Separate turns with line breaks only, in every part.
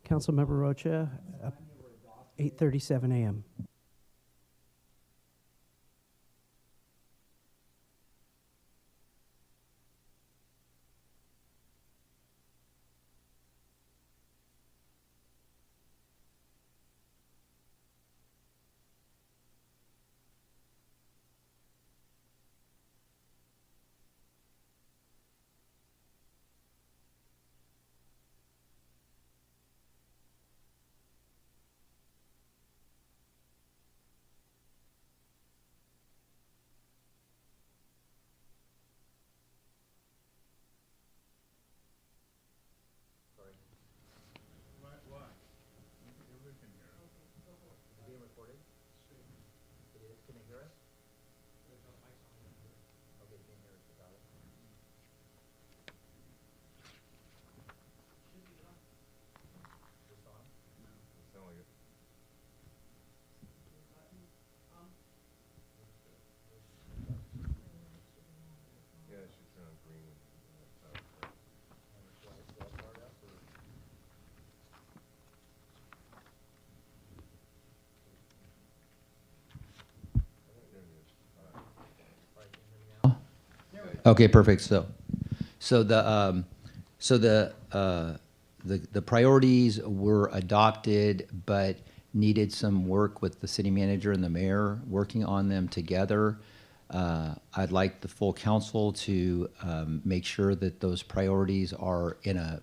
Councilmember Rocha, 8:37 a.m.
Okay, perfect. So the priorities were adopted, but needed some work with the city manager and the mayor working on them together. I'd like the full council to make sure that those priorities are in a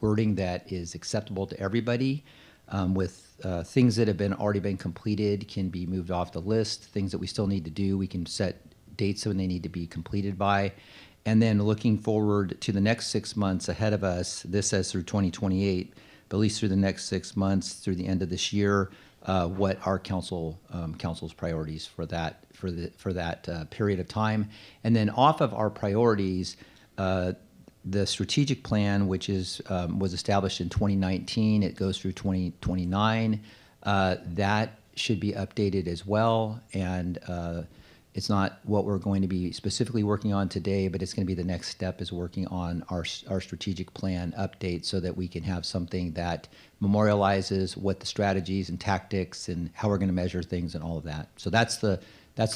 wording that is acceptable to everybody. With things that have already been completed can be moved off the list. Things that we still need to do, we can set dates when they need to be completed by. And then looking forward to the next 6 months ahead of us, this says through 2028, but at least through the next 6 months through the end of this year, what our council's priorities for that period of time. And then off of our priorities, the strategic plan, which was established in 2019, it goes through 2029. That should be updated as well, and it's not what we're going to be specifically working on today, but it's going to be the next step is working on our strategic plan update so that we can have something that memorializes what the strategies and tactics and how we're going to measure things and all of that. So that's the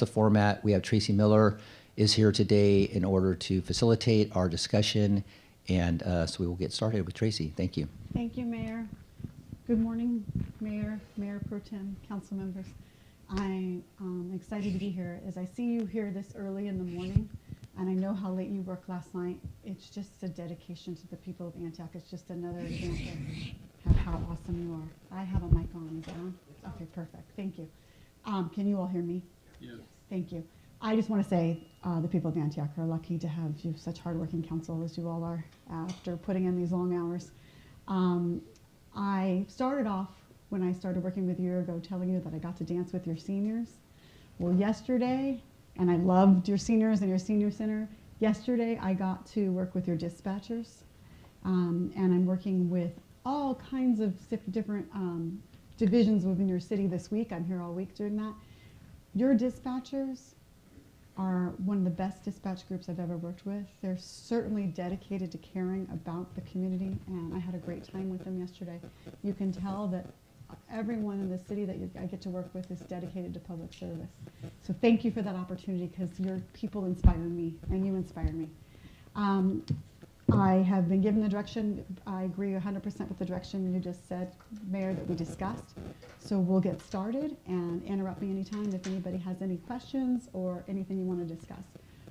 format. We have Tracy Miller is here today in order to facilitate our discussion, and so we will get started with Tracy. Thank you.
Thank you, Mayor. Good morning, Mayor, Mayor Pro Tem, council members. I'm excited to be here. As I see you here this early in the morning, and I know how late you worked last night, it's just a dedication to the people of Antioch. It's just another example of how awesome you are. I have a mic on. Is that on? Okay, perfect. Thank you. Can you all hear me? Yes. Thank you. I just want to say the people of Antioch are lucky to have you, such hardworking council as you all are after putting in these long hours. I started off when I started working with you a year ago telling you that I got to dance with your seniors. Well, yesterday, and I loved your seniors and your senior center, yesterday I got to work with your dispatchers, and I'm working with all kinds of different divisions within your city this week. I'm here all week doing that. Your dispatchers are one of the best dispatch groups I've ever worked with. They're certainly dedicated to caring about the community, and I had a great time with them yesterday. You can tell that everyone in the city that I get to work with is dedicated to public service. So thank you for that opportunity, because your people inspire me, and you inspire me. I have been given the direction. I agree 100% with the direction you just said, Mayor, that we discussed. So we'll get started, and interrupt me anytime if anybody has any questions or anything you want to discuss.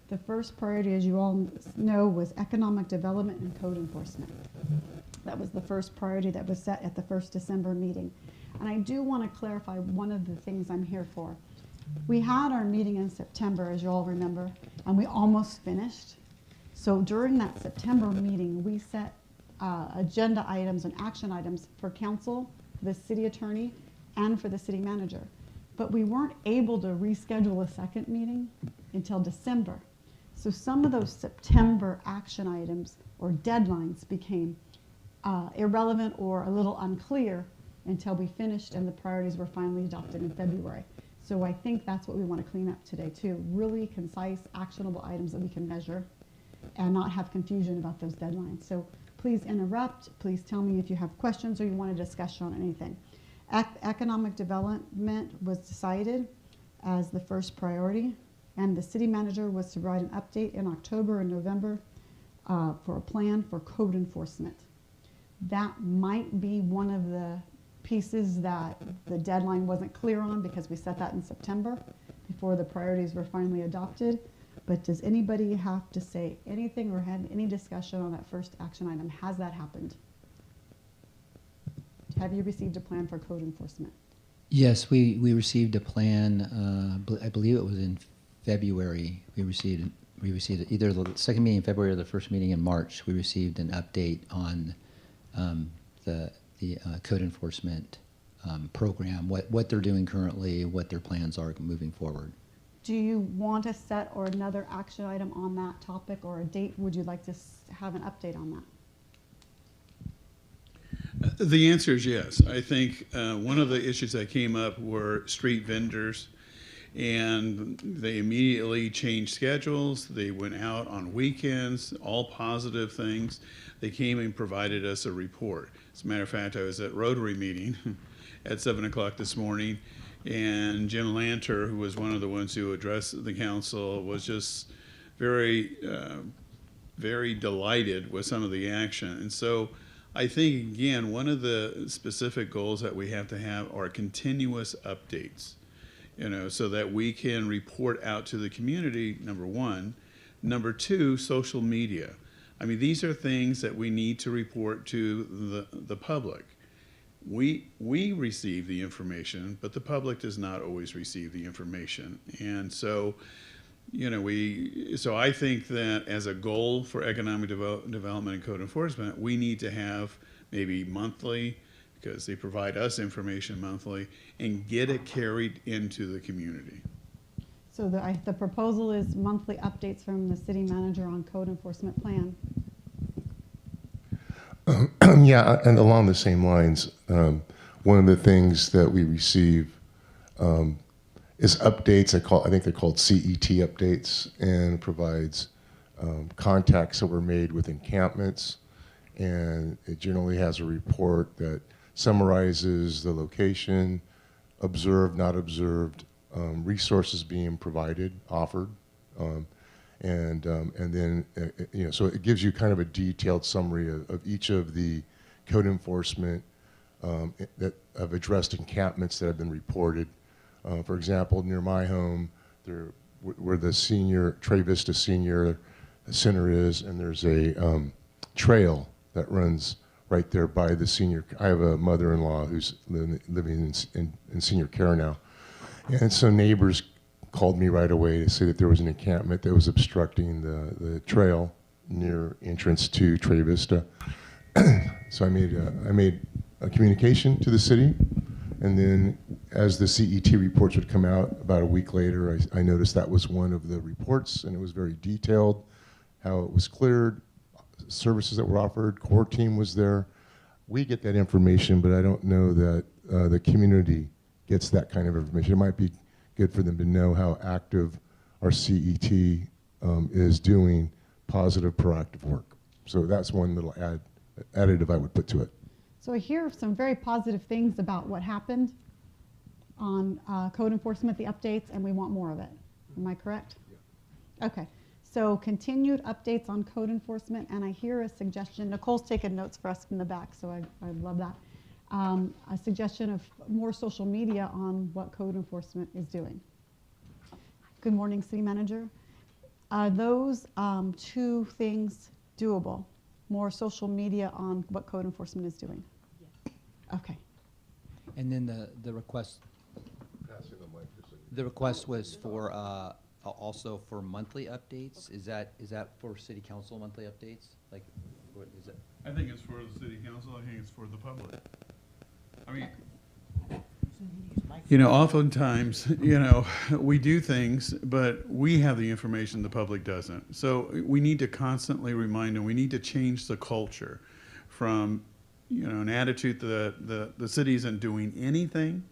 The first priority, as you all know, was economic development and code enforcement. That was the first priority that was set at the first December meeting. And I do want to clarify one of the things I'm here for. We had our meeting in September, as you all remember, and we almost finished. So during that September meeting, we set agenda items and action items for council, the city attorney, and for the city manager. But we weren't able to reschedule a second meeting until December. So some of those September action items or deadlines became irrelevant or a little unclear until we finished and the priorities were finally adopted in February. So I think that's what we want to clean up today too. Really concise, actionable items that we can measure and not have confusion about those deadlines. So Please interrupt. Please tell me if you have questions or you want a discussion on anything. Economic development was decided as the first priority, and the city manager was to provide an update in October and November for a plan for code enforcement. That might be one of the pieces that the deadline wasn't clear on because we set that in September before the priorities were finally adopted. But does anybody have to say anything or have any discussion on that first action item? Has that happened? Have you received a plan for code enforcement?
Yes, we received a plan, I believe it was in February. We received it either the second meeting in February or the first meeting in March. We received an update on the code enforcement program, what they're doing currently, what their plans are moving forward.
Do you want a set or another action item on that topic or a date? Would you like to have an update on that?
The answer is yes. I think one of the issues that came up were street vendors, and they immediately changed schedules. They went out on weekends, all positive things. They came and provided us a report. As a matter of fact, I was at Rotary meeting at 7 o'clock this morning, and Jim Lanter, who was one of the ones who addressed the council, was just very, very delighted with some of the action. And so I think, again, one of the specific goals that we have to have are continuous updates, so that we can report out to the community, number one. Number two, social media. I mean, these are things that we need to report to the public. We receive the information, but the public does not always receive the information. And so, so I think that as a goal for economic development and code enforcement, we need to have maybe monthly, because they provide us information monthly, and get it carried into the community.
So the proposal is monthly updates from the city manager on code enforcement plan.
Yeah, and along the same lines, one of the things that we receive is updates. I think they're called CET updates, and provides contacts that were made with encampments, and it generally has a report that summarizes the location, observed, not observed, resources being provided, offered, and then so it gives you kind of a detailed summary of each of the code enforcement that have addressed encampments that have been reported. For example, near my home, where the Trey Vista Senior Center is, and there's a trail that runs right there by the senior. I have a mother-in-law who's living in senior care now, and so neighbors called me right away to say that there was an encampment that was obstructing the trail near entrance to Trey Vista. So I made a communication to the city, and then as the CET reports would come out about a week later, I noticed that was one of the reports, and it was very detailed, how it was cleared, services that were offered, core team was there. We get that information, but I don't know that the community gets that kind of information. It might be good for them to know how active our CET is doing positive, proactive work. So that's one little additive I would put to it.
So I hear some very positive things about what happened on code enforcement, the updates, and we want more of it. Am I correct? Yeah. Okay. So continued updates on code enforcement, and I hear a suggestion. Nicole's taken notes for us from the back, so I love that. A suggestion of more social media on what code enforcement is doing. Good morning, City Manager. Are those two things doable? More social media on what code enforcement is doing? Yes. Okay.
And then the request. The request was for also for monthly updates. Is that for City Council monthly updates? Like, what is it?
I think it's for the city council. I think it's for the public. I mean, oftentimes, we do things, but we have the information the public doesn't. So we need to constantly remind them. We need to change the culture from, an attitude that the city isn't doing anything,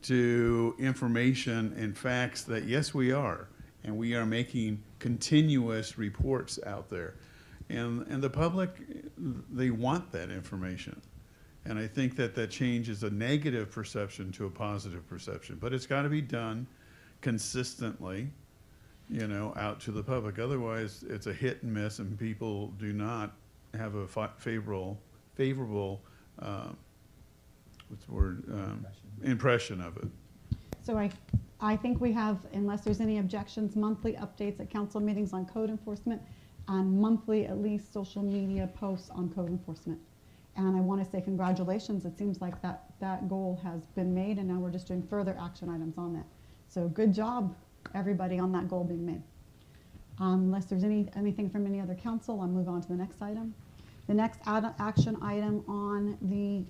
to information and facts that, yes, we are. And we are making continuous reports out there. And the public, they want that information. And I think that that changes a negative perception to a positive perception. But it's got to be done consistently, you know, out to the public. Otherwise, it's a hit and miss, and people do not have a favorable what's the word, impression of it.
So I think we have, unless there's any objections, monthly updates at council meetings on code enforcement and monthly, at least, social media posts on code enforcement. And I want to say congratulations. It seems like that goal has been made, and now we're just doing further action items on that. So good job, everybody, on that goal being made. Unless there's anything from any other council, I'll move on to the next item. The next action item on the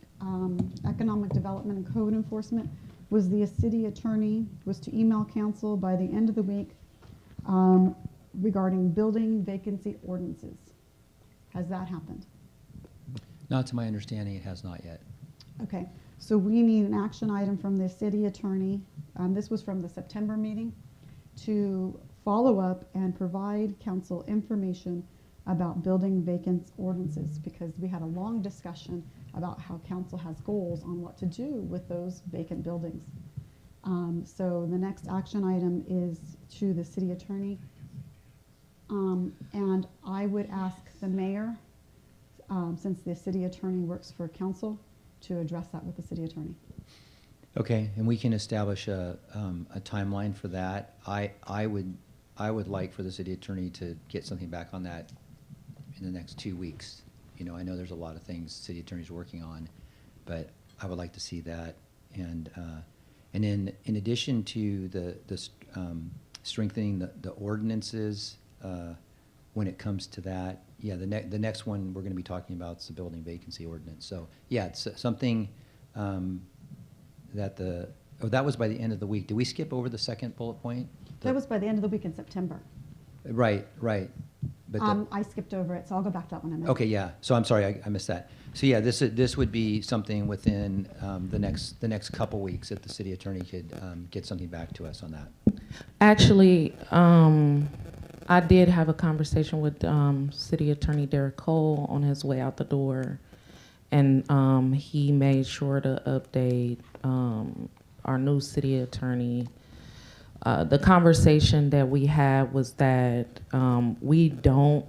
economic development and code enforcement was the city attorney was to email council by the end of the week regarding building vacancy ordinances. Has that happened?
Not to my understanding, it has not yet.
Okay, so we need an action item from the city attorney. This was from the September meeting to follow up and provide council information about building vacant ordinances, because we had a long discussion about how council has goals on what to do with those vacant buildings. So the next action item is to the city attorney. And I would ask the mayor, since the city attorney works for council, to address that with the city attorney.
Okay, and we can establish a timeline for that. I would like for the city attorney to get something back on that in the next 2 weeks. You know, I know there's a lot of things the city attorney's working on, but I would like to see that. And then in addition to the strengthening the ordinances, when it comes to that, yeah, the next one we're going to be talking about is the building vacancy ordinance. So yeah, it's something that that was by the end of the week. Did we skip over the second bullet point?
That was by the end of the week in September.
Right. But
I skipped over it, so I'll go back to that one in a minute.
okay, yeah. So I'm sorry, I missed that. So yeah, this would be something within the next couple weeks that the city attorney could get something back to us on that.
Actually, I did have a conversation with City Attorney Derek Cole on his way out the door, and he made sure to update our new city attorney. The conversation that we had was that we don't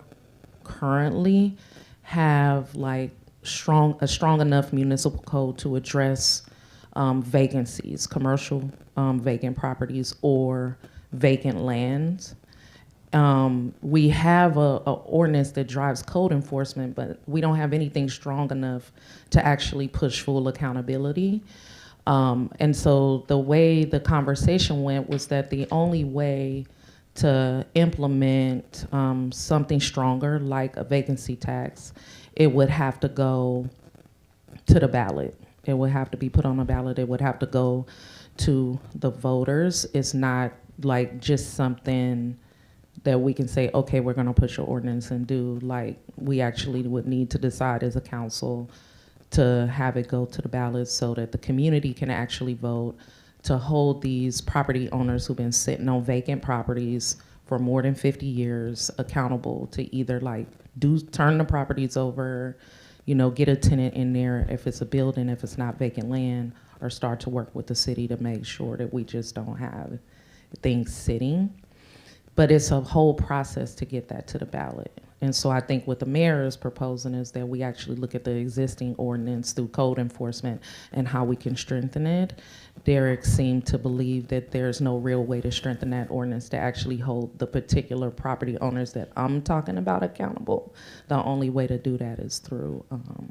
currently have like a strong enough municipal code to address vacancies, commercial vacant properties or vacant lands. We have a ordinance that drives code enforcement, but we don't have anything strong enough to actually push full accountability. And so the way the conversation went was that the only way to implement something stronger, like a vacancy tax, it would have to go to the ballot. It would have to be put on the ballot. It would have to go to the voters. It's not like just something that we can say, okay, we're gonna push an ordinance and do. Like, we actually would need to decide as a council to have it go to the ballot so that the community can actually vote to hold these property owners who've been sitting on vacant properties for more than 50 years accountable to either like turn the properties over, you know, get a tenant in there if it's a building, if it's not vacant land, or start to work with the city to make sure that we just don't have things sitting. But it's a whole process to get that to the ballot. And so I think what the mayor is proposing is that we actually look at the existing ordinance through code enforcement and how we can strengthen it. Derek seemed to believe that there's no real way to strengthen that ordinance to actually hold the particular property owners that I'm talking about accountable. The only way to do that is through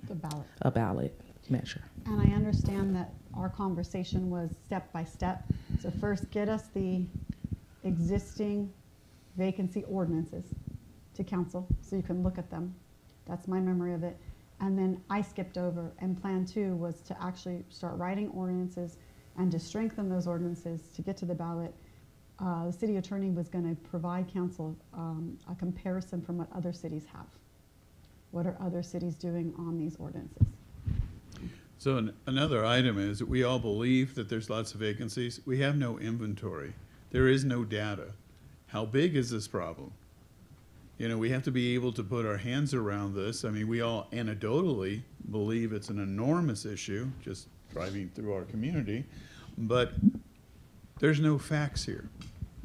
The ballot.
a ballot measure.
And I understand that our conversation was step by step. So first, get us the existing vacancy ordinances to council so you can look at them. That's my memory of it. And then I skipped over, and plan 2 was to actually start writing ordinances and to strengthen those ordinances to get to the ballot. The city attorney was going to provide council a comparison from what other cities have. What are other cities doing on these ordinances?
So another item is that we all believe that there's lots of vacancies. We have no inventory. There is no data. How big is this problem? You know, we have to be able to put our hands around this. I mean, we all anecdotally believe it's an enormous issue, just driving through our community, but there's no facts here.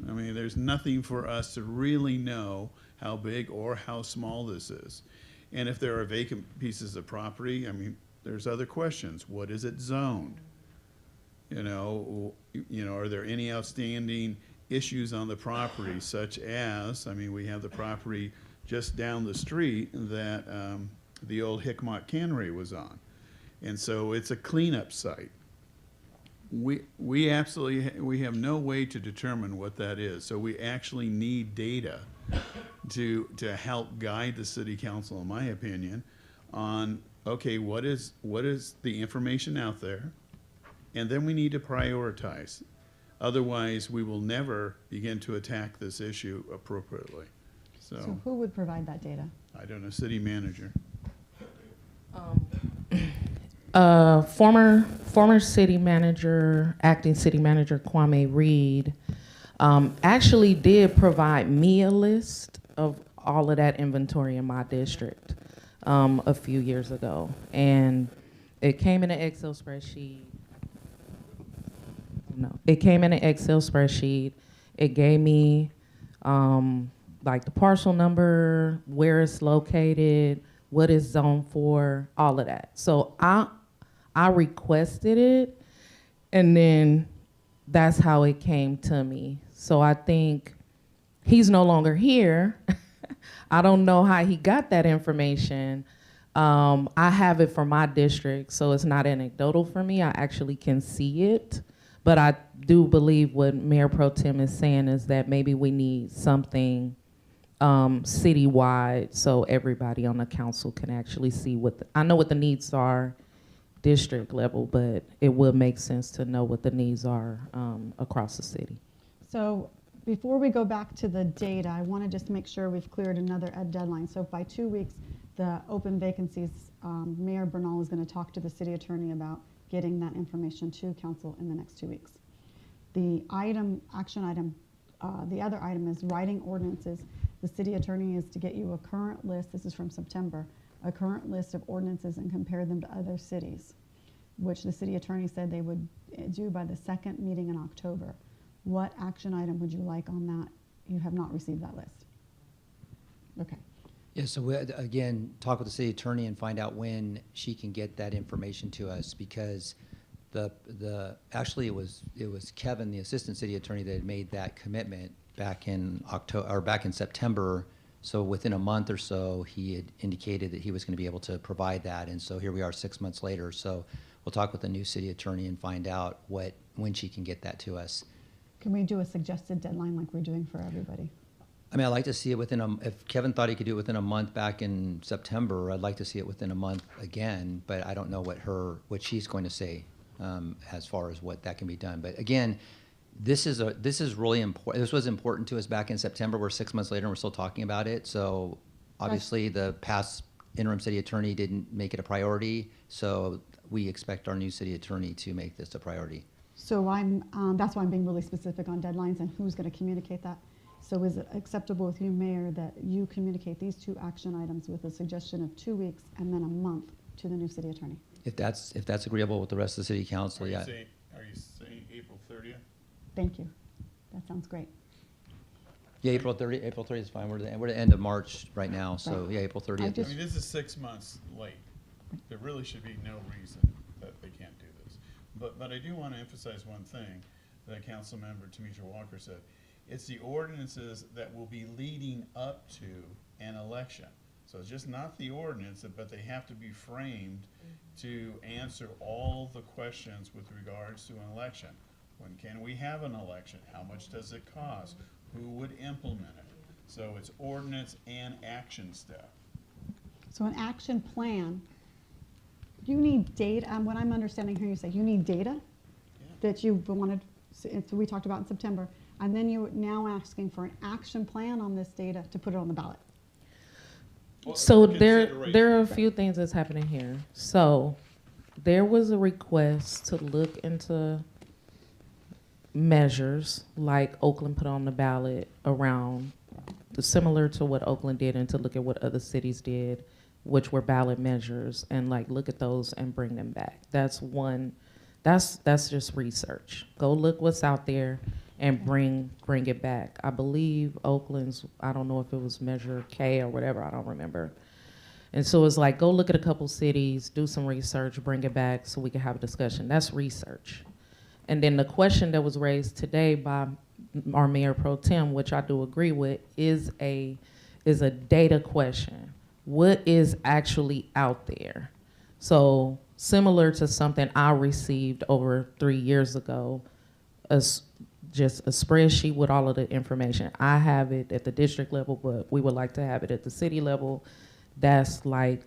I mean, there's nothing for us to really know how big or how small this is. And if there are vacant pieces of property, I mean, there's other questions. What is it zoned? You know, are there any outstanding issues on the property, such as, I mean, we have the property just down the street that the old Hickmott Cannery was on. And so it's a cleanup site. We have no way to determine what that is. So we actually need data to help guide the city council, in my opinion, on, okay, what is the information out there? And then we need to prioritize. Otherwise, we will never begin to attack this issue appropriately.
So who would provide that data?
I don't know, city manager.
Former city manager, acting city manager Kwame Reed, actually did provide me a list of all of that inventory in my district a few years ago, and it came in an Excel spreadsheet. No, it came in an Excel spreadsheet. It gave me like the parcel number, where it's located, what it's zoned for, all of that. So I requested it, and then that's how it came to me. So I think he's no longer here. I don't know how he got that information. I have it for my district, so it's not anecdotal for me. I actually can see it. But I do believe what Mayor Pro Tem is saying is that maybe we need something citywide so everybody on the council can actually see I know what the needs are district level, but it would make sense to know what the needs are across the city.
So before we go back to the data, I want to just make sure we've cleared another deadline. So by 2 weeks, the open vacancies, Mayor Bernal is going to talk to the city attorney about getting that information to council in the next 2 weeks. The action item, the other item is writing ordinances. The city attorney is to get you a current list, this is from September, a current list of ordinances and compare them to other cities, which the city attorney said they would do by the second meeting in October. What action item would you like on that? You have not received that list. Okay.
Yeah, so we, again, talk with the city attorney and find out when she can get that information to us, because actually it was Kevin, the assistant city attorney, that had made that commitment back in October or back in September. So within a month or so, he had indicated that he was going to be able to provide that, and so here we are 6 months later. So we'll talk with the new city attorney and find out when she can get that to us.
Can we do a suggested deadline like we're doing for everybody?
I mean, I'd like to see it if Kevin thought he could do it within a month back in September, I'd like to see it within a month again, but I don't know what she's going to say as far as what that can be done. But again, this is really important. This was important to us back in September. We're 6 months later and we're still talking about it. So obviously the past interim city attorney didn't make it a priority. So we expect our new city attorney to make this a priority.
So that's why I'm being really specific on deadlines and who's going to communicate that. So is it acceptable with you, Mayor, that you communicate these two action items with a suggestion of 2 weeks and then a month to the new city attorney?
If that's agreeable with the rest of the city council, yeah.
Are you saying April 30th?
Thank you. That sounds great.
Yeah, April 30th is fine. We're the end of March right now, so
Right.
yeah, April 30th.
I mean, this is 6 months late. There really should be no reason that they can't do this. But I do want to emphasize one thing that Council Member Tamisha Walker said. It's the ordinances that will be leading up to an election. So it's just not the ordinance, but they have to be framed to answer all the questions with regards to an election. When can we have an election? How much does it cost? Who would implement it? So it's ordinance and action step.
So an action plan, you need data. What I'm understanding here, you say you need data that you wanted, so we talked about in September, and then you're now asking for an action plan on this data to put it on the ballot.
So there are a few things that's happening here. So there was a request to look into measures like Oakland put on the ballot around similar to what Oakland did and to look at what other cities did, which were ballot measures, and like look at those and bring them back. That's one, that's just research. Go look what's out there and bring it back. I believe Oakland's, I don't know if it was Measure K or whatever, I don't remember. And so it's like, go look at a couple cities, do some research, bring it back so we can have a discussion. That's research. And then the question that was raised today by our Mayor Pro Tem, which I do agree with, is a data question. What is actually out there? So similar to something I received over 3 years ago, just a spreadsheet with all of the information. I have it at the district level, but we would like to have it at the city level. That's like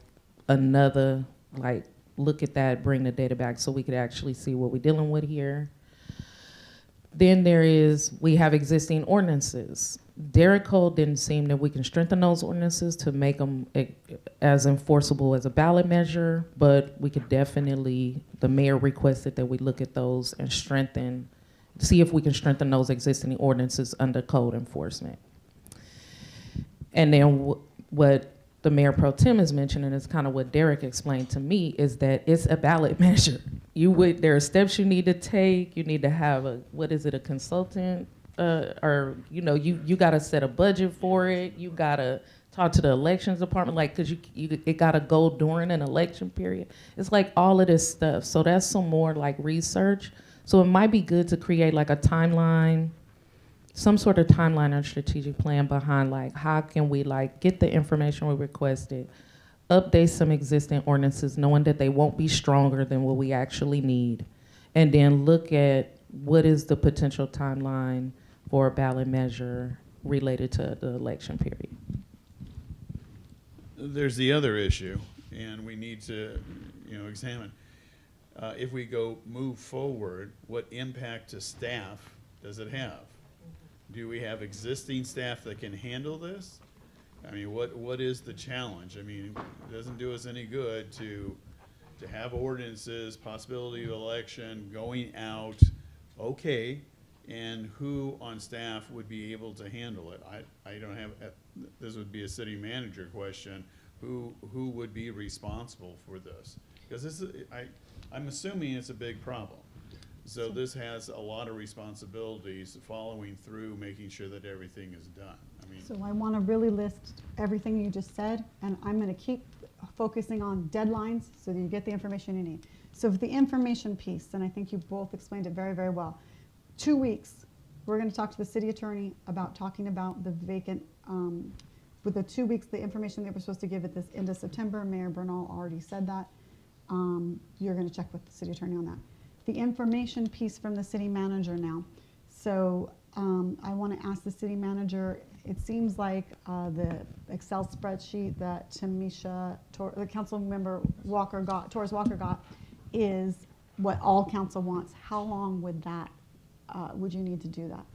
another, like, look at that, bring the data back so we could actually see what we're dealing with here. Then we have existing ordinances. Derek Cole didn't seem that we can strengthen those ordinances to make them as enforceable as a ballot measure, but we could definitely, the mayor requested that we look at those and see if we can strengthen those existing ordinances under code enforcement. And then what the Mayor Pro Tem is mentioning is kind of what Derek explained to me, is that it's a ballot measure. There are steps you need to take. You need to have a consultant, or you got to set a budget for it. You got to talk to the elections department, like, because it got to go during an election period. It's like all of this stuff. So that's some more like research. So it might be good to create like a timeline, some sort of timeline or strategic plan behind like how can we like get the information we requested, update some existing ordinances, knowing that they won't be stronger than what we actually need, and then look at what is the potential timeline for a ballot measure related to the election period.
There's the other issue, and we need to, examine. If we move forward, what impact to staff does it have? Do we have existing staff that can handle this? I mean, what is the challenge? I mean, it doesn't do us any good to have ordinances, possibility of election, going out, okay, and who on staff would be able to handle it? I don't have, this would be a city manager question, who would be responsible for this? Because this is, I'm assuming it's a big problem. So this has a lot of responsibilities following through, making sure that everything is done. I mean,
So I want to really list everything you just said, and I'm going to keep focusing on deadlines so that you get the information you need. So for the information piece, and I think you both explained it very, very well. 2 weeks, we're going to talk to the city attorney about talking about the vacant, with the 2 weeks, the information they were supposed to give at this end of September. Mayor Bernal already said that. You're going to check with the city attorney on that. The information piece from the city manager now. So I want to ask the city manager, it seems like the Excel spreadsheet that the council member Torres Walker got is what all council wants. How long would you need to do that?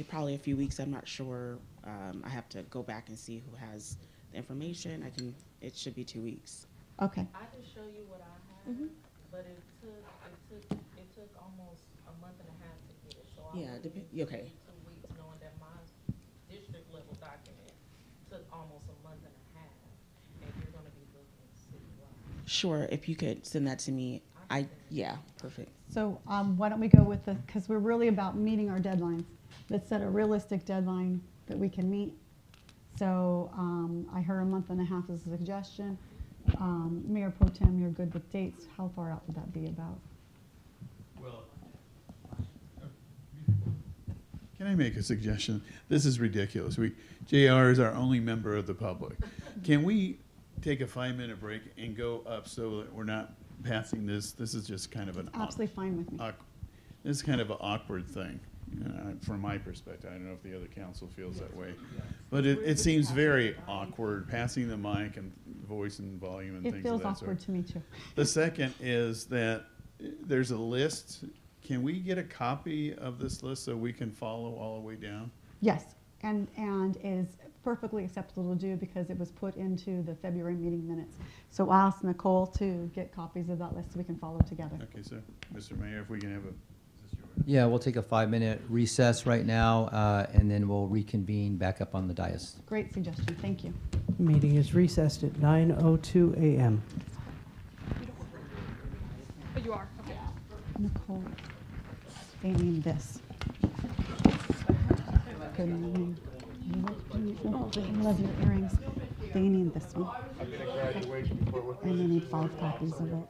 Probably a few weeks, I'm not sure. I have to go back and see who has the information. It should be 2 weeks.
Okay.
I can show you what I have, but it took almost a month and a half to get it. So
Okay.
2 weeks, knowing that my district level document took almost a month and a half, and you're going to be looking citywide.
Sure, if you could send that to me. Yeah, perfect.
So why don't we go with because we're really about meeting our deadlines. Let's set a realistic deadline that we can meet. So I heard a month and a half as a suggestion. Mayor Pro Tem, you're good with dates. How far out would that be about?
well, can I make a suggestion? This is ridiculous. JR is our only member of the public. Can we take a 5-minute break and go up so that we're not passing this? This is just kind of an
Absolutely fine with me.
this is kind of an awkward thing from my perspective. I don't know if the other council feels that way, but it seems very awkward passing the mic and voice and volume and
It
things
feels
of that
awkward
sort.
to me too.
The second is that there's a list. Can we get a copy of this list so we can follow all the way down?
Yes, and is perfectly acceptable to do because it was put into the February meeting minutes. So I'll ask Nicole to get copies of that list so we can follow together.
Okay, sir. Mr. Mayor, if we can have a, is this yours?
Yeah, we'll take a 5-minute recess right now, and then we'll reconvene back up on the dais.
Great suggestion, thank you.
Meeting is recessed at 9:02 a.m.
But you are, okay.
Nicole, they need this. Good morning. Oh, I love your earrings. They need this one. And they need 5 copies of it.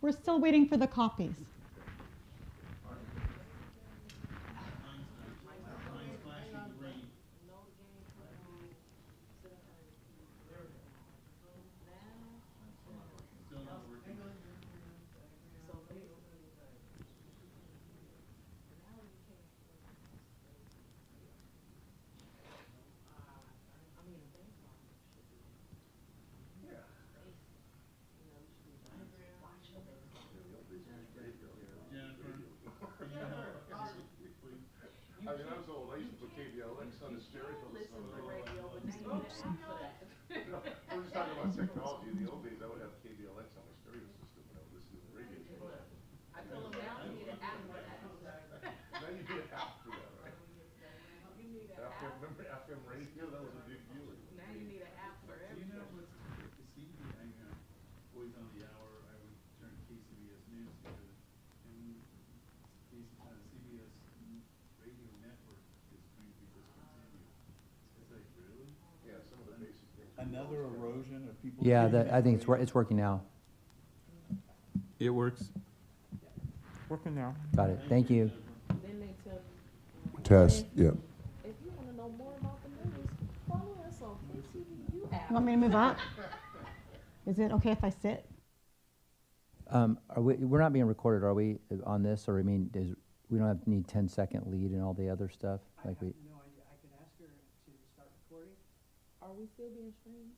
We're still waiting for the copies.
I mean, I was old. I used to put KBLX on the stereo. Listen to the radio, but now you have that. We're just talking about technology. In the old days, I would have KBLX on my stereo system, and I would listen to the radio. I told them now you need an app for that. Now you need an app for that, right? You need an app. Remember FM radio? That was a big deal.
Now you need an app for
You
everything.
know what's the CBS, Boys on the Hour, I would turn KCBS News because, and CBS radio network is going to be discontinued. It's like, really?
Yeah, some of the basic things.
Another erosion of people.
Yeah, I think it's working now.
It works.
Working now.
Got it. Thank you.
Then they tell you,
Test, yeah.
if you want to know more about the news, follow us on KTVU app.
You want me to move up? Is it okay if I sit?
We're not being recorded, are we, on this? Or, I mean, we don't have need 10-second lead and all the other stuff? Like we.
No, I can ask her to start recording.
Are we still being streamed?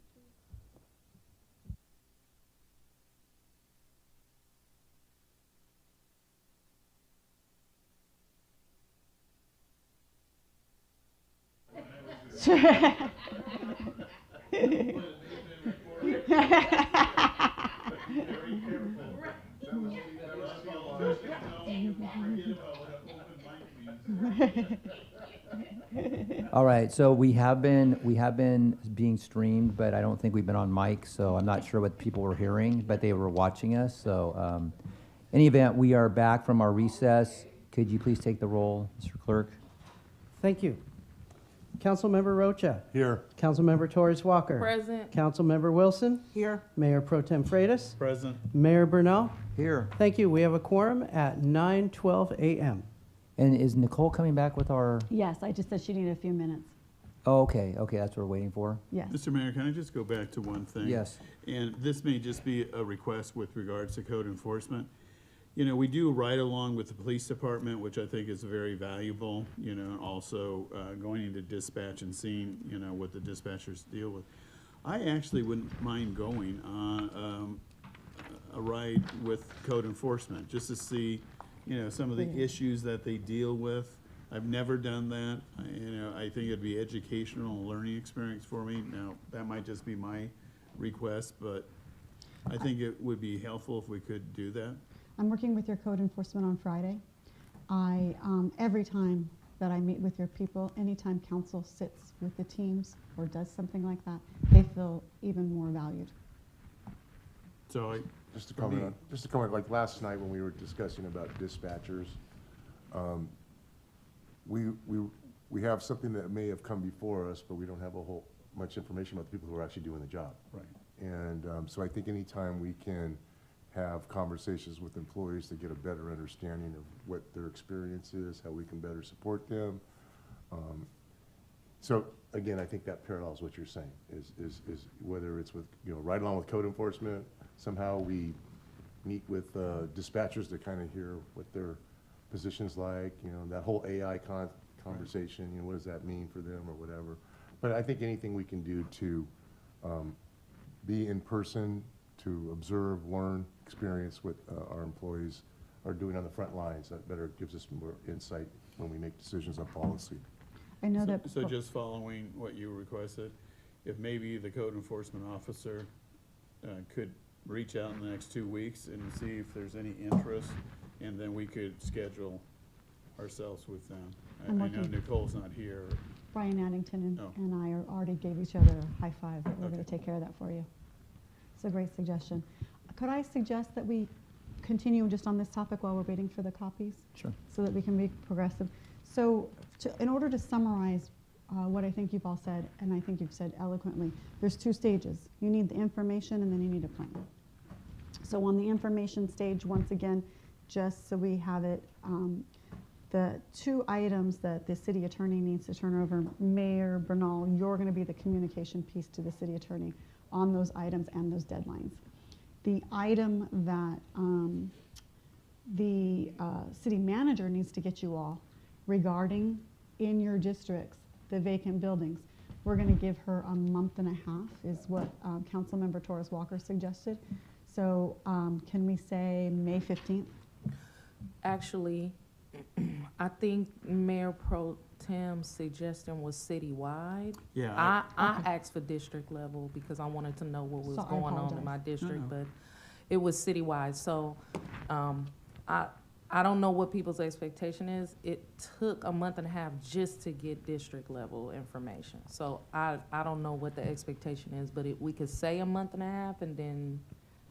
All right, so we have been being streamed, but I don't think we've been on mic, so I'm not sure what people were hearing, but they were watching us. So, in any event, we are back from our recess. Could you please take the roll, Mr. Clerk?
Thank you. Councilmember Rocha.
Here.
Councilmember Torres Walker.
Present.
Councilmember Wilson.
Here.
Mayor Pro Tem Freitas.
Present.
Mayor Burnell.
Here.
Thank you. We have a quorum at 9:12 a.m.
And is Nicole coming back with our?
Yes, I just said she needed a few minutes.
Oh, okay, that's what we're waiting for.
Yes.
Mr. Mayor, can I just go back to one thing?
Yes.
And this may just be a request with regards to code enforcement. You know, we do ride along with the police department, which I think is very valuable, you know, also going into dispatch and seeing, you know, what the dispatchers deal with. I actually wouldn't mind going on a ride with code enforcement, just to see, you know, some of the issues that they deal with. I've never done that. You know, I think it'd be educational and learning experience for me. Now, that might just be my request, but I think it would be helpful if we could do that.
I'm working with your code enforcement on Friday. Every time that I meet with your people, anytime council sits with the teams or does something like that, they feel even more valued.
So
Just to comment, like last night when we were discussing about dispatchers, we have something that may have come before us, but we don't have much information about the people who are actually doing the job.
Right.
And so I think anytime we can have conversations with employees to get a better understanding of what their experience is, how we can better support them. So again, I think that parallels what you're saying, is whether it's with, you know, right along with code enforcement, somehow we meet with dispatchers to kind of hear what their position's like, you know, that whole AI conversation, you know, what does that mean for them or whatever. But I think anything we can do to be in person, to observe, learn, experience what our employees are doing on the front lines, that better gives us more insight when we make decisions on policy.
I know that.
So just following what you requested, if maybe the code enforcement officer could reach out in the next 2 weeks and see if there's any interest, and then we could schedule ourselves with them. I know Nicole's not here.
Brian Addington
Oh.
and I already gave each other a high five that we're going
Okay.
to take care of that for you. It's a great suggestion. Could I suggest that we continue just on this topic while we're waiting for the copies?
Sure.
So that we can be progressive. So in order to summarize what I think you've all said, and I think you've said eloquently, there's 2 stages. You need the information and then you need a plan. So on the information stage, once again, just so we have it, the 2 items that the city attorney needs to turn over, Mayor Bernal, you're going to be the communication piece to the city attorney on those items and those deadlines. The item that the city manager needs to get you all regarding in your districts, the vacant buildings, we're going to give her a month and a half is what Councilmember Torres Walker suggested. So can we say May 15th?
Actually, I think Mayor Pro Tem's suggestion was citywide.
Yeah,
I asked for district level because I wanted to know what was
So I
going on in
apologize.
my district,
No.
but it was citywide. So I don't know what people's expectation is. It took a month and a half just to get district level information. So I don't know what the expectation is, but we could say a month and a half and then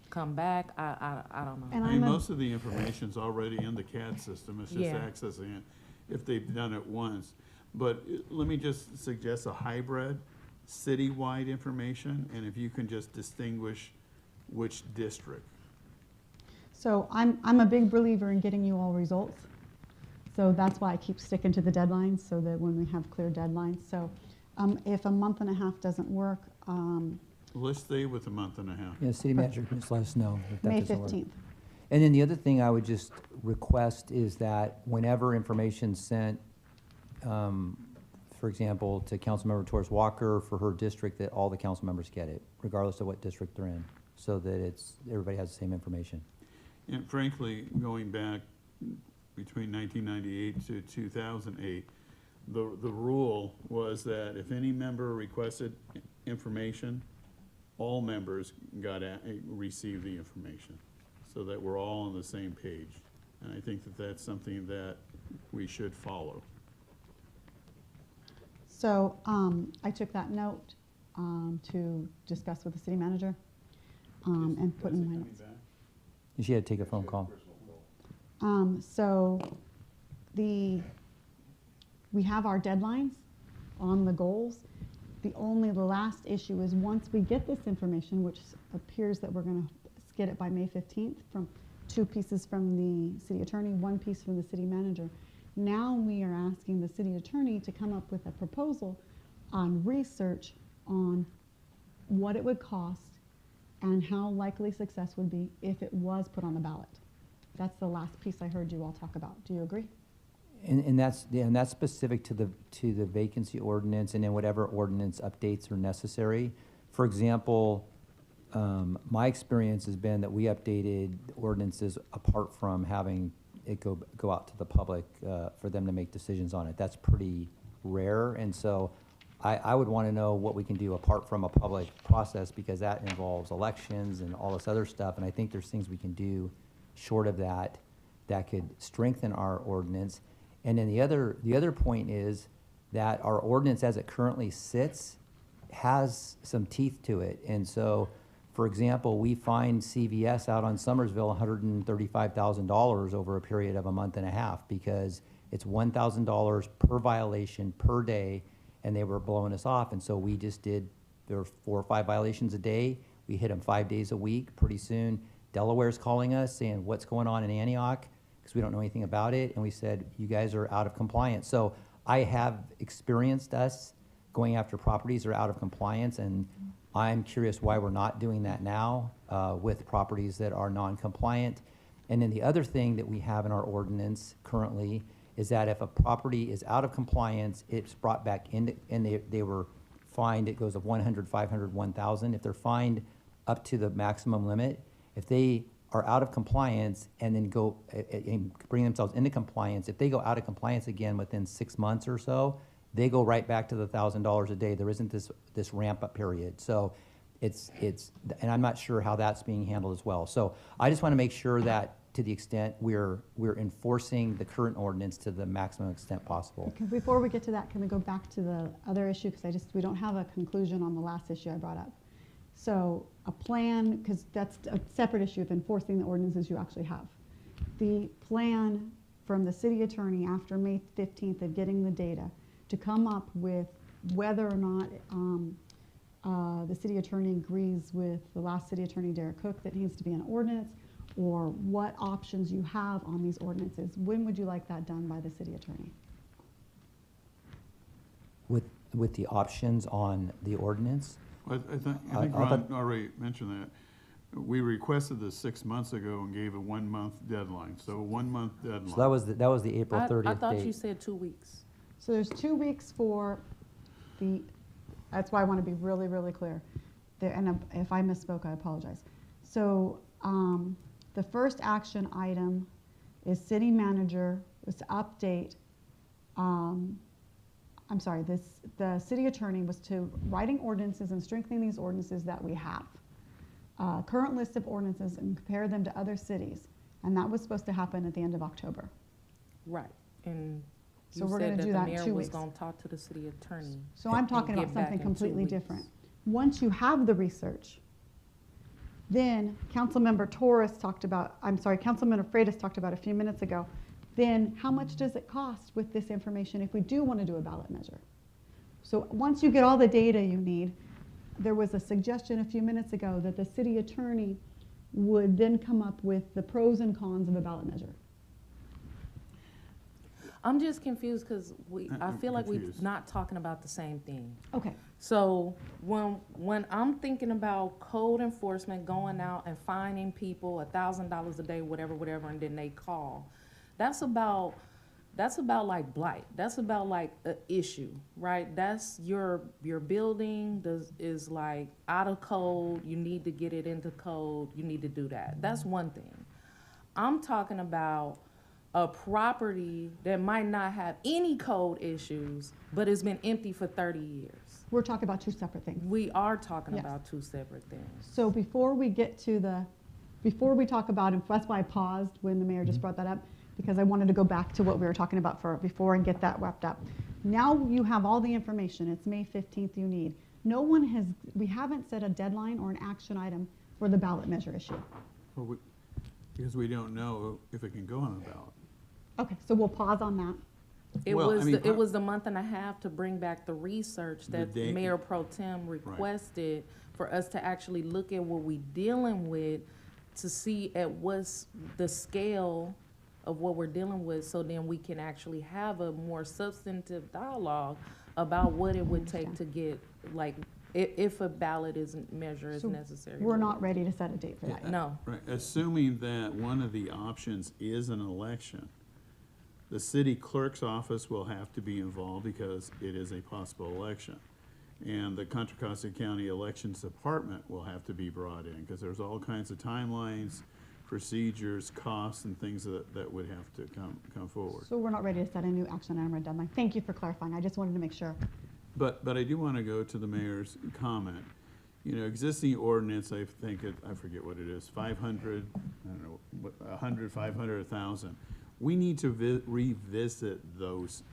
come back. I don't know.
And
I mean,
I'm a-
most of the information's already in the CAD system, it's just
Yeah.
accessing it, if they've done it once. But let me just suggest a hybrid, citywide information, and if you can just distinguish which district.
So I'm a big believer in getting you all results. So that's why I keep sticking to the deadlines so that when we have clear deadlines. So if a month and a half doesn't work,
Let's stay with a month and a half.
Yeah, city manager can just let us know if that
May
doesn't work.
15th.
And then the other thing I would just request is that whenever information's sent, for example, to Councilmember Torres Walker for her district, that all the council members get it, regardless of what district they're in, so that everybody has the same information.
And frankly, going back between 1998 to 2008, the rule was that if any member requested information, all members received the information, so that we're all on the same page. And I think that that's something that we should follow.
So I took that note to discuss with the city manager and put in my notes.
And she had to take a phone call.
So we have our deadlines on the goals. The last issue is once we get this information, which appears that we're going to get it by May 15th from 2 pieces from the city attorney, 1 piece from the city manager. Now we are asking the city attorney to come up with a proposal on research on what it would cost and how likely success would be if it was put on the ballot. That's the last piece I heard you all talk about. Do you agree?
And that's specific to the vacancy ordinance and then whatever ordinance updates are necessary. For example, my experience has been that we updated ordinances apart from having it go out to the public for them to make decisions on it. That's pretty rare, and so I would want to know what we can do apart from a public process, because that involves elections and all this other stuff, and I think there's things we can do short of that could strengthen our ordinance. And then the other point is that our ordinance as it currently sits has some teeth to it. And so, for example, we fined CVS out on Summersville $135,000 over a period of a month and a half because it's $1,000 per violation per day, and they were blowing us off. And so we just there were 4 or 5 violations a day. We hit them 5 days a week. Pretty soon, Delaware's calling us saying, what's going on in Antioch? Because we don't know anything about it. And we said, you guys are out of compliance. So I have experienced us going after properties that are out of compliance, and I'm curious why we're not doing that now with properties that are non-compliant. And then the other thing that we have in our ordinance currently is that if a property is out of compliance, it's brought back in, and they were fined, it goes of 100, 500, 1,000. If they're fined up to the maximum limit, if they are out of compliance and then go and bring themselves into compliance, if they go out of compliance again within 6 months or so, they go right back to the $1,000 a day. There isn't this ramp up period. So it's, and I'm not sure how that's being handled as well. So I just want to make sure that to the extent we're enforcing the current ordinance to the maximum extent possible.
Okay, before we get to that, can we go back to the other issue? Because we don't have a conclusion on the last issue I brought up. So a plan, because that's a separate issue of enforcing the ordinances you actually have. The plan from the city attorney after May 15th of getting the data to come up with whether or not the city attorney agrees with the last city attorney, Derek Cook, that needs to be an ordinance, or what options you have on these ordinances. When would you like that done by the city attorney?
With the options on the ordinance?
I think
I
Ron
thought-
already mentioned that. We requested this 6 months ago and gave a 1 month deadline, so a 1 month deadline.
So that was the April 30th
I
date.
thought you said 2 weeks.
So there's 2 weeks for the, that's why I want to be really, really clear. There, and if I misspoke, I apologize. So the first action item is city manager was to update, I'm sorry, the city attorney was to writing ordinances and strengthening these ordinances that we have. Current list of ordinances and compare them to other cities. And that was supposed to happen at the end of October.
Right. And
So
you
we're
said
gonna
that
do
the
that in
mayor
2
was
weeks.
going to talk to the city attorney.
So I'm talking
and
about
get back
something
in 2
completely
weeks.
different. Once you have the research, then Councilmember Torres talked about, I'm sorry, Councilmember Freitas talked about a few minutes ago, then how much does it cost with this information if we do want to do a ballot measure? So once you get all the data you need, there was a suggestion a few minutes ago that the city attorney would then come up with the pros and cons of a ballot measure.
I'm just confused because I
I'm
feel like we're
confused.
not talking about the same thing.
Okay,
So when I'm thinking about code enforcement going out and fining people $1,000 a day, whatever, and then they call, that's about like blight. That's about like an issue, right? That's your building is like out of code. You need to get it into code. You need to do that. That's one thing. I'm talking about a property that might not have any code issues, but it's been empty for 30 years.
we're talking about two separate things.
We are talking
Yes.
about two separate things.
So before we get to before we talk about, and that's why I paused when the mayor just brought that up, because I wanted to go back to what we were talking about before and get that wrapped up. Now you have all the information. It's May 15th you need. We haven't set a deadline or an action item for the ballot measure issue.
Well, because we don't know if it can go on the ballot.
Okay, so we'll pause on that.
It
Well, I
was
mean,
it was the month and a half to bring back the research that
date-
Mayor Pro Tem requested for us to actually look at what we dealing with to see at what's the scale of what we're dealing with, so then we can actually have a more substantive dialogue about what it would take to get, like, if a ballot measure is
So
necessary.
We're not ready to set a date for that yet.
No.
Right, assuming that one of the options is an election, the city clerk's office will have to be involved because it is a possible election. And the Contra Costa County Elections Department will have to be brought in, because there's all kinds of timelines, procedures, costs, and things that would have to come forward.
So we're not ready to set a new action item or deadline. Thank you for clarifying. I just wanted to make sure.
But I do want to go to the mayor's comment. You know, existing ordinance, I think, I forget what it is, 500, I don't know, 100, 500, 1,000. We need to revisit those,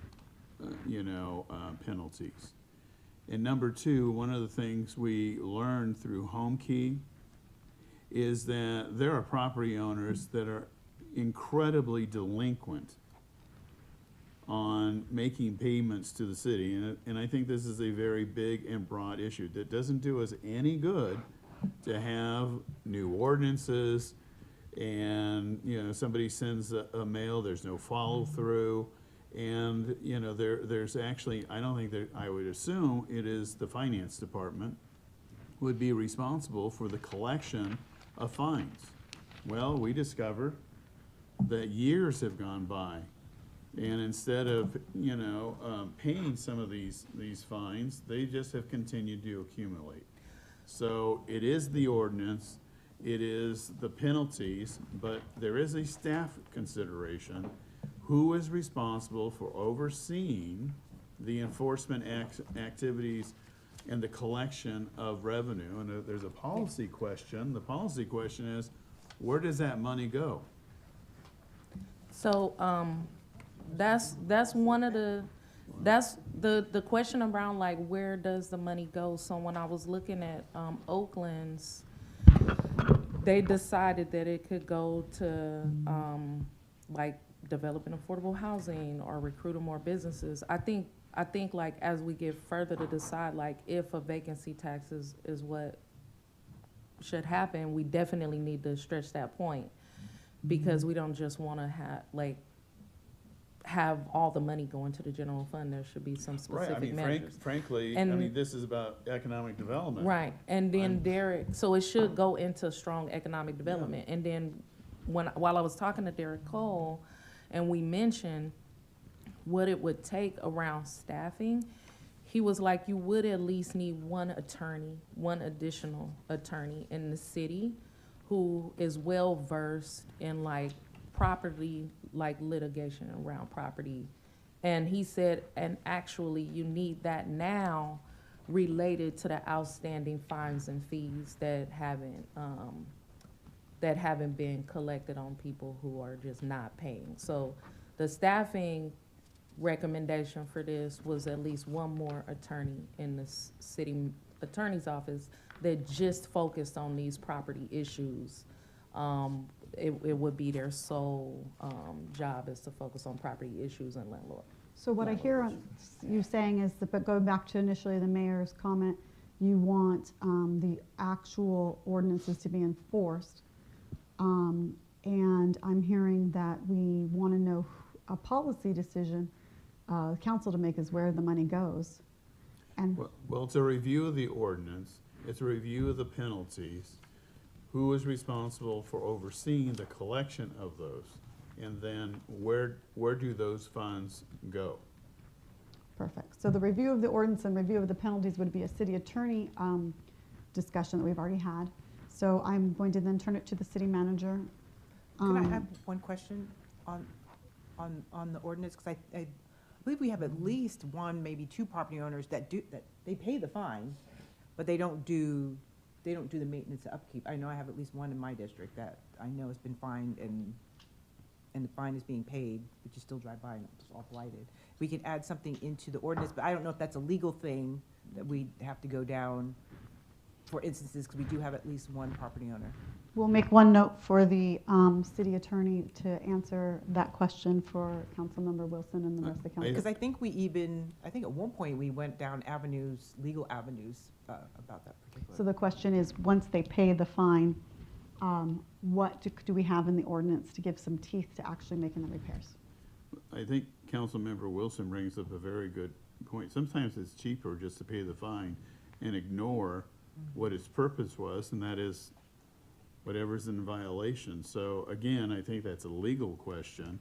penalties. And number two, one of the things we learned through Home Key is that there are property owners that are incredibly delinquent on making payments to the city. And I think this is a very big and broad issue that doesn't do us any good to have new ordinances and, somebody sends a mail, there's no follow through. And, there's actually, I would assume it is the finance department would be responsible for the collection of fines. Well, we discover that years have gone by, and instead of, paying some of these fines, they just have continued to accumulate. So it is the ordinance, it is the penalties, but there is a staff consideration. Who is responsible for overseeing the enforcement activities and the collection of revenue? And there's a policy question. The policy question is, where does that money go?
So, that's one of the question around, like, where does the money go? So when I was looking at, Oakland's, they decided that it could go to, like, developing affordable housing or recruiting more businesses. I think I think like as we get further to decide, like if a vacancy tax is what should happen, we definitely need to stretch that point, because we don't just want to have all the money going to the general fund. There should be some
Right, I
specific
mean,
measures.
frankly, I
And-
mean, this is about economic development.
Right, and then
I'm-
Derek, so it should go into strong economic development. And then while I was talking to Derek Cole, and we mentioned what it would take around staffing, he was like, you would at least need one additional attorney in the city who is well-versed in like property, like litigation around property. And he said, and actually you need that now related to the outstanding fines and fees that haven't been collected on people who are just not paying. So the staffing recommendation for this was at least one more attorney in the city attorney's office that just focused on these property issues. It would be their sole job is to focus on property issues and landlord.
So what I hear you saying is that, but going back to initially the mayor's comment, you want the actual ordinances to be enforced. And I'm hearing that we want to know a policy decision, council to make is where the money goes. And
Well, it's a review of the ordinance, it's a review of the penalties, who is responsible for overseeing the collection of those, and then where do those funds go?
perfect. So the review of the ordinance and review of the penalties would be a city attorney discussion that we've already had. So I'm going to then turn it to the city manager.
Can I have one question on the ordinance? Because I believe we have at least one, maybe two property owners that they pay the fine, but they don't do the maintenance and upkeep. I know I have at least one in my district that I know has been fined and the fine is being paid, but you still drive by and it's all blighted. We could add something into the ordinance, but I don't know if that's a legal thing that we have to go down for instances, because we do have at least one property owner.
We'll make one note for the city attorney to answer that question for Councilmember Wilson and the rest of the council.
Because I think at one point we went down legal avenues about that particular.
So the question is, once they pay the fine, what do we have in the ordinance to give some teeth to actually making the repairs?
I think Councilmember Wilson brings up a very good point. Sometimes it's cheaper just to pay the fine and ignore what its purpose was, and that is whatever's in violation. So again, I think that's a legal question.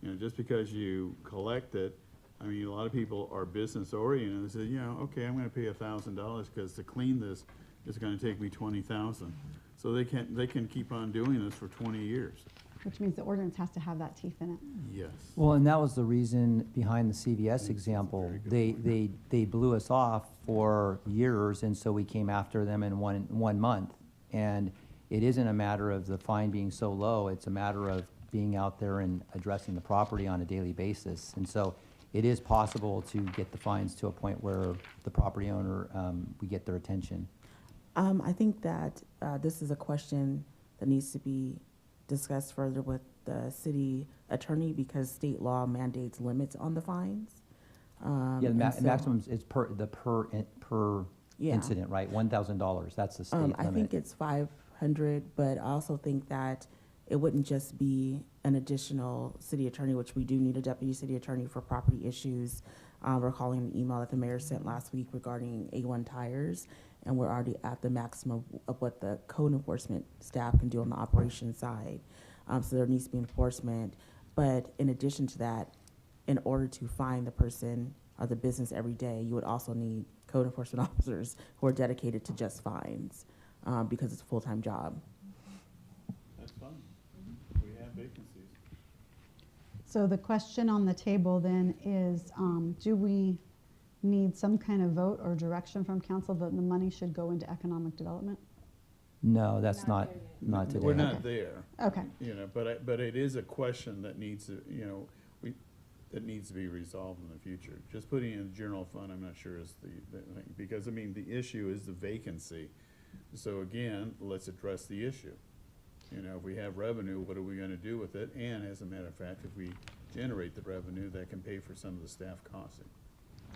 You know, just because you collect it, I mean, a lot of people are business oriented and say, you know, okay, I'm gonna pay $1,000 because to clean this is gonna take me $20,000. So they can keep on doing this for 20 years.
Which means the ordinance has to have that teeth in it.
Yes.
Well, and that was the reason behind the CVS example. They blew us off for years, and so we came after them in one month. And it isn't a matter of the fine being so low, it's a matter of being out there and addressing the property on a daily basis. And so it is possible to get the fines to a point where the property owner, we get their attention.
I think that this is a question that needs to be discussed further with the city attorney, because state law mandates limits on the fines.
Yeah, the maximum is per
Yeah.
incident, right? $1,000, that's the state limit.
I think it's 500, but I also think that it wouldn't just be an additional city attorney, which we do need a deputy city attorney for property issues. We're calling an email that the mayor sent last week regarding A1 tires, and we're already at the maximum of what the code enforcement staff can do on the operations side. So there needs to be enforcement. But in addition to that, in order to find the person or the business every day, you would also need code enforcement officers who are dedicated to just fines, because it's a full-time job.
That's fine. We have vacancies.
So the question on the table then is, do we need some kind of vote or direction from council that the money should go into economic development?
No, that's not today.
We're not there.
Okay.
You know, but it is a question that needs to, you know, that needs to be resolved in the future. Just putting in a general fund, I'm not sure is the thing, because I mean, the issue is the vacancy. So again, let's address the issue. You know, if we have revenue, what are we gonna do with it? And as a matter of fact, if we generate the revenue, that can pay for some of the staff costing.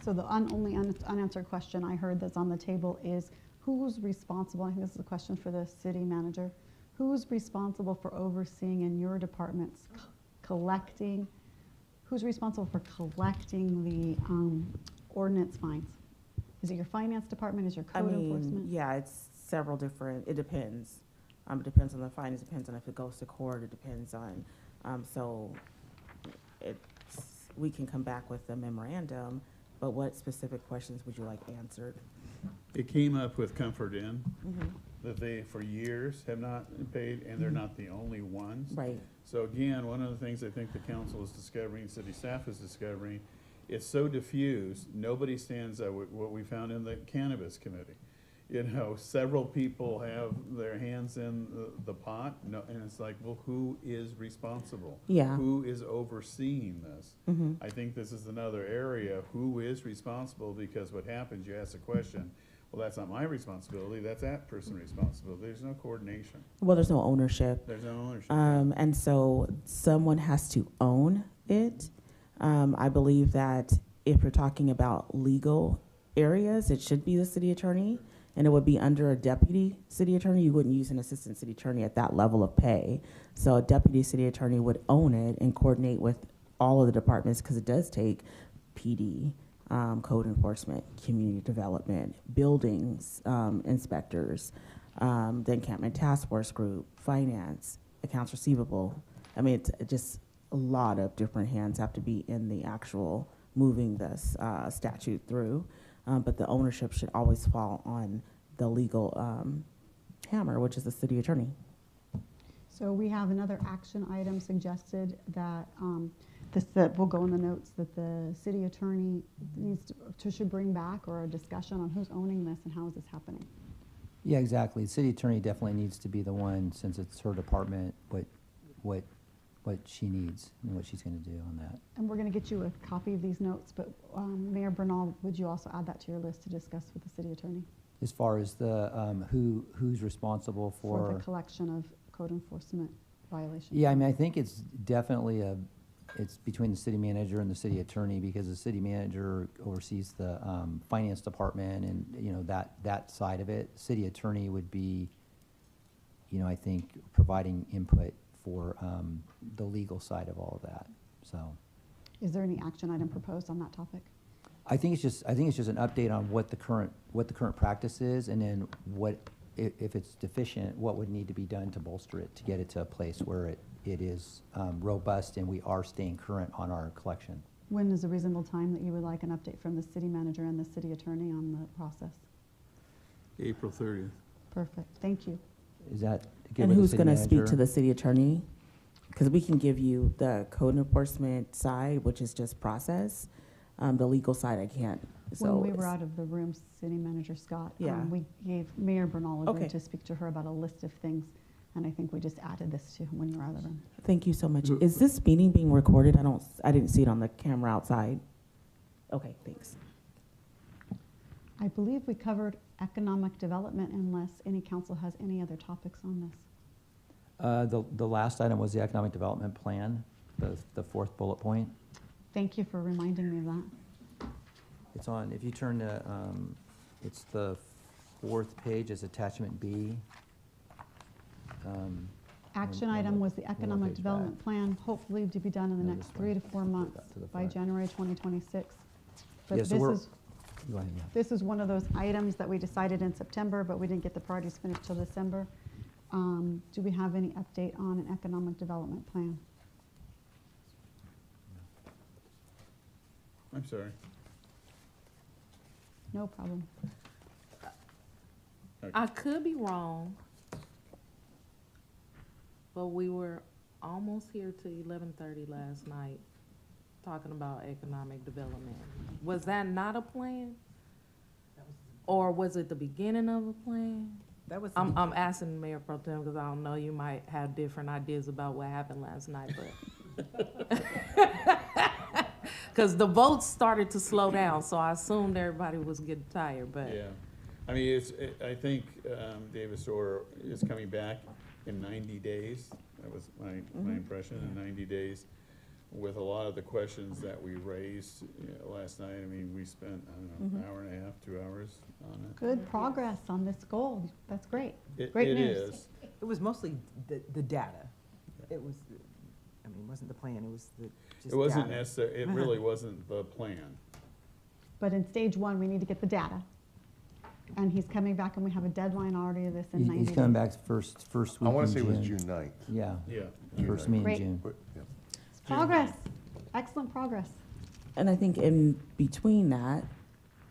So the only unanswered question I heard that's on the table is who's responsible, I think this is a question for the city manager, who's responsible for overseeing in your departments collecting, who's responsible for collecting the ordinance fines? Is it your finance department, is your code enforcement?
Yeah, it's several different, it depends. It depends on the fine, it depends on if it goes to court, it depends on, so we can come back with a memorandum, but what specific questions would you like answered?
It came up with Comfort Inn, that they, for years, have not paid, and they're not the only ones.
Right.
So again, one of the things I think the council is discovering, city staff is discovering, it's so diffused, nobody stands up with what we found in the cannabis committee. You know, several people have their hands in the pot, no, and it's like, well, who is responsible?
Yeah.
Who is overseeing this?
Mm-hmm.
I think this is another area, who is responsible, because what happens, you ask a question, well, that's not my responsibility, that's that person's responsibility. There's no coordination,
Well, there's no ownership.
there's no ownership.
And so someone has to own it. I believe that if you're talking about legal areas, it should be the city attorney, and it would be under a deputy city attorney. You wouldn't use an assistant city attorney at that level of pay. So a deputy city attorney would own it and coordinate with all of the departments, because it does take PD, code enforcement, community development, buildings, inspectors, the encampment task force group, finance, accounts receivable. I mean, it's just a lot of different hands have to be in the actual moving this statute through. But the ownership should always fall on the legal hammer, which is the city attorney.
So we have another action item suggested that that will go in the notes, that the city attorney needs should bring back, or a discussion on who's owning this and how is this happening.
Yeah, exactly. The city attorney definitely needs to be the one, since it's her department, what she needs and what she's going to do on that.
And we're going to get you a copy of these notes, but Mayor Bernal, would you also add that to your list to discuss with the city attorney?
As far as the who's responsible
For the collection of code enforcement violations.
Yeah, I mean, I think it's definitely it's between the city manager and the city attorney, because the city manager oversees the finance department and, you know, that side of it. City attorney would be, you know, I think providing input for the legal side of all of that. So,
Is there any action item proposed on that topic?
I think it's just an update on what the current practice is, and then what, if it's deficient, what would need to be done to bolster it, to get it to a place where it is robust and we are staying current on our collection.
When is a reasonable time that you would like an update from the city manager and the city attorney on the process?
April 30th.
Perfect, thank you.
Is that good
And
with the
who's
city
going to speak to
manager?
the city attorney? Because we can give you the code enforcement side, which is just process. The legal side, I can't. So
When we were out of the room, City Manager Scott,
Yeah.
we gave Mayor Bernal
Okay.
to speak to her about a list of things, and I think we just added this to when you were out of the room.
Thank you so much. Is this meeting being recorded? I didn't see it on the camera outside. Okay, thanks.
I believe we covered economic development, unless any council has any other topics on this.
The last item was the economic development plan, the fourth bullet point.
Thank you for reminding me of that.
It's on, if you turn to, it's the fourth page, it's attachment B.
Action
One
item
more-
was the
one more
economic
page
development
back.
plan, hopefully to be done in the
No,
next
this
3 to
one.
4
Go
months
back to the
by
front.
January 2026.
Yeah,
But
so we're-
this is,
Go ahead, yeah.
this is one of those items that we decided in September, but we didn't get the priorities finished till December. Do we have any update on an economic development plan?
I'm sorry.
No problem.
I could be wrong, but we were almost here to 11:30 last night, talking about economic development. Was that not a plan? Or was it the beginning of a plan?
That was.
I'm asking Mayor Pro Tem because I don't know, you might have different ideas about what happened last night, but. Because the votes started to slow down, so I assumed everybody was getting tired, but.
Yeah. I mean, I think David Storer is coming back in 90 days. That was my impression, in 90 days. with a lot of the questions that we raised last night. I mean, we spent, I don't know, an hour and a half, 2 hours on it.
Good progress on this goal. That's great.
It
Great news.
is.
It was mostly the data. It was, I mean, it wasn't the plan, it was the, just
It wasn't
data.
necessary, it really wasn't the plan.
But in stage one, we need to get the data. And he's coming back, and we have a deadline already of this in 90 days.
He's coming back first week
I want
in
to say it was
June.
June 9th.
Yeah,
Yeah.
first meeting in
Great.
June.
But, yeah.
Progress. Excellent progress.
And I think in between that,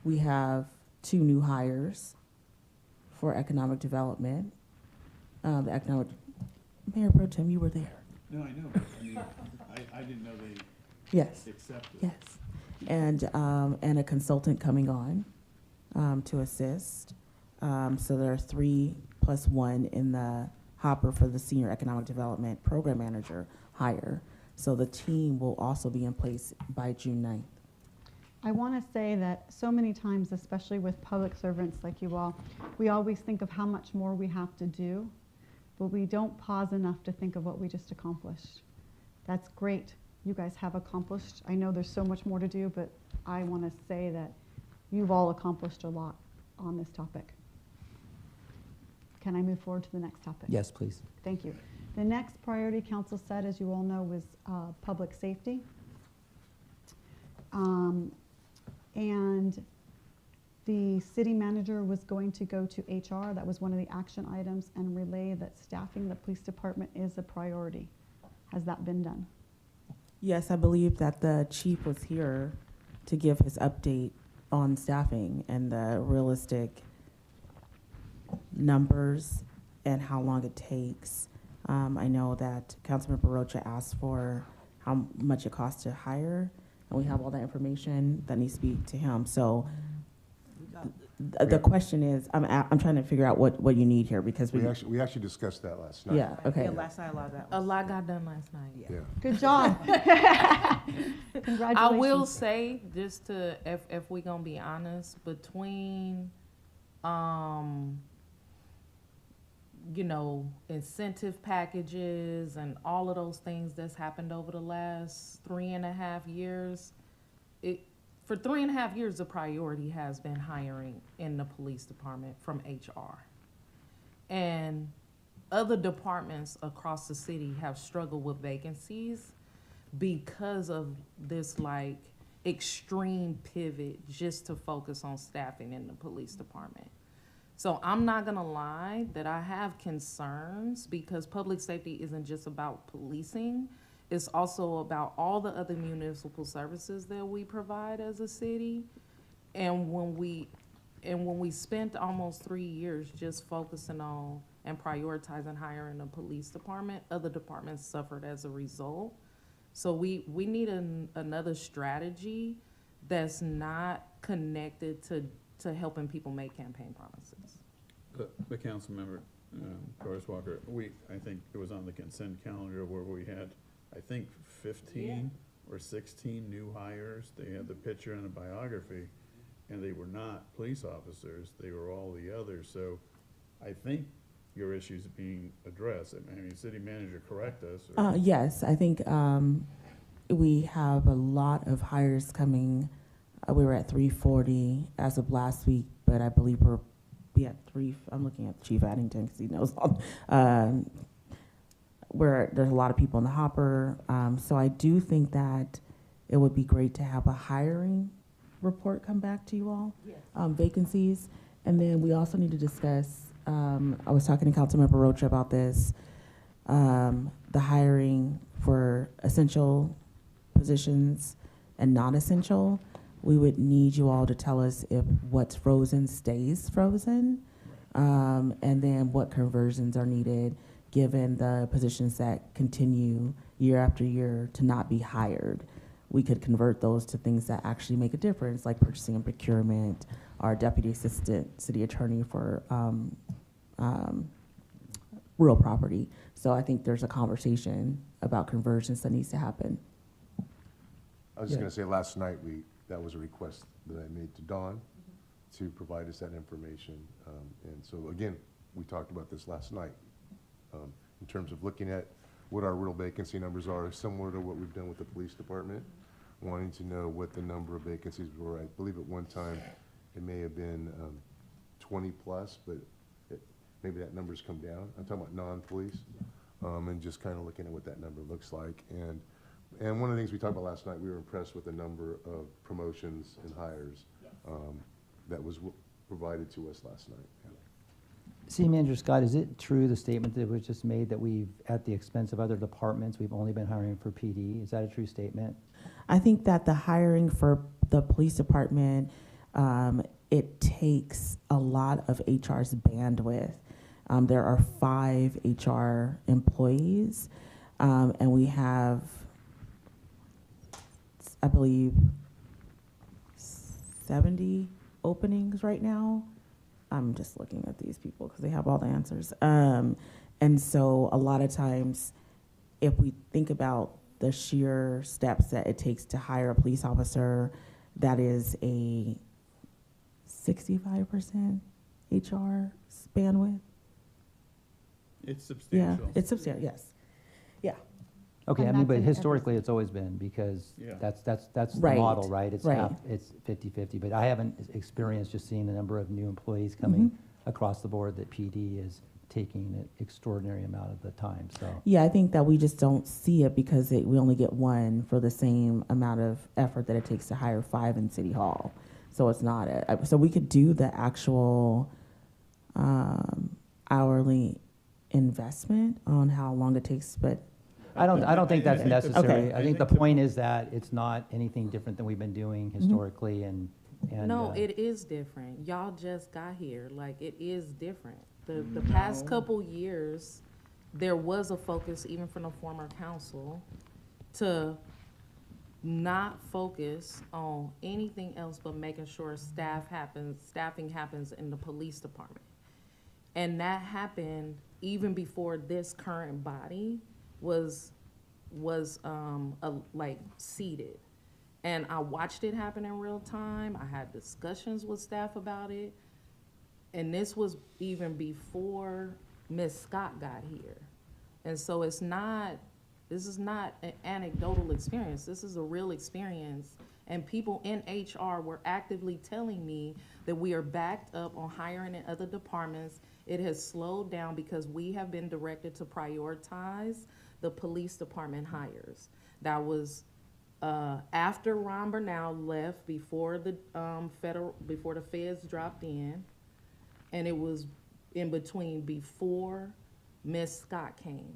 we have 2 new hires for economic development. The economic, Mayor Pro Tem, you were there.
No, I know, but I mean, I didn't know they
Yes,
accepted.
yes. And a consultant coming on to assist. So there are 3 plus 1 in the hopper for the Senior Economic Development Program Manager hire. So the team will also be in place by June 9th.
I want to say that so many times, especially with public servants like you all, we always think of how much more we have to do, but we don't pause enough to think of what we just accomplished. That's great. You guys have accomplished. I know there's so much more to do, but I want to say that you've all accomplished a lot on this topic. Can I move forward to the next topic?
Yes, please.
Thank you. The next priority council set, as you all know, was public safety. And the city manager was going to go to HR. That was one of the action items, and relay that staffing the police department is a priority. Has that been done?
Yes, I believe that the chief was here to give his update on staffing and the realistic numbers and how long it takes. I know that Councilmember Rocha asked for how much it costs to hire, and we have all that information that needs to be to him. So the question is, I'm trying to figure out what you need here, because
We actually discussed that last night.
yeah, okay.
Yeah, last night a lot of that
A
was.
lot got done last night.
Yeah.
Good job. Congratulations.
I will say, just to, if we gonna be honest, between, you know, incentive packages and all of those things that's happened over the last 3.5 years, for 3.5 years, the priority has been hiring in the police department from HR. And other departments across the city have struggled with vacancies because of this like extreme pivot just to focus on staffing in the police department. So I'm not gonna lie that I have concerns, because public safety isn't just about policing. It's also about all the other municipal services that we provide as a city. And when we spent almost 3 years just focusing on and prioritizing hiring the police department, other departments suffered as a result. So we need another strategy that's not connected to helping people make campaign promises.
The council member, Doris Walker, I think it was on the consent calendar where we had, I think, 15 or 16 new hires. They had the picture and a biography, and they were not police officers. They were all the others. So I think your issue's being addressed. I mean, city manager, correct us. Or
Yes, I think we have a lot of hires coming. We were at 340 as of last week, but I believe we'll be at 3. I'm looking at Chief Addington because he knows all. Where there's a lot of people in the hopper. So I do think that it would be great to have a hiring report come back to you all, vacancies. And then we also need to discuss, I was talking to Councilmember Rocha about this, the hiring for essential positions and non-essential. We would need you all to tell us if what's frozen stays frozen, and then what conversions are needed given the positions that continue year after year to not be hired. We could convert those to things that actually make a difference, like purchasing and procurement, our deputy assistant city attorney for real property. So I think there's a conversation about conversions that needs to happen.
I was just going to say, last night, that was a request that I made to Dawn to provide us that information. And so, again, we talked about this last night in terms of looking at what our real vacancy numbers are, similar to what we've done with the police department, wanting to know what the number of vacancies were. I believe at one time it may have been 20 plus, but maybe that number's come down. I'm talking about non-police, and just kind of looking at what that number looks like. And one of the things we talked about last night, we were impressed with the number of promotions and hires that was provided to us last night.
City Manager Scott, is it true, the statement that was just made, that we've, at the expense of other departments, we've only been hiring for PD? Is that a true statement?
I think that the hiring for the police department, it takes a lot of HR's bandwidth. There are 5 HR employees, and we have, I believe, 70 openings right now. I'm just looking at these people because they have all the answers. And so a lot of times, if we think about the sheer steps that it takes to hire a police officer, that is a 65% HR bandwidth.
It's
Yeah,
substantial.
it's substantial, yes. Yeah,
Okay,
And
I mean,
that's
but
in
historically, it's always been, because
Yeah.
that's the
Right,
model, right? It's
right.
half, it's 50-50, but I haven't experienced just seeing the number of new employees coming across the board that PD is taking an extraordinary amount of the time, so.
yeah, I think that we just don't see it because we only get 1 for the same amount of effort that it takes to hire 5 in City Hall. So it's not so we could do the actual hourly investment on how long it takes, but
I don't think that's
think
necessary.
Okay.
I think the point is that it's not anything different than we've been doing historically, and.
No, it is different. Y'all just got here. Like, it is different. The past couple years, there was a focus, even from the former council, to not focus on anything else but making sure staffing happens in the police department. And that happened even before this current body was like seated. And I watched it happen in real time. I had discussions with staff about it. And this was even before Ms. Scott got here. And so this is not an anecdotal experience. This is a real experience. And people in HR were actively telling me that we are backed up on hiring in other departments. It has slowed down because we have been directed to prioritize the police department hires. That was after Ron Bernal left, before the feds dropped in, and it was in between before Miss Scott came.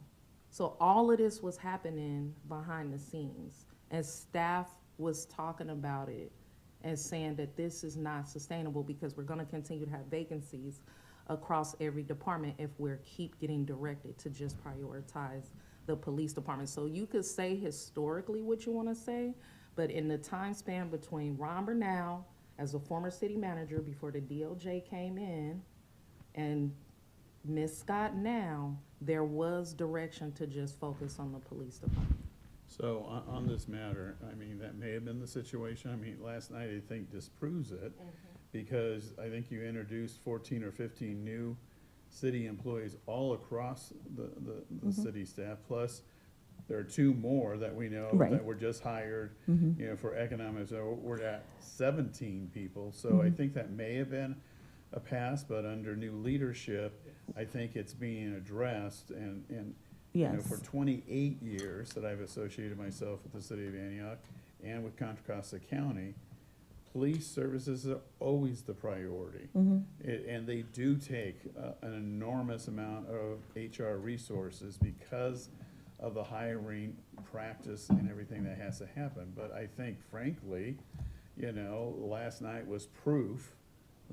So all of this was happening behind the scenes, and staff was talking about it and saying that this is not sustainable because we're going to continue to have vacancies across every department if we're keep getting directed to just prioritize the police department. So you could say historically what you want to say, but in the time span between Ron Bernal as a former city manager before the DOJ came in and Ms. Scott now, there was direction to just focus on the police department.
So on this matter, I mean, that may have been the situation. I mean, last night I think disproves it, because I think you introduced 14 or 15 new city employees all across the city staff, plus there are 2 more that we know
Right.
that were just hired, you know, for economics. So we're at 17 people. So I think that may have been a pass, but under new leadership, I think it's being addressed. And you know,
yes.
for 28 years that I've associated myself with the city of Antioch and with Contra Costa County, police services are always the priority. And they do take an enormous amount of HR resources because of the hiring practice and everything that has to happen. But I think, frankly, you know, last night was proof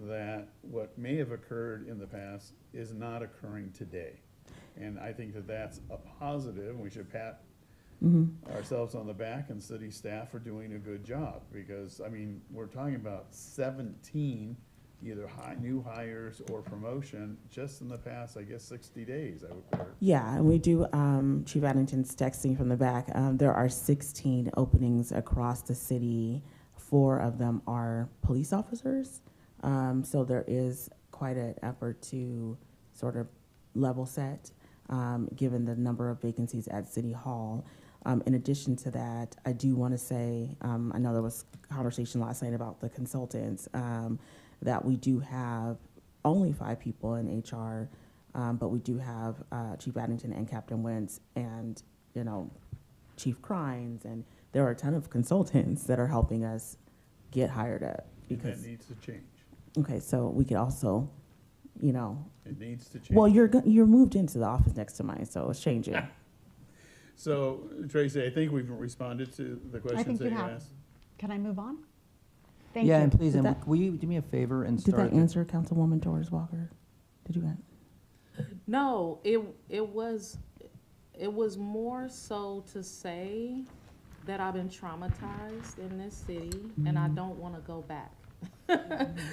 that what may have occurred in the past is not occurring today. And I think that that's a positive. We should pat ourselves on the back and city staff for doing a good job, because, I mean, we're talking about 17 either new hires or promotion just in the past, I guess, 60 days, I would put.
Yeah, and we do, Chief Addington's texting from the back. There are 16 openings across the city. 4 of them are police officers. So there is quite an effort to sort of level set. given the number of vacancies at City Hall. In addition to that, I do want to say, I know there was conversation last night about the consultants, that we do have only 5 people in HR, but we do have Chief Addington and Captain Wentz and, you know, Chief Crines, and there are a ton of consultants that are helping us get hired up.
And
Because
that needs to change.
okay, so we could also, you know,
It needs to change.
well, you're moved into the office next to mine, so it's changing.
So, Tracy, I think we've responded to the
I
questions
think
that
you
you
have.
asked.
Can I move on? Thank you.
Yeah, and please,
Did
and
that-
will you do me a favor and
Did
start?
that answer Councilwoman Torres Walker? Did you get?
No, it was more so to say that I've been traumatized in this city and I don't want to go back.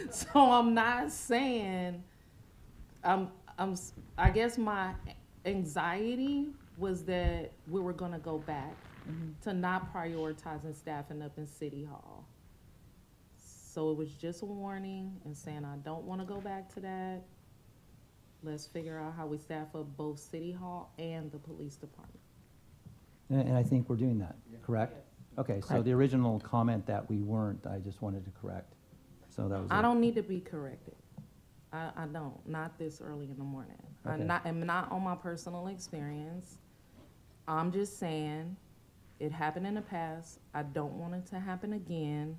So I'm not saying, I guess my anxiety was that we were gonna go back to not prioritizing staffing up in City Hall. So it was just a warning and saying I don't wanna go back to that. Let's figure out how we staff up both City Hall and the police department.
And I think we're doing that, correct? Okay, so
Correct.
the original comment that we weren't, I just wanted to correct. So that was
I
it.
don't need to be corrected. I don't, not this early in the morning.
Okay.
I'm not on my personal experience. I'm just saying, it happened in the past. I don't want it to happen again.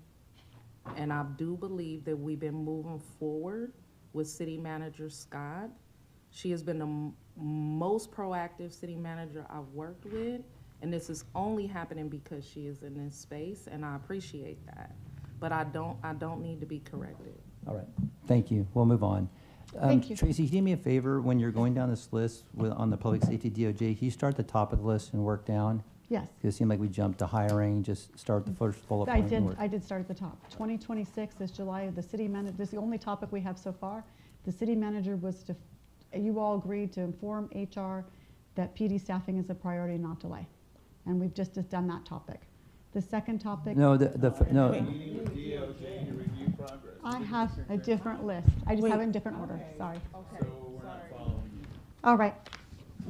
And I do believe that we've been moving forward with City Manager Scott. She has been the most proactive city manager I've worked with. And this is only happening because she is in this space, and I appreciate that. But I don't need to be corrected.
All right, thank you. We'll move on.
Thank you.
Tracy, do me a favor, when you're going down this list on the public safety DOJ, can you start at the top of the list and work down?
Yes.
Because it seemed like we jumped to hiring, just start the first bullet
I
point. and
did,
work.
I did start at the top. 2026 is July, the city manager, this is the only topic we have so far. The city manager was to, you all agreed to inform HR that PD staffing is a priority, not delay. And we've just done that topic. The second topic.
No, no,
Meeting with DOJ to review progress.
I have a different list. I just
Wait.
have it in different order, sorry.
So we're not following you.
All right,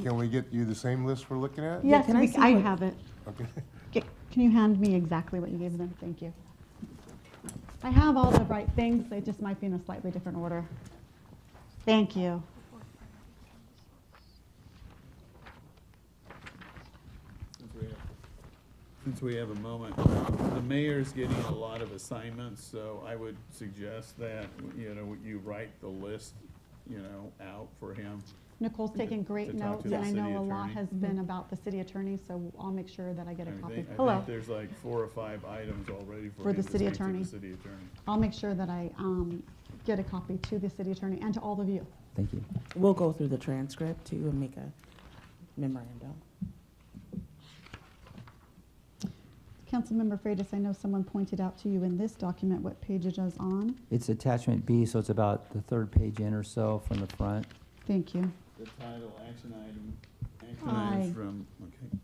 Can we get you the same list we're looking at?
yes,
can I see
I
what-
have it.
Okay.
Can you hand me exactly what you gave them? Thank you. I have all the right things, they just might be in a slightly different order. Thank you.
Since we have a moment, the mayor's getting a lot of assignments, so I would suggest that, you know, you write the list, you know, out for him.
Nicole's taking
To
great
talk
notes,
to the
and I
city
know a lot
attorney.
has been about the city attorney, so I'll make sure that I get a
I
copy.
think
Hello.
there's like 4 or 5 items already
For
for
the
him to
city
speak to
attorney.
the city attorney.
I'll make sure that I get a copy to the city attorney and to all of you.
thank you.
We'll go through the transcript too and make a memorandum.
Councilmember Freitas, I know someone pointed out to you in this document what page it is on.
It's attachment B, so it's about the 3rd page in or so from the front.
Thank you.
The title, action items
Aye.
from, okay.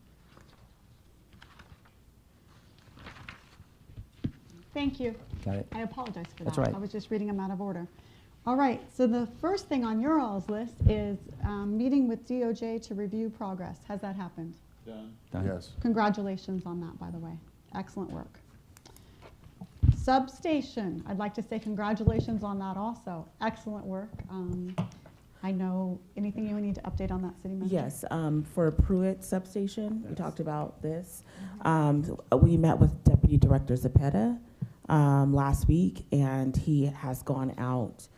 Thank you.
Got it?
I apologize for that.
That's right.
I was just reading them out of order. All right, so the first thing on your all's list is meeting with DOJ to review progress. Has that happened?
Done.
Done.
Yes.
Congratulations on that, by the way. Excellent work. Substation, I'd like to say congratulations on that also. Excellent work. I know, anything you need to update on that, city manager?
Yes, for Pruitt Substation, we talked about this. We met with Deputy Director Zepeda last week, and he has gone out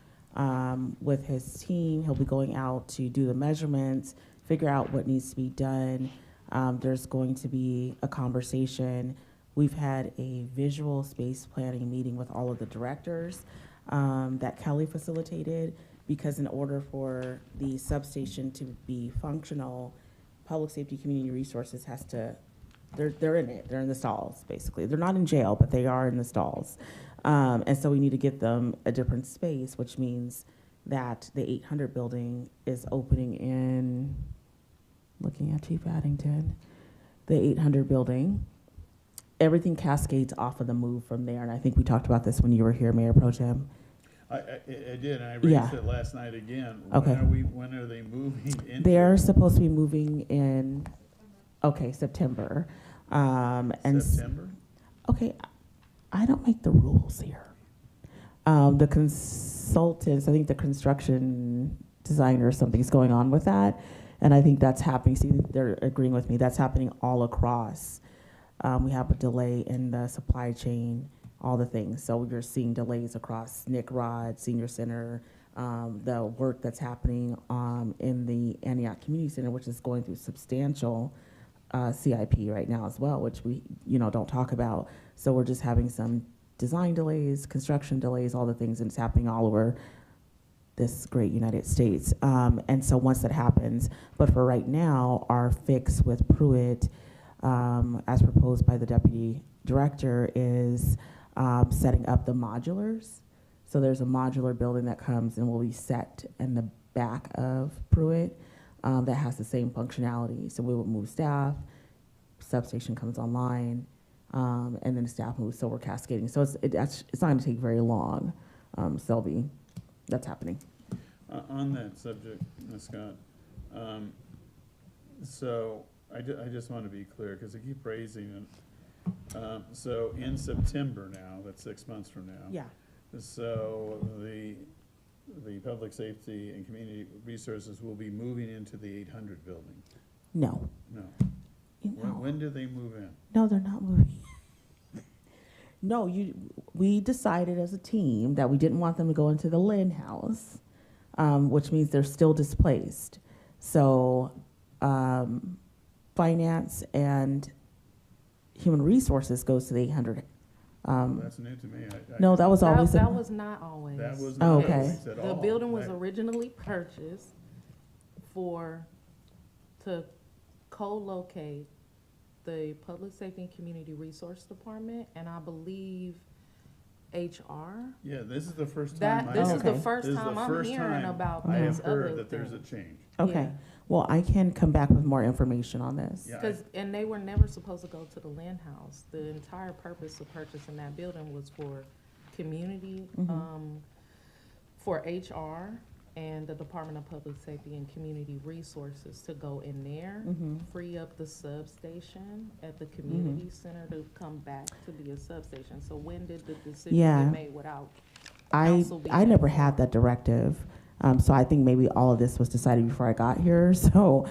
with his team. He'll be going out to do the measurements, figure out what needs to be done. There's going to be a conversation. We've had a visual space planning meeting with all of the directors that Kelly facilitated, because in order for the substation to be functional, Public Safety Community Resources has to, they're in it, they're in the stalls, basically. They're not in jail, but they are in the stalls. And so we need to get them a different space, which means that the 800 building is opening in, looking at Chief Addington, the 800 building. Everything cascades off of the move from there, and I think we talked about this when you were here, Mayor Pro Tem.
I did, and I
Yeah.
raised it last night again.
Okay.
When are they moving into?
They're supposed to be moving in, okay, September.
September?
Okay, I don't make the rules here. The consultants, I think the construction designer or something's going on with that. And I think that's happening. See, they're agreeing with me. That's happening all across. We have a delay in the supply chain, all the things. So you're seeing delays across Nick Rod, Senior Center, the work that's happening in the Antioch Community Center, which is going through substantial CIP right now as well, which we don't talk about. So we're just having some design delays, construction delays, all the things, and it's happening all over this great United States. And so once that happens, but for right now, our fix with Pruitt, as proposed by the deputy director, is setting up the modulars. So there's a modular building that comes and will be set in the back of Pruitt that has the same functionality. So we will move staff, substation comes online, and then the staff moves, so we're cascading. So it's not gonna take very long, Selby. That's happening.
On that subject, Ms. Scott, so I just want to be clear, because I keep raising it. So in September now, that's 6 months from now.
Yeah.
So the public safety and community resources will be moving into the 800 building.
No.
No.
You know,
When do they move in?
no, they're not moving. No, we decided as a team that we didn't want them to go into the Lynn house, which means they're still displaced. So finance and human resources goes to the 800.
That's new to me.
No, that was always.
That was not always.
That was
Oh,
not
okay.
always at
The
all.
building was
Right.
originally purchased to co-locate the Public Safety and Community Resource Department, and I believe HR.
Yeah, this is the first time.
This is the
Okay.
first
This is the
time I'm
first
hearing
time
about
I
this
have
other
heard that there's a
thing.
change.
Okay.
Yeah.
Well, I can come back with more information on this.
Yeah,
And they were never supposed to go to the Lynn House. The entire purpose of purchasing that building was for community, for HR and the Department of Public Safety and Community Resources to go in there, free up the substation at the community center to come back to be a substation. So when did the decision
Yeah.
get made without
I
council being
never had
informed?
that directive. So I think maybe all of this was decided before I got here. So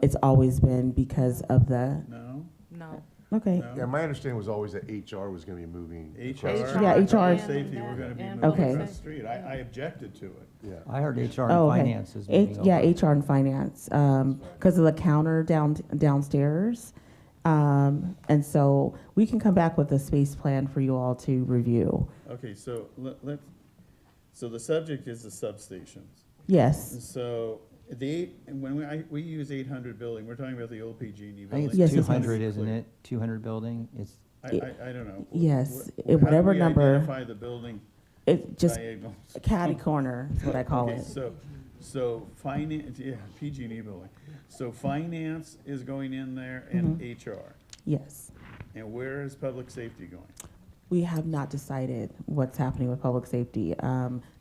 it's always been because of the,
No?
No.
okay.
No?
Yeah, my understanding was always that HR was going to be moving.
HR.
across-
Yeah,
and
HR.
Safety, we're gonna be
And
moving
Okay.
across the street. I objected to it.
Yeah.
I heard HR and
Oh, okay.
finance is moving over.
Yeah, HR and finance, because of the counter downstairs. And so we can come back with a space plan for you all to review.
Okay, so so the subject is the substations.
Yes,
So when we use 800 building, we're talking about the old PG&E
I think
building.
it's
Yes,
two
it's-
hundred, isn't it? 200 building, it's,
I don't know.
Yes,
How do
whatever
we
number-
identify the building
it just,
diagonals?
catty corner is what I call
Okay,
it.
so finance, yeah, PG&E building. So finance is going in there and
Mm-hmm.
HR.
Yes.
And where is public safety going?
We have not decided what's happening with public safety.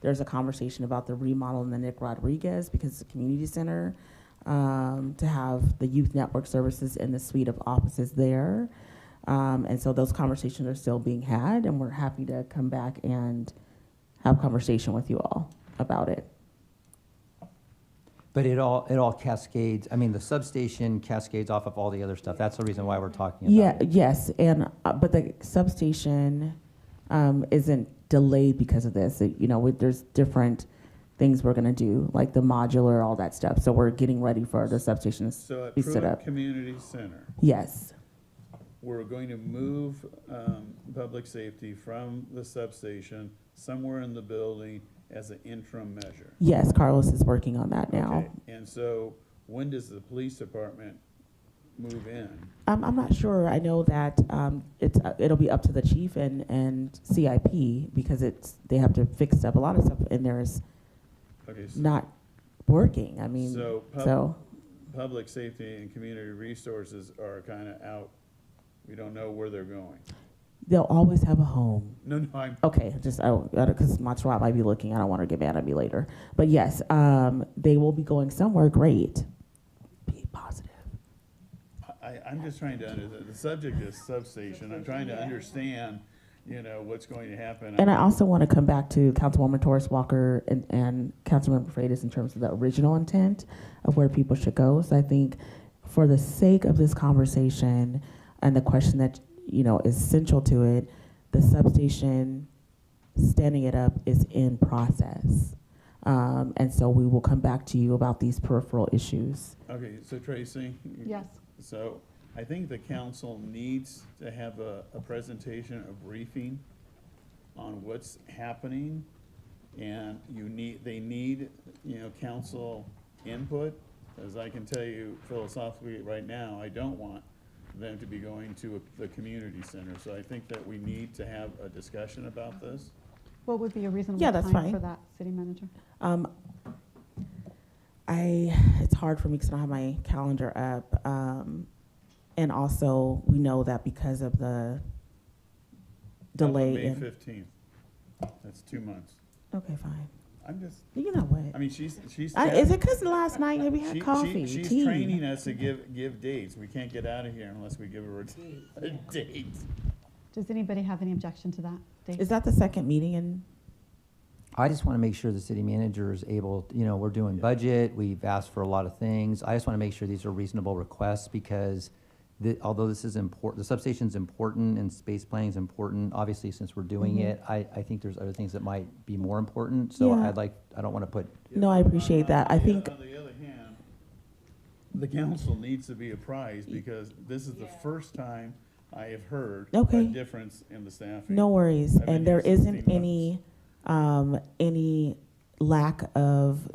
There's a conversation about the remodel in the Nick Rodriguez because it's a community center, to have the youth network services in the suite of offices there. And so those conversations are still being had, and we're happy to come back and have a conversation with you all about it.
but it all cascades, I mean, the substation cascades off of all the other stuff. That's the reason why we're talking about
Yeah,
it.
yes, and but the substation isn't delayed because of this. There's different things we're gonna do, like the modular, all that stuff. So we're getting ready for the substation
So
to
at
be set
Pruitt
up.
Community Center,
Yes,
we're going to move public safety from the substation somewhere in the building as an interim measure.
yes, Carlos is working on that now.
Okay, and so when does the police department move in?
I'm not sure. I know that it'll be up to the chief and CIP because they have to fix stuff. A lot of stuff in there is
Okay, so
not working. I mean,
So
so
public safety and community resources are kind of out. We don't know where they're going.
They'll always have a home.
No, I'm,
Okay, just because Montserrat might be looking, I don't want her to get mad at me later. But yes, they will be going somewhere great. Be positive.
I'm just trying to, the subject is substation. I'm trying to understand, what's going to happen.
And I also want to come back to Councilwoman Torres Walker and Councilmember Freitas in terms of the original intent of where people should go. So I think for the sake of this conversation and the question that, is central to it, the substation, standing it up is in process. And so we will come back to you about these peripheral issues.
Okay, so Tracy?
Yes.
So I think the council needs to have a presentation, a briefing on what's happening. And they need, council input. As I can tell you philosophically right now, I don't want them to be going to the community center. So I think that we need to have a discussion about this.
What would be a reasonable
Yeah, that's
time
fine.
for that, city manager?
It's hard for me because I don't have my calendar up. And also, we know that because of the delay
May
in.
15th. That's 2 months.
Okay, fine.
I'm just,
You know what?
I mean, she's.
Is it because last night we had coffee,
She's
tea?
training us to give dates. We can't get out of here unless we give her a date.
Does anybody have any objection to that date?
Is that the second meeting in?
I just want to make sure the city manager is able, we're doing budget, we've asked for a lot of things. I just want to make sure these are reasonable requests because although this is important, the substation's important and space planning is important, obviously since we're doing it, I think there's other things that might be more important. So
Yeah.
I don't want to put,
No, I appreciate that. I think,
On the other hand, the council needs to be apprised because this is the first time I have heard a
Okay.
difference in the staffing.
no worries.
I've been
And there
here 16
isn't any lack of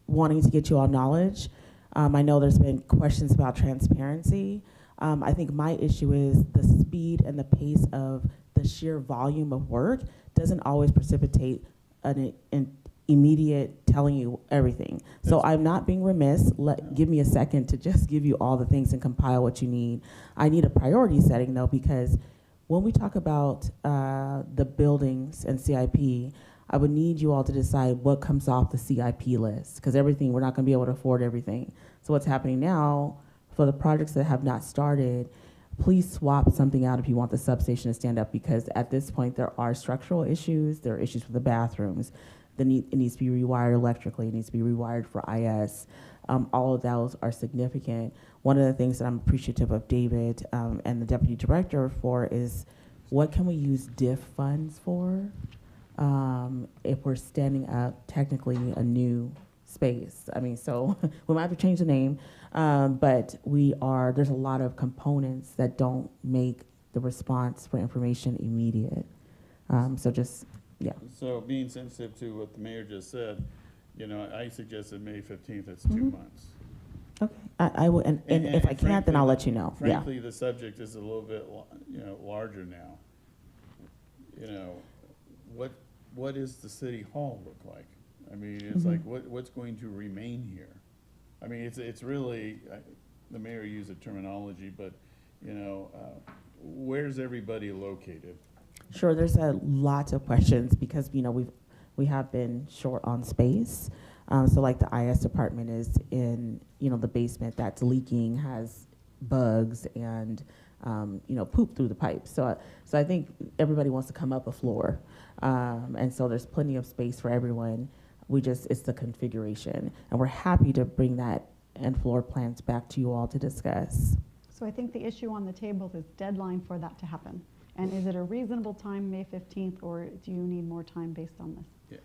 wanting to get you all knowledge. I know there's been questions about transparency. I think my issue is the speed and the pace of the sheer volume of work doesn't always precipitate an immediate telling you everything. So I'm not being remiss. Give me a second to just give you all the things and compile what you need. I need a priority setting though, because when we talk about the buildings and CIP, I would need you all to decide what comes off the CIP list, because everything, we're not going to be able to afford everything. So what's happening now, for the projects that have not started, please swap something out if you want the substation to stand up, because at this point there are structural issues, there are issues with the bathrooms, it needs to be rewired electrically, it needs to be rewired for IS. All of those are significant. One of the things that I'm appreciative of David and the deputy director for is what can we use DIF funds for if we're standing up technically a new space. I mean, so we might have to change the name, but there's a lot of components that don't make the response for information immediate. Yeah.
So being sensitive to what the mayor just said, I suggested May 15th, it's 2 months.
Okay, I will, and if I can't, then I'll let you know. Yeah.
Frankly, the subject is a little bit, larger now. What does the city hall look like? I mean, it's like, what's going to remain here? I mean, it's really, the mayor used the terminology, but, where's everybody located?
Sure, there's a lot of questions because, we have been short on space. So like the IS department is in, the basement that's leaking, has bugs and, poop through the pipes. So I think everybody wants to come up a floor. And so there's plenty of space for everyone. It's the configuration. And we're happy to bring that and floor plans back to you all to discuss.
So I think the issue on the table is deadline for that to happen. And is it a reasonable time, May 15th, or do you need more time based on this?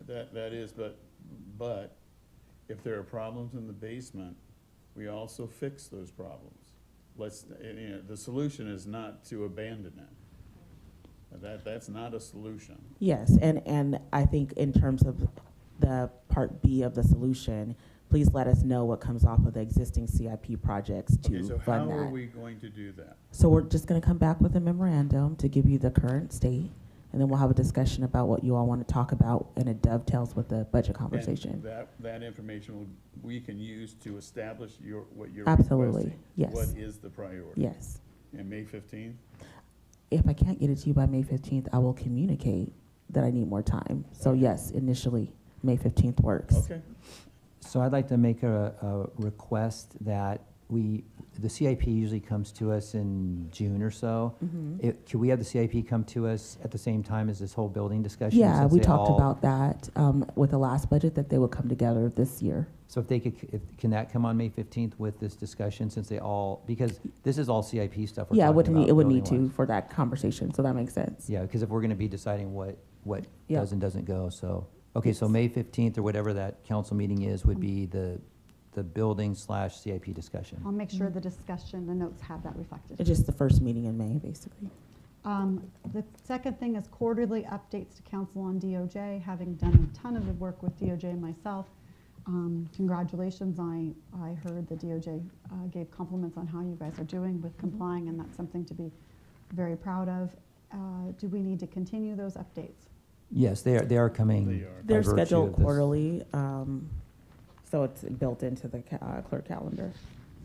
Yeah, that is, but if there are problems in the basement, we also fix those problems. The solution is not to abandon it. That's not a solution.
Yes, and I think in terms of the part B of the solution, please let us know what comes off of the existing CIP projects to
Okay, so
fund
how
that.
are we going to do that?
So we're just going to come back with a memorandum to give you the current state, and then we'll have a discussion about what you all want to talk about, and it dovetails with the budget conversation.
And that information we can use to establish what you're
Absolutely,
requesting.
yes.
What is the priority?
Yes.
And May 15th?
if I can't get it to you by May 15th, I will communicate that I need more time. So yes, initially, May 15th works.
Okay.
So I'd like to make a request that the CIP usually comes to us in June or so. Could we have the CIP come to us at the same time as this whole building discussion?
Yeah,
since
we
they
talked
all-
about that with the last budget, that they would come together this year.
So if they could, can that come on May 15th with this discussion, since they all, because this is all CIP stuff we're
Yeah, it
talking
would need
about
to
building-wise.
for that conversation, so that makes sense.
Yeah, because if we're going to be deciding what
Yeah.
does and doesn't go, so, okay, so May 15th or whatever that council meeting is would be the building/CIP discussion.
I'll make sure the discussion, the notes have that reflected.
It's just the first meeting in May, basically.
The second thing is quarterly updates to council on DOJ. Having done a ton of work with DOJ myself, congratulations. I heard the DOJ gave compliments on how you guys are doing with complying, and that's something to be very proud of. Do we need to continue those updates?
Yes, they are coming.
They are.
by
They're
virtue
scheduled
of this.
quarterly, so it's built into the clerk calendar.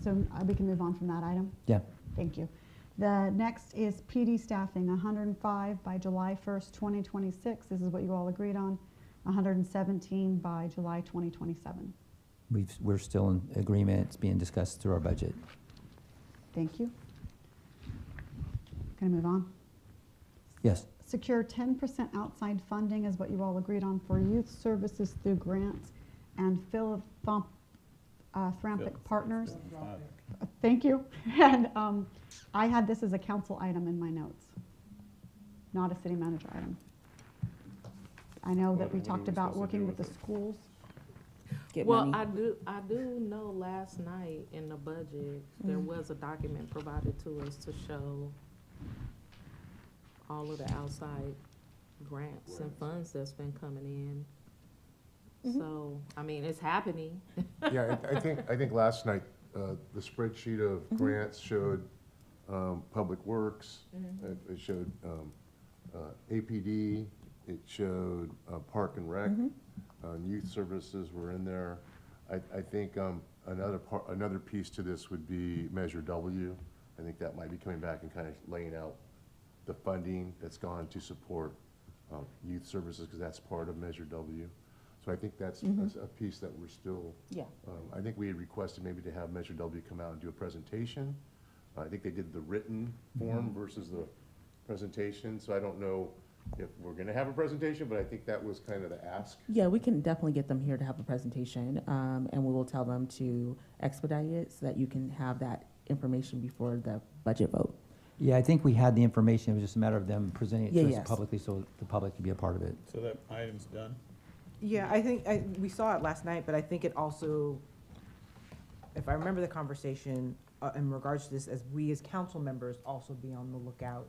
So we can move on from that item?
Yeah.
Thank you. The next is PD staffing, 105 by July 1st, 2026. This is what you all agreed on. 117 by July 2027.
We're still in agreement. It's being discussed through our budget.
Thank you. Can I move on?
Yes.
Secure 10% outside funding is what you all agreed on for youth services through grants and philanthropic partners. Thank you. And I had this as a council item in my notes, not a city manager item. I know that we
What are
talked
we
about
supposed to
working
do
with the
with it?
schools.
Get
Well,
money.
I do know last night in the budget, there was a document provided to us to show all of the outside grants and funds that's been coming in. So, I mean, it's happening.
Yeah, I think last night, the spreadsheet of grants showed Public Works, it showed APD, it showed Park and Rec, Youth Services were in there. I think another piece to this would be Measure W. I think that might be coming back and kind of laying out the funding that's gone to support youth services, because that's part of Measure W. So I think that's a piece that we're still,
Yeah.
I think we had requested maybe to have Measure W come out and do a presentation. I think they did the written form versus the presentation, so I don't know if we're gonna have a presentation, but I think that was kind of the ask.
Yeah, we can definitely get them here to have a presentation, and we will tell them to expedite it so that you can have that information before the budget vote.
Yeah, I think we had the information. It was just a matter of them presenting it
Yeah,
to us
yes.
publicly so the public could be a part of it.
So that item's done?
Yeah, I think, we saw it last night, but I think it also, if I remember the conversation in regards to this, as we as council members also be on the lookout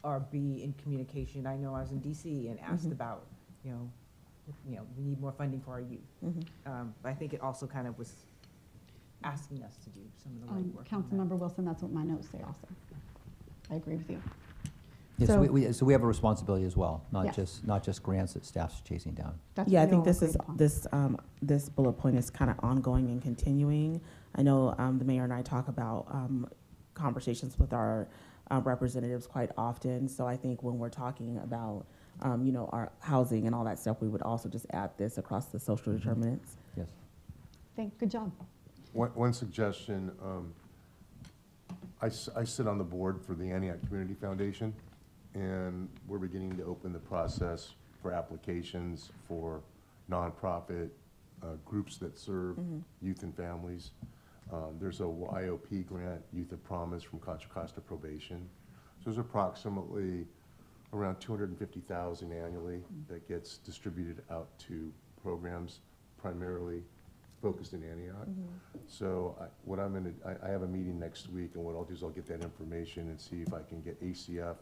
or be in communication. I know I was in DC and asked about, we need more funding for our youth. But I think it also kind of was asking us to do some of the legwork. on that.
Councilmember Wilson, that's what my notes say also. I agree with you.
Yeah,
So-
so we have a responsibility as well,
Yes.
not just grants that staff's chasing down.
That's
Yeah, I
what we
think
all
this is,
agreed upon.
this bullet point is kind of ongoing and continuing. I know the mayor and I talk about conversations with our representatives quite often, so I think when we're talking about, our housing and all that stuff, we would also just add this across the social determinants.
Yes.
Good job.
One suggestion, I sit on the board for the Antioch Community Foundation, and we're beginning to open the process for applications for nonprofit groups that serve youth and families. There's a YOP grant, Youth of Promise, from Contra Costa Probation. So there's approximately around 250,000 annually that gets distributed out to programs primarily focused in Antioch. So I have a meeting next week, and what I'll do is I'll get that information and see if I can get ACF.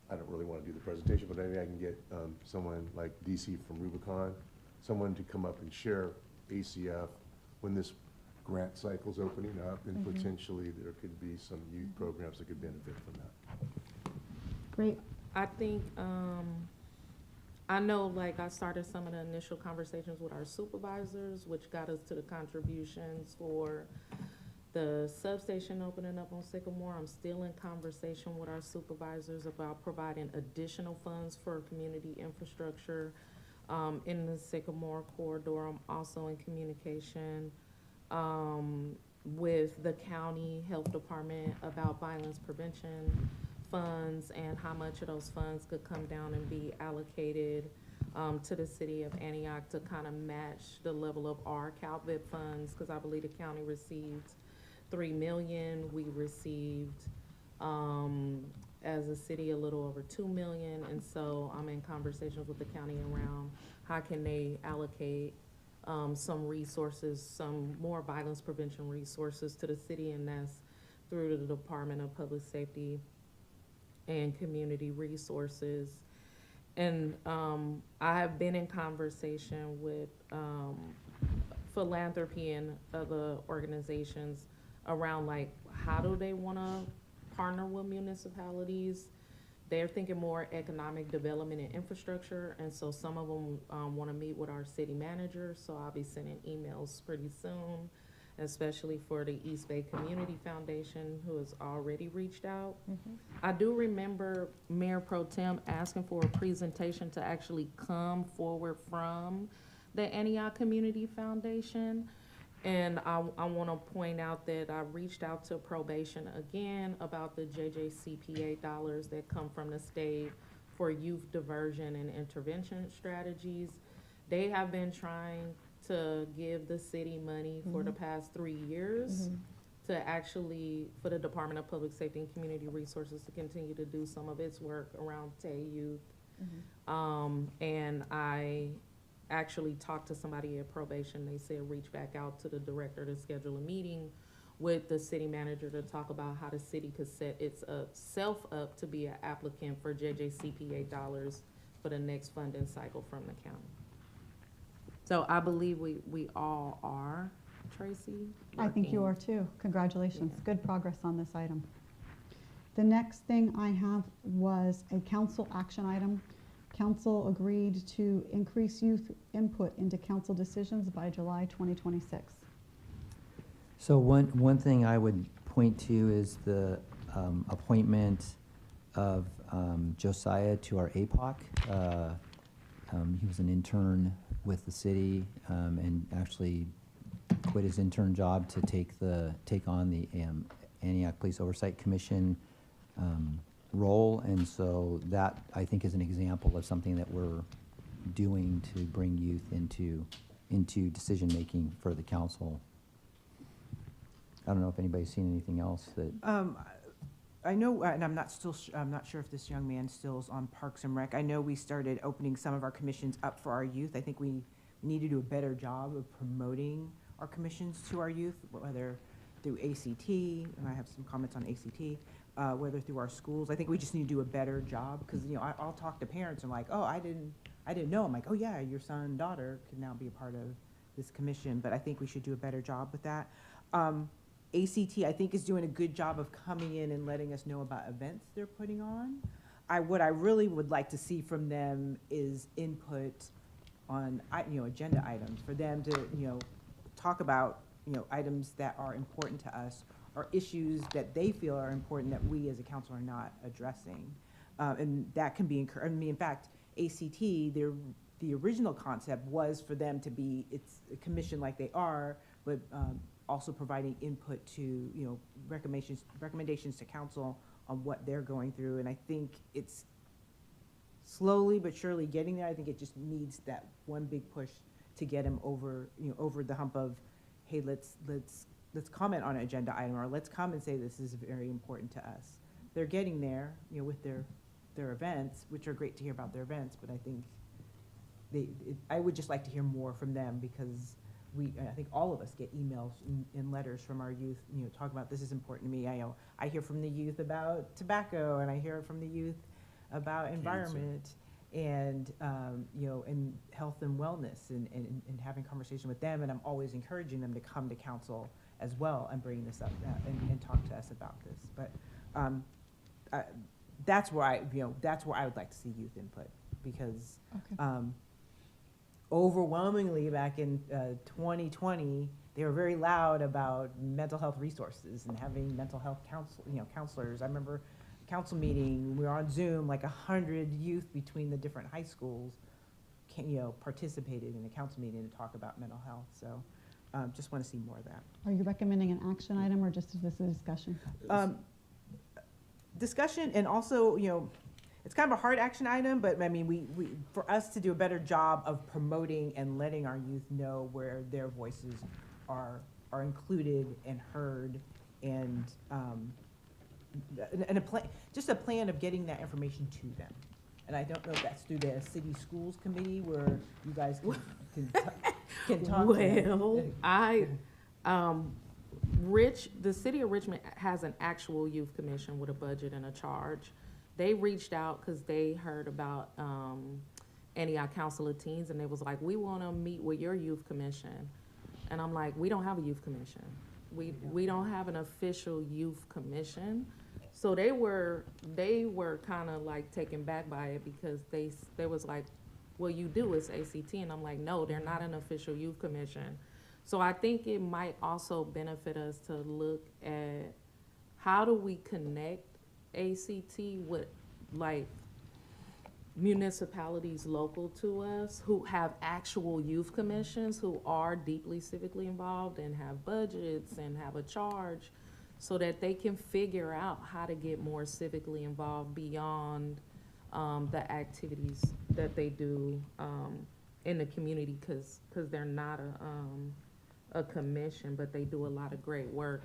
I don't really want to do the presentation, but maybe I can get someone like DC from Rubicon, someone to come up and share ACF when this grant cycle's opening up, and potentially there could be some youth programs that could benefit from that.
Great.
I think, I know, like, I started some of the initial conversations with our supervisors, which got us to the contributions for the substation opening up on Sycamore, I'm still in conversation with our supervisors about providing additional funds for community infrastructure in the Sycamore corridor. I'm also in communication with the county health department about violence prevention funds and how much of those funds could come down and be allocated to the city of Antioch to kind of match the level of our CalVIP funds, because I believe the county received $3 million. We received, as a city, a little over $2 million, and so I'm in conversations with the county around how can they allocate some resources, some more violence prevention resources to the city, and that's through the Department of Public Safety and Community Resources. And I have been in conversation with philanthropy and other organizations around, like, how do they want to partner with municipalities? They're thinking more economic development and infrastructure, and so some of them want to meet with our city manager, so I'll be sending emails pretty soon, especially for the East Bay Community Foundation, who has already reached out. I do remember Mayor Pro Tem asking for a presentation to actually come forward from the Antioch Community Foundation. And I want to point out that I reached out to probation again about the JJCPA dollars that come from the state for youth diversion and intervention strategies. They have been trying to give the city money for the past 3 years to actually, for the Department of Public Safety and Community Resources to continue to do some of its work around Tay youth. And I actually talked to somebody at probation. They said reach back out to the director to schedule a meeting with the city manager to talk about how the city could set itself up to be an applicant for JJCPA dollars for the next funding cycle from the county. So I believe we all are, Tracy.
I think you are too. Congratulations.
Yeah.
Good progress on this item. The next thing I have was a council action item. Council agreed to increase youth input into council decisions by July 2026.
So one thing I would point to is the appointment of Josiah to our APOC. He was an intern with the city and actually quit his intern job to take on the Antioch Police Oversight Commission role, and so that, I think, is an example of something that we're doing to bring youth into decision making for the council. I don't know if anybody's seen anything else that.
I know, and I'm not sure if this young man still is on Parks and Rec. I know we started opening some of our commissions up for our youth. I think we need to do a better job of promoting our commissions to our youth, whether through ACT, and I have some comments on ACT, whether through our schools. I think we just need to do a better job, because, you know, I'll talk to parents and like, oh, I didn't know. I'm like, oh yeah, your son, daughter can now be a part of this commission, but I think we should do a better job with that. ACT, I think, is doing a good job of coming in and letting us know about events they're putting on. What I really would like to see from them is input on, agenda items, for them to, talk about, items that are important to us, or issues that they feel are important that we as a council are not addressing. And that can be I mean, in fact, ACT, the original concept was for them to be, it's a commission like they are, but also providing input to, recommendations to council on what they're going through. And I think it's slowly but surely getting there. I think it just needs that one big push to get them over, over the hump of, hey, let's comment on an agenda item, or let's come and say this is very important to us. They're getting there, with their events, which are great to hear about their events, but I think I would just like to hear more from them, because I think all of us get emails and letters from our youth, talking about this is important to me. I hear from the youth about tobacco, and I hear from the youth about environment and, and health and wellness, and having conversation with them. And I'm always encouraging them to come to council as well and bring this up and talk to us about this. But that's where I would like to see youth input, because overwhelmingly back in 2020, they were very loud about mental health resources and having mental health counselors. I remember council meeting, we were on Zoom, like 100 youth between the different high schools participated in a council meeting to talk about mental health. So just want to see more of that.
Are you recommending an action item or just this is a discussion?
Discussion, and also, it's kind of a hard action item, but I mean, we for us to do a better job of promoting and letting our youth know where their voices are included and heard, and a plan, just a plan of getting that information to them. And I don't know if that's through the city schools committee where you guys can talk to them.
The city of Richmond has an actual youth commission with a budget and a charge. They reached out because they heard about Antioch Council of Teens, and they was like, we want to meet with your youth commission. And I'm like, we don't have a youth commission. We don't have an official youth commission. So they were kind of like taken back by it because they was like, well, you do, it's ACT. And I'm like, no, they're not an official youth commission. So I think it might also benefit us to look at how do we connect ACT with like municipalities local to us who have actual youth commissions, who are deeply civically involved and have budgets and have a charge, so that they can figure out how to get more civically involved beyond the activities that they do in the community, because they're not a commission, but they do a lot of great work.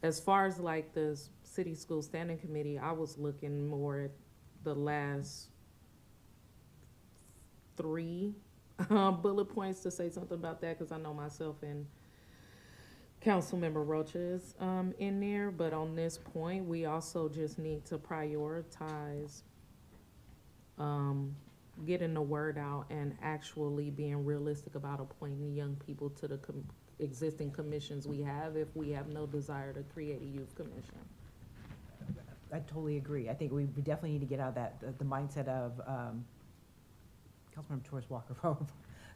As far as like the city school standing committee, I was looking more at the last 3 bullet points to say something about that, because I know myself and Councilmember Rocha is in there. But on this point, we also just need to prioritize getting the word out and actually being realistic about appointing young people to the existing commissions we have if we have no desire to create a youth commission.
I totally agree. I think we definitely need to get out of the mindset of, Councilmember Torres Walker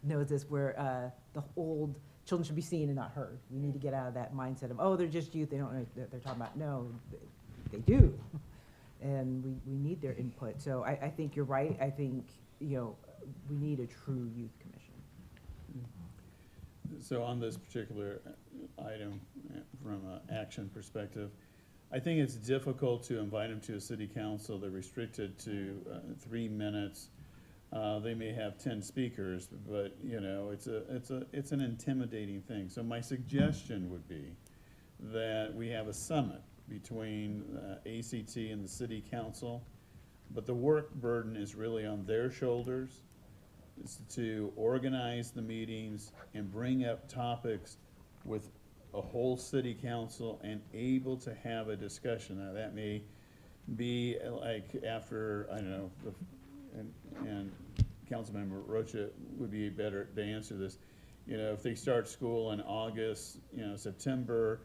knows this, where the old children should be seen and not heard. We need to get out of that mindset of, oh, they're just youth, they don't know what they're talking about. No, they do. And we need their input. So I think you're right. I think, we need a true youth commission.
So on this particular item, from an action perspective, I think it's difficult to invite them to a city council. They're restricted to 3 minutes. They may have 10 speakers, but it's an intimidating thing. So my suggestion would be that we have a summit between ACT and the city council, but the work burden is really on their shoulders. It's to organize the meetings and bring up topics with a whole city council and able to have a discussion. Now that may be like after, I don't know, and Councilmember Rocha would be better to answer this. If they start school in August, September,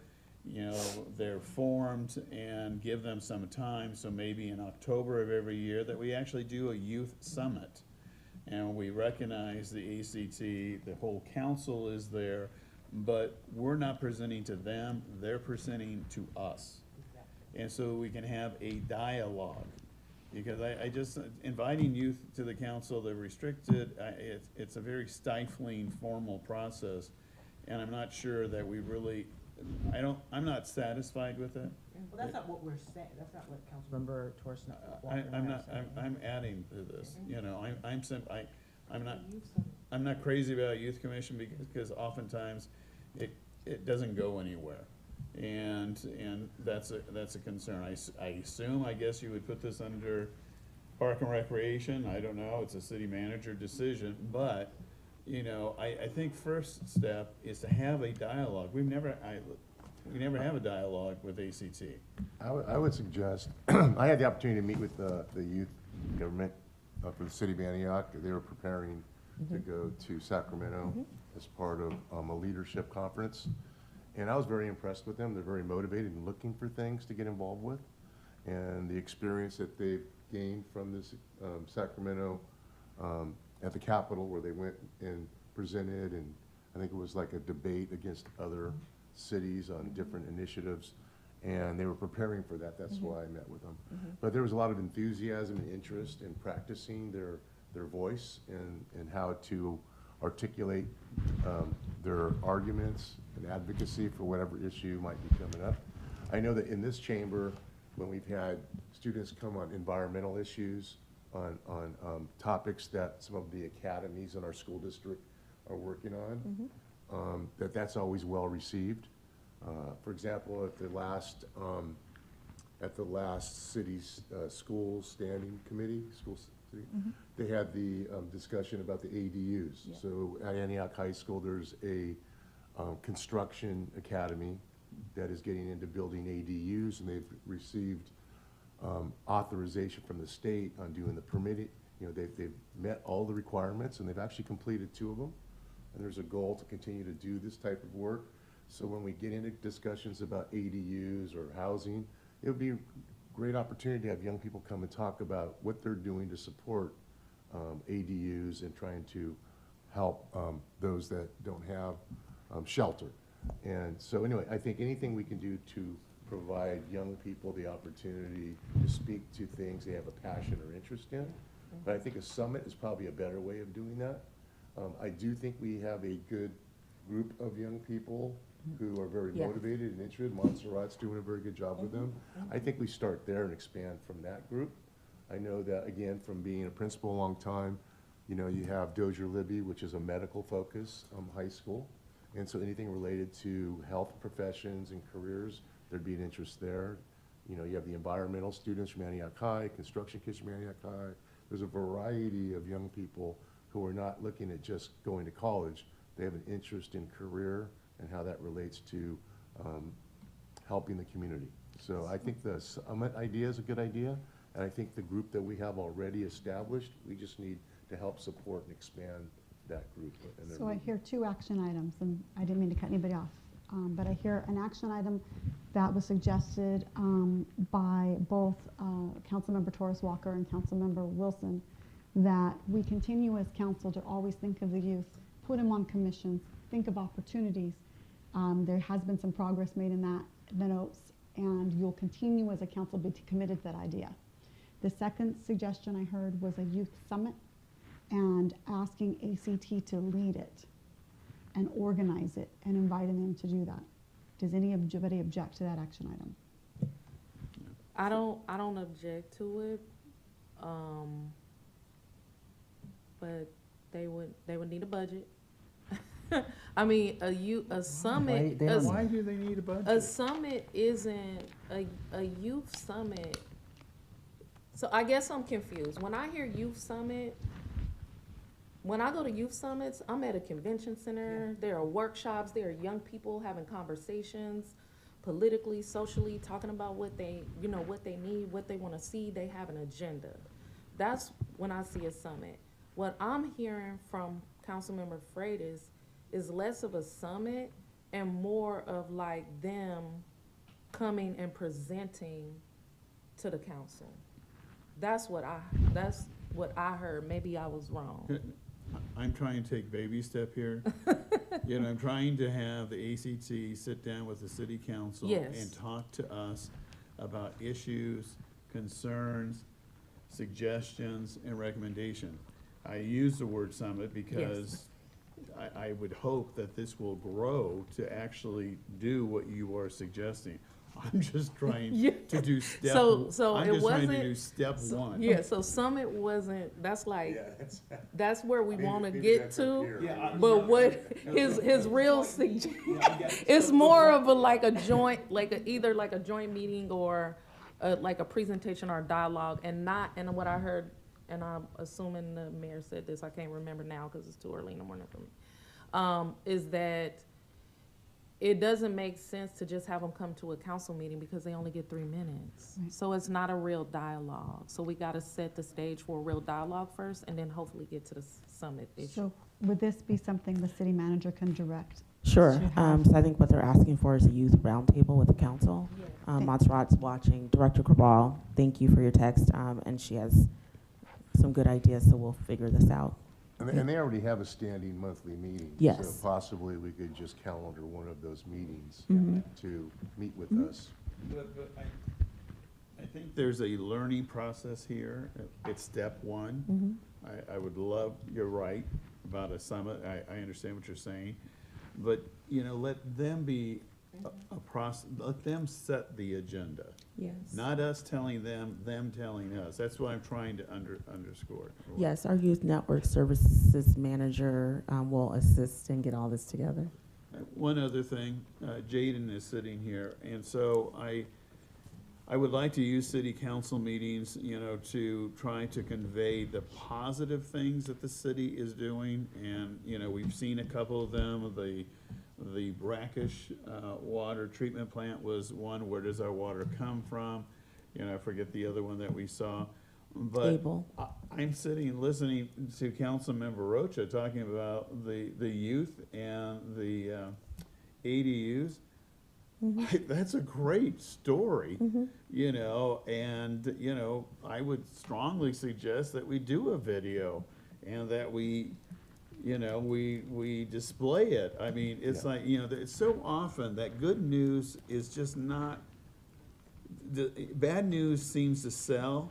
they're formed, and give them some time. So maybe in October of every year that we actually do a youth summit. And we recognize the ACT, the whole council is there, but we're not presenting to them, they're presenting to us. And so we can have a dialogue. Because I just, inviting youth to the council, they're restricted, it's a very stifling formal process. And I'm not sure that we really, I'm not satisfied with it.
Well, that's not what we're saying. That's not what Councilmember Torres.
I'm adding to this. I'm not crazy about youth commission because oftentimes it doesn't go anywhere, and that's a concern. I assume, I guess you would put this under Park and Recreation. I don't know. It's a city manager decision, but I think first step is to have a dialogue. We never have a dialogue with ACT.
I would suggest, I had the opportunity to meet with the youth government for the city of Antioch. They were preparing to go to Sacramento as part of a leadership conference. And I was very impressed with them. They're very motivated and looking for things to get involved with. And the experience that they've gained from this Sacramento at the Capitol, where they went and presented and I think it was like a debate against other cities on different initiatives, and they were preparing for that. That's why I met with them. But there was a lot of enthusiasm and interest in practicing their voice and how to articulate their arguments and advocacy for whatever issue might be coming up. I know that in this chamber, when we've had students come on environmental issues, on topics that some of the academies in our school district are working on, that's always well received. For example, at the last city's school standing committee, they had the discussion about the ADUs.
Yeah.
So at Antioch High School, there's a construction academy that is getting into building ADUs, and they've received authorization from the state on doing the permitting. You know, they've met all the requirements, and they've actually completed 2 of them. And there's a goal to continue to do this type of work. So when we get into discussions about ADUs or housing, it would be a great opportunity to have young people come and talk about what they're doing to support ADUs and trying to help those that don't have shelter. And so anyway, I think anything we can do to provide young people the opportunity to speak to things they have a passion or interest in. But I think a summit is probably a better way of doing that. I do think we have a good group of young people who are very
Yeah.
motivated and interested. Montserrat's doing a very good job with them. I think we start there and expand from that group. I know that, again, from being a principal a long time, you know, you have Dozier Libby, which is a medical focus high school. And so anything related to health professions and careers, there'd be an interest there. You know, you have the environmental students from Antioch High, construction kids from Antioch High. There's a variety of young people who are not looking at just going to college. They have an interest in career and how that relates to helping the community. So I think the summit idea is a good idea, and I think the group that we have already established, we just need to help support and expand that group. And their
So I
movement.
hear 2 action items, and I didn't mean to cut anybody off, but I hear an action item that was suggested by both Councilmember Torres Walker and Councilmember Wilson, that we continue as council to always think of the youth, put them on commissions, think of opportunities. There has been some progress made in that, the notes, and you'll continue as a council be committed to that idea. The second suggestion I heard was a youth summit and asking ACT to lead it and organize it and inviting them to do that. Does anybody object to that action item?
I don't object to it, but they would need a budget. I mean, a summit.
They don't-
Why do they need a budget?
A summit isn't a youth summit. So I guess I'm confused. When I hear youth summit, when I go to youth summits, I'm at a convention center. There are workshops. There are young people having conversations, politically, socially, talking about what they need, what they want to see. They have an agenda. That's when I see a summit. What I'm hearing from Councilmember Freitas is less of a summit and more of like them coming and presenting to the council. That's what I heard. Maybe I was wrong.
I'm trying to take baby step here. You know, I'm trying to have the ACT sit down with the city council
Yes.
and talk to us about issues, concerns, suggestions, and recommendation. I use the word summit because I would hope that this will grow to actually do what you are suggesting. I'm just trying
Yeah.
to do step.
So
I'm
it
just trying to
wasn't-
do step one.
Yeah, so summit wasn't, that's like, that's where we want to get to. But what his real suggestion, it's more of a joint, either like a joint meeting or like a presentation or a dialogue, and what I heard, and I'm assuming the mayor said this, I can't remember now because it's too early in the morning for me, is that it doesn't make sense to just have them come to a council meeting because they only get 3 minutes.
Right.
So it's not a real dialogue. So we got to set the stage for a real dialogue first and then hopefully get to the summit issue.
So would this be something the city manager can direct?
Sure.
Should have-
So I think what they're asking for is a youth roundtable with the council.
Thank-
Montserrat's watching. Director Cabral, thank you for your text, and she has some good ideas, so we'll figure this out.
And they already have a standing monthly meeting.
Yes.
So possibly we could just calendar one of those meetings
Mm-hmm.
to meet with us.
But I think there's a learning process here. It's step one.
Mm-hmm.
I would love, you're right about a summit. I understand what you're saying. But, you know, let them be a process, let them set the agenda.
Yes.
Not us telling them, them telling us. That's what I'm trying to underscore.
Yes, our youth network services manager will assist and get all this together.
One other thing, Jaden is sitting here, and so I would like to use city council meetings, you know, to try to convey the positive things that the city is doing, and, you know, we've seen a couple of them. The brackish water treatment plant was one. Where does our water come from? You know, I forget the other one that we saw. But
Able.
I'm sitting and listening to Councilmember Rocha talking about the youth and the ADUs. That's a great story, you know, and, you know, I would strongly suggest that we do a video and that we, you know, we display it. I mean, it's like, you know, it's so often that good news is just not, the bad news seems to sell,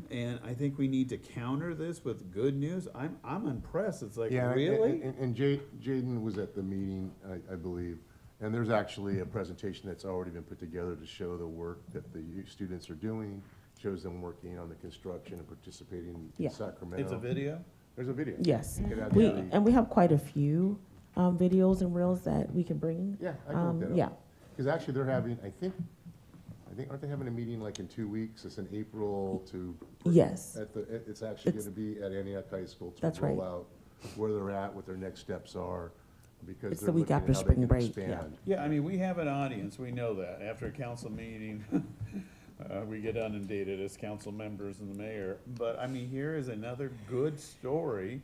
and I think we need to counter this with good news. I'm impressed. It's like,
Yeah,
really?
and Jaden was at the meeting, I believe, and there's actually a presentation that's already been put together to show the work that the students are doing, shows them working on the construction and participating
Yeah.
in Sacramento.
It's a video?
There's a video.
Yes,
You can
we
actually-
and we have quite a few videos and reels that we can bring.
Yeah, I can look that up.
Yeah,
Because actually they're having, I think, aren't they having a meeting like in 2 weeks? It's in April to.
Yes.
It's actually
It's-
gonna be at Antioch High School to
That's right.
roll out where they're at, what their next steps are, because
It's
they're
the week
looking at
after
how they
spring
can
break, yeah.
expand.
Yeah, I mean, we have an audience, we know that. After a council meeting, we get inundated as council members and the mayor. But, I mean, here is another good story.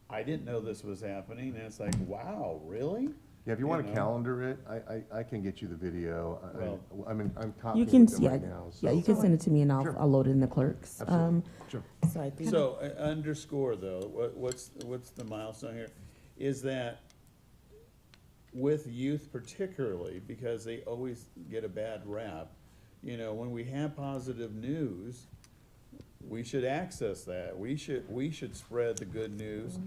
I didn't know this was happening, and it's like, wow, really?
Yeah, if you want
You
to
know?
calendar it, I can get you the video. I mean, I'm
you
talking
can.
with them
Yeah,
right now.
yeah.
so-
You can send it to me, and
Sure.
I'll load it in the clerks.
Absolutely. Sure.
So I think.
So, underscore though, what's the milestone here? Is that with youth particularly, because they always get a bad rap, you know, when we have positive news, we should access that. We should spread the good news,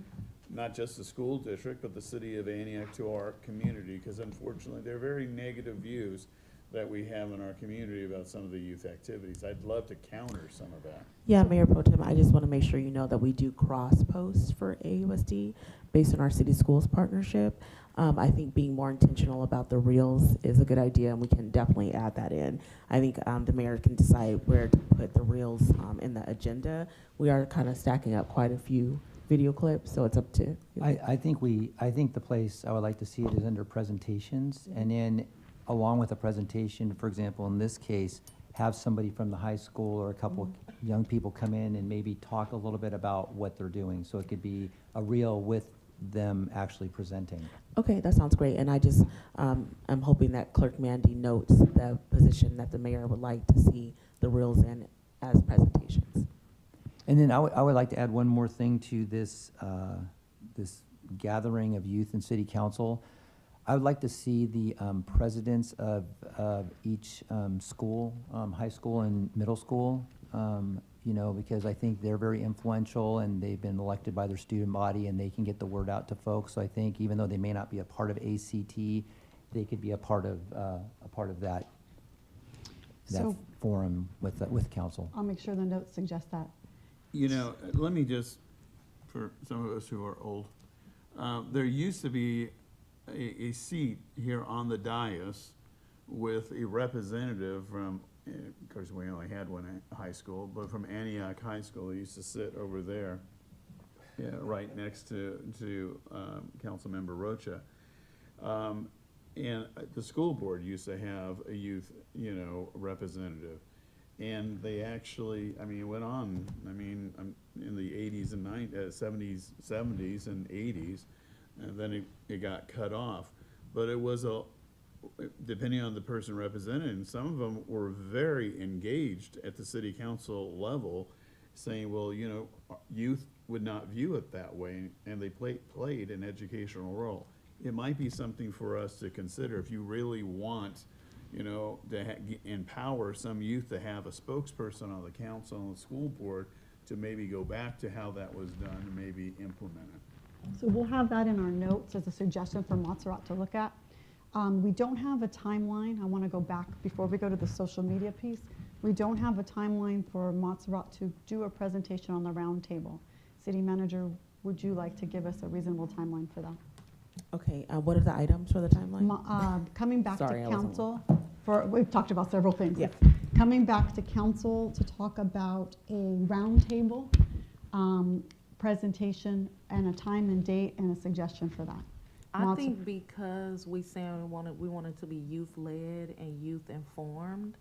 not just the school district, but the city of Antioch to our community, because unfortunately, there are very negative views that we have in our community about some of the youth activities. I'd love to counter some of that.
Yeah, Mayor Pro Tem, I just want to make sure you know that we do cross-post for AUSD based on our city schools partnership. I think being more intentional about the reels is a good idea, and we can definitely add that in. I think the mayor can decide where to put the reels in the agenda. We are kind of stacking up quite a few video clips, so it's up to.
I think the place I would like to see it is under presentations, and then along with a presentation, for example, in this case, have somebody from the high school or a couple young people come in and maybe talk a little bit about what they're doing. So it could be a reel with them actually presenting.
Okay, that sounds great, and I just, I'm hoping that Clerk Mandy notes the position that the mayor would like to see the reels in as presentations.
And then I would like to add one more thing to this, this gathering of youth and city council. I would like to see the presidents of each school, high school and middle school, you know, because I think they're very influential and they've been elected by their student body and they can get the word out to folks. So I think even though they may not be a part of ACT, they could be a part of that
So-
forum with council.
I'll make sure the notes suggest that.
You know, let me just, for some of us who are old, there used to be a seat here on the dais with a representative from, of course, we only had one at high school, but from Antioch High School. He used to sit over there, yeah, right next to Councilmember Rocha. And the school board used to have a youth, you know, representative. And they actually, I mean, it went on, I mean, in the 80s and 70s and 80s, and then it got cut off. But it was depending on the person represented, and some of them were very engaged at the city council level, saying, well, you know, youth would not view it that way, and they played an educational role. It might be something for us to consider if you really want, you know, to empower some youth to have a spokesperson on the council and the school board to maybe go back to how that was done and maybe implement it.
So we'll have that in our notes as a suggestion for Montserrat to look at. We don't have a timeline. I want to go back before we go to the social media piece. We don't have a timeline for Montserrat to do a presentation on the roundtable. City manager, would you like to give us a reasonable timeline for that?
Okay, what are the items for the timeline?
Coming back
Sorry,
to
I wasn't-
council, we've talked about several things.
Yeah.
Coming back to council to talk about a roundtable presentation and a time and date and a suggestion for that.
I think because we wanted to be youth-led and youth-informed,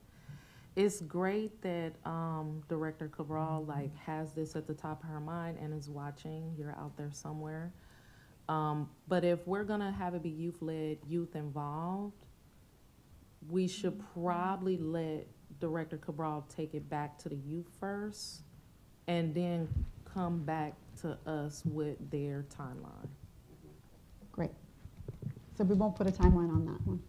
it's great that Director Cabral has this at the top of her mind and is watching. You're out there somewhere. But if we're gonna have it be youth-led, youth-involved, we should probably let Director Cabral take it back to the youth first and then come back to us with their timeline.
Great. So we won't put a timeline on that one.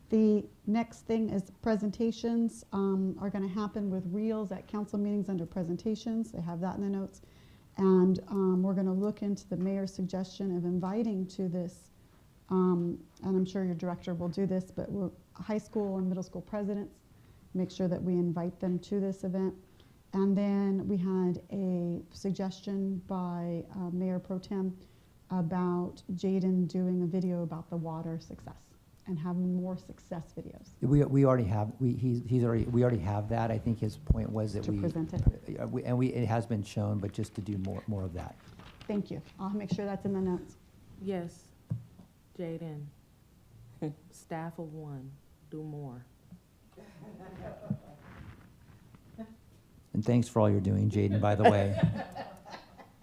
The next thing is presentations are going to happen with reels at council meetings under presentations. They have that in the notes. And we're going to look into the mayor's suggestion of inviting to this, and I'm sure your director will do this, but we're high school and middle school presidents, make sure that we invite them to this event. And then we had a suggestion by Mayor Pro Tem about Jaden doing a video about the water success and having more success videos.
We already have, we already have that. I think his point was that
To present it.
it has been shown, but just to do more of that.
Thank you. I'll make sure that's in the notes.
Yes, Jaden, staff of one, do more.
And thanks for all you're doing, Jaden, by the way.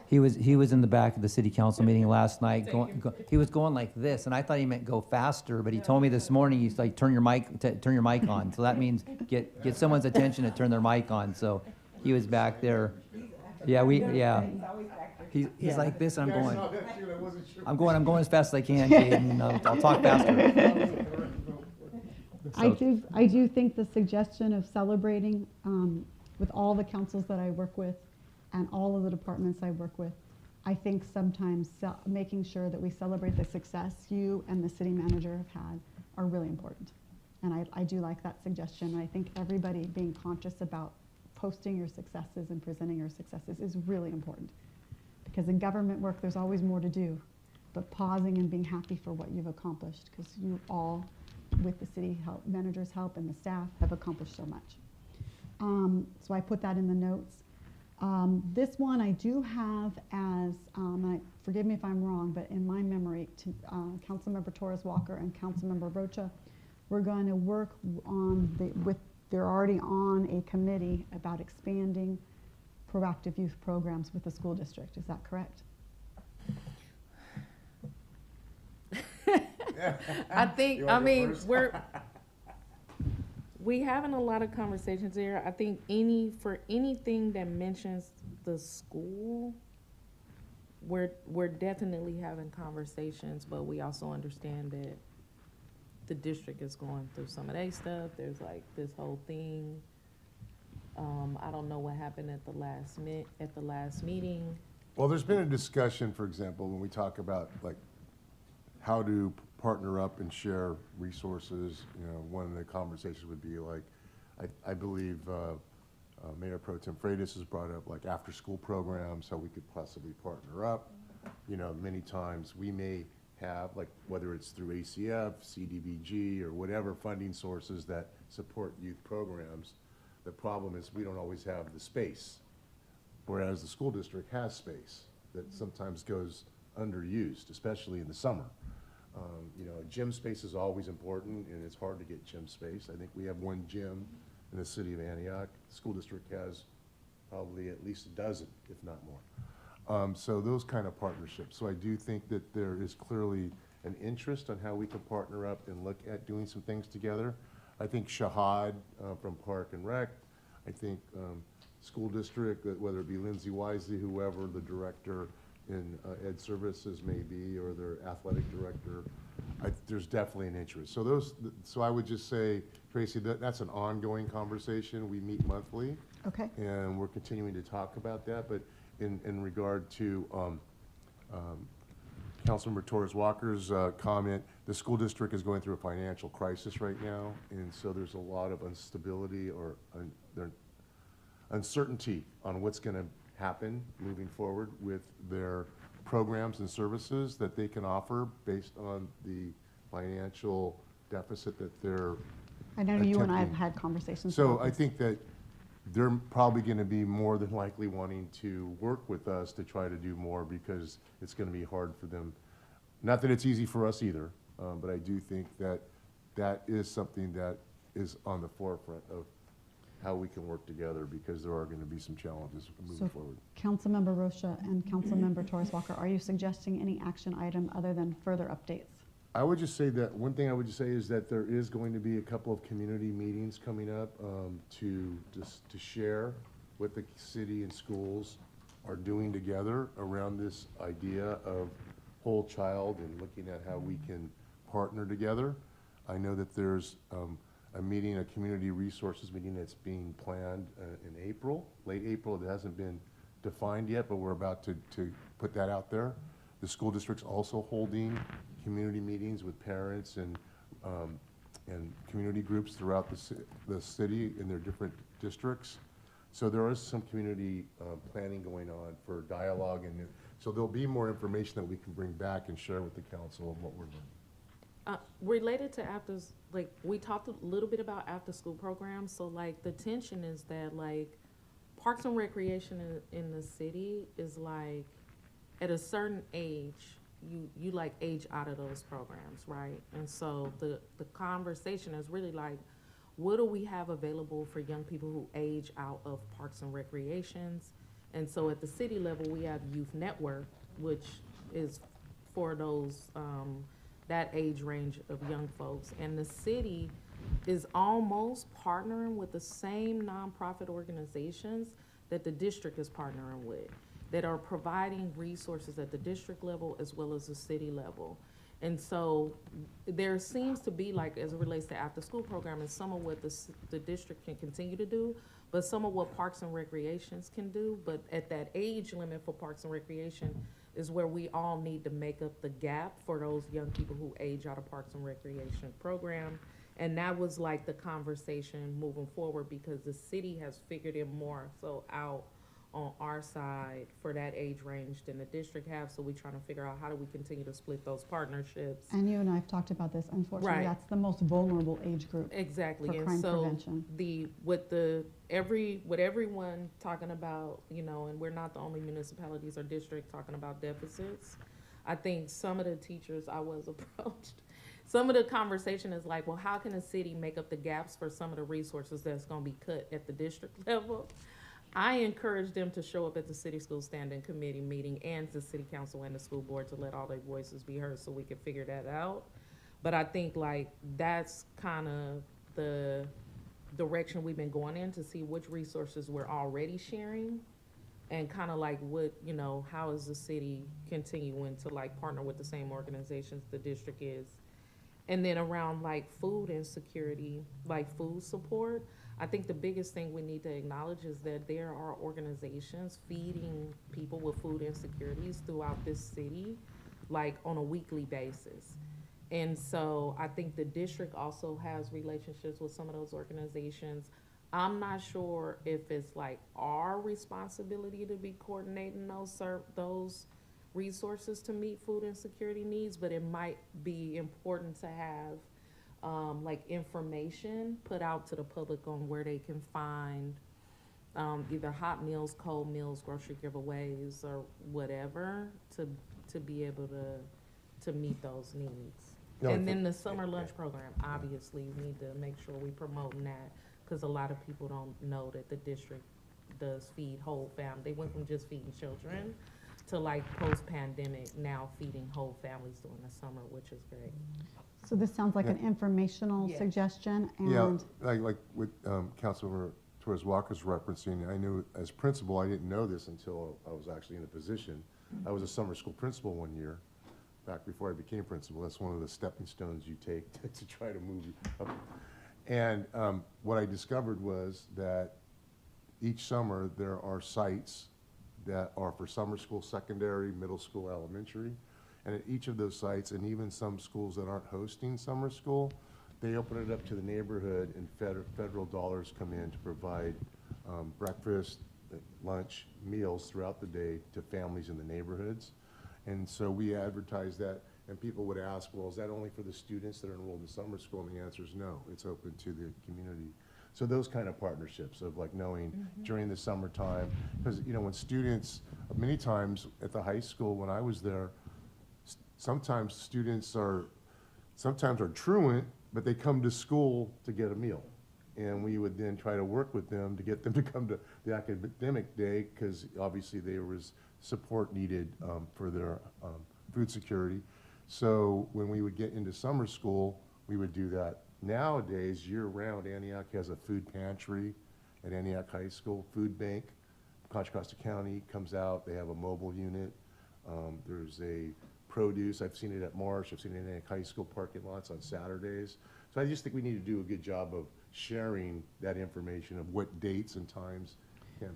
He was in the back of the city council meeting last night. He was going like this, and I thought he meant go faster, but he told me this morning, he's like, turn your mic on. So that means get someone's attention to turn their mic on. So he was back there. Yeah. He's like this, and I'm going as fast as I can, Jaden, and I'll talk faster.
I do think the suggestion of celebrating with all the councils that I work with and all of the departments I work with, I think sometimes making sure that we celebrate the success you and the city manager have had are really important. And I do like that suggestion. I think everybody being conscious about posting your successes and presenting your successes is really important. Because in government work, there's always more to do. But pausing and being happy for what you've accomplished, because you all, with the city manager's help and the staff, have accomplished so much. So I put that in the notes. This one I do have as, forgive me if I'm wrong, but in my memory, Councilmember Torres Walker and Councilmember Rocha, we're going to work on, they're already on a committee about expanding proactive youth programs with the school district. Is that correct?
We having a lot of conversations here. I think for anything that mentions the school, we're definitely having conversations, but we also understand that the district is going through some of their stuff. There's like this whole thing. I don't know what happened at the last meeting.
Well, there's been a discussion, for example, when we talk about like how to partner up and share resources. You know, one of the conversations would be like, I believe Mayor Pro Tem Freitas has brought up like after-school programs, how we could possibly partner up. You know, many times we may have, like, whether it's through ACF, CDBG, or whatever funding sources that support youth programs. The problem is we don't always have the space, whereas the school district has space that sometimes goes underused, especially in the summer. You know, gym space is always important, and it's hard to get gym space. I think we have one gym in the city of Antioch. The school district has probably at least a dozen, if not more. So those kind of partnerships. So I do think that there is clearly an interest on how we can partner up and look at doing some things together. I think Shahad from Park and Rec, I think school district, whether it be Lindsay Wisely, whoever the director in ed services may be, or their athletic director, there's definitely an interest. So I would just say, Tracy, that's an ongoing conversation. We meet monthly.
Okay.
And we're continuing to talk about that. But in regard to Councilmember Torres Walker's comment, the school district is going through a financial crisis right now, and so there's a lot of instability or uncertainty on what's going to happen moving forward with their programs and services that they can offer based on the financial deficit that they're
I know you and I have
attempting.
had conversations
So
about
I
this.
think that they're probably going to be more than likely wanting to work with us to try to do more, because it's going to be hard for them. Not that it's easy for us either, but I do think that that is something that is on the forefront of how we can work together, because there are going to be some challenges moving forward.
Councilmember Rocha and Councilmember Torres Walker, are you suggesting any action item other than further updates?
I would just say that, one thing I would just say is that there is going to be a couple of community meetings coming up to share what the city and schools are doing together around this idea of whole child and looking at how we can partner together. I know that there's a meeting, a community resources meeting that's being planned in April, late April. It hasn't been defined yet, but we're about to put that out there. The school district's also holding community meetings with parents and community groups throughout the city in their different districts. So there is some community planning going on for dialogue, and so there'll be more information that we can bring back and share with the council of what we're doing.
Related to afters, like, we talked a little bit about after-school programs, so like the tension is that like Parks and Recreation in the city is like, at a certain age, you like age out of those programs, right? And so the conversation is really like, what do we have available for young people who age out of Parks and Recreations? And so at the city level, we have Youth Network, which is for those, that age range of young folks. And the city is almost partnering with the same nonprofit organizations that the district is partnering with, that are providing resources at the district level as well as the city level. And so there seems to be, like, as it relates to after-school programming, some of what the district can continue to do, but some of what Parks and Recreations can do. But at that age limit for Parks and Recreation is where we all need to make up the gap for those young people who age out of Parks and Recreation program. And that was like the conversation moving forward, because the city has figured it more so out on our side for that age range than the district have. So we're trying to figure out how do we continue to split those partnerships.
And you and I have talked about this. Unfortunately,
Right.
that's the most vulnerable age group.
Exactly.
For
And
crime
so
prevention.
with everyone talking about, you know, and we're not the only municipalities or districts talking about deficits. I think some of the teachers I was approached, some of the conversation is like, well, how can a city make up the gaps for some of the resources that's gonna be cut at the district level? I encourage them to show up at the city school standing committee meeting and the city council and the school board to let all their voices be heard so we can figure that out. But I think like that's kind of the direction we've been going in, to see which resources we're already sharing and kind of like what, you know, how is the city continuing to like partner with the same organizations the district is. And then around like food insecurity, like food support, I think the biggest thing we need to acknowledge is that there are organizations feeding people with food insecurities throughout this city, like on a weekly basis. And so I think the district also has relationships with some of those organizations. I'm not sure if it's like our responsibility to be coordinating those resources to meet food insecurity needs, but it might be important to have like information put out to the public on where they can find either hot meals, cold meals, grocery giveaways, or whatever to be able to meet those needs.
No,
And then the summer lunch program, obviously, we need to make sure we promoting that, because a lot of people don't know that the district does feed whole families. They went from just feeding children to like post-pandemic now feeding whole families during the summer, which is great.
So this sounds like an informational
Yeah.
suggestion,
Yeah,
and
like with Councilmember Torres Walker's referencing, I knew as principal, I didn't know this until I was actually in a position. I was a summer school principal one year, back before I became principal. That's one of the stepping stones you take to try to move up. And what I discovered was that each summer there are sites that are for summer school, secondary, middle school, elementary. And at each of those sites, and even some schools that aren't hosting summer school, they open it up to the neighborhood, and federal dollars come in to provide breakfast, lunch, meals throughout the day to families in the neighborhoods. And so we advertise that, and people would ask, well, is that only for the students that are enrolled in summer school? And the answer is no, it's open to the community. So those kind of partnerships of like knowing during the summertime, because when students, many times at the high school when I was there, sometimes students are truant, but they come to school to get a meal. And we would then try to work with them to get them to come to the academic day, because obviously there was support needed for their food security. So when we would get into summer school, we would do that. Nowadays, year-round, Antioch has a food pantry at Antioch High School, food bank. Contra Costa County comes out, they have a mobile unit. There's a produce, I've seen it at Marsh, I've seen it in Antioch High School parking lots on Saturdays. So I just think we need to do a good job of sharing that information of what dates and times.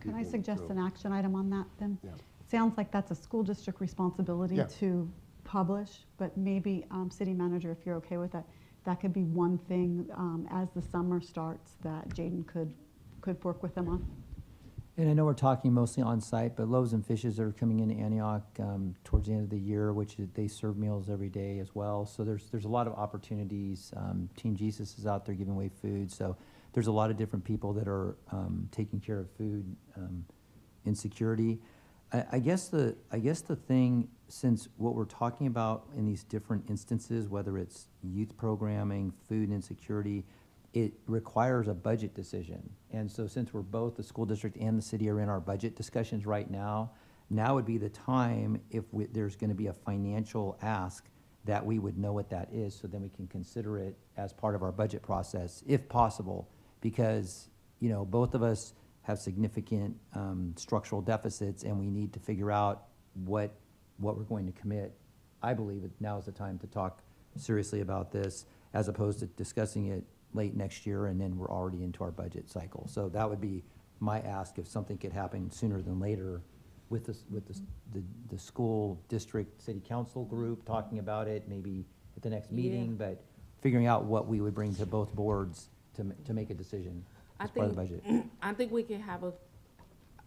Can I suggest an action item on that then?
Yeah.
It sounds like that's a school district responsibility
Yeah.
to publish, but maybe city manager, if you're okay with that, that could be one thing as the summer starts that Jaden could work with them on.
And I know we're talking mostly on site, but Loaves and Fishes are coming into Antioch towards the end of the year, which they serve meals every day as well. So there's a lot of opportunities. Team Jesus is out there giving away food. So there's a lot of different people that are taking care of food insecurity. I guess the thing, since what we're talking about in these different instances, whether it's youth programming, food insecurity, it requires a budget decision. And so since we're both, the school district and the city are in our budget discussions right now would be the time if there's going to be a financial ask that we would know what that is, so then we can consider it as part of our budget process, if possible, because both of us have significant structural deficits, and we need to figure out what we're going to commit. I believe now is the time to talk seriously about this, as opposed to discussing it late next year and then we're already into our budget cycle. So that would be my ask, if something could happen sooner than later with the school district city council group talking about it, maybe at the next meeting, but figuring out what we would bring to both boards to make a decision as part of the budget.
I think we can have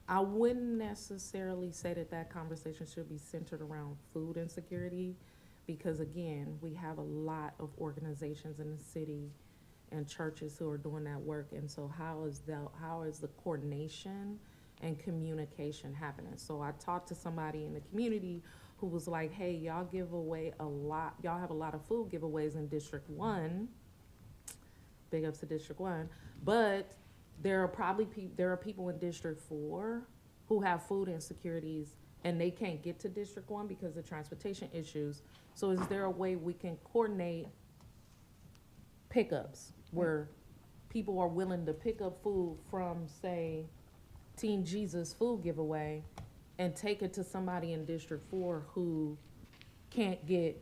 I wouldn't necessarily say that conversation should be centered around food insecurity, because again, we have a lot of organizations in the city and churches who are doing that work, and so how is the coordination and communication happening? So I talked to somebody in the community who was like, hey, y'all give away y'all have a lot of food giveaways in District 1, big ups to District 1, but there are people in District 4 who have food insecurities and they can't get to District 1 because of transportation issues. So is there a way we can coordinate pickups where people are willing to pick up food from, say, Team Jesus food giveaway and take it to somebody in District 4 who can't get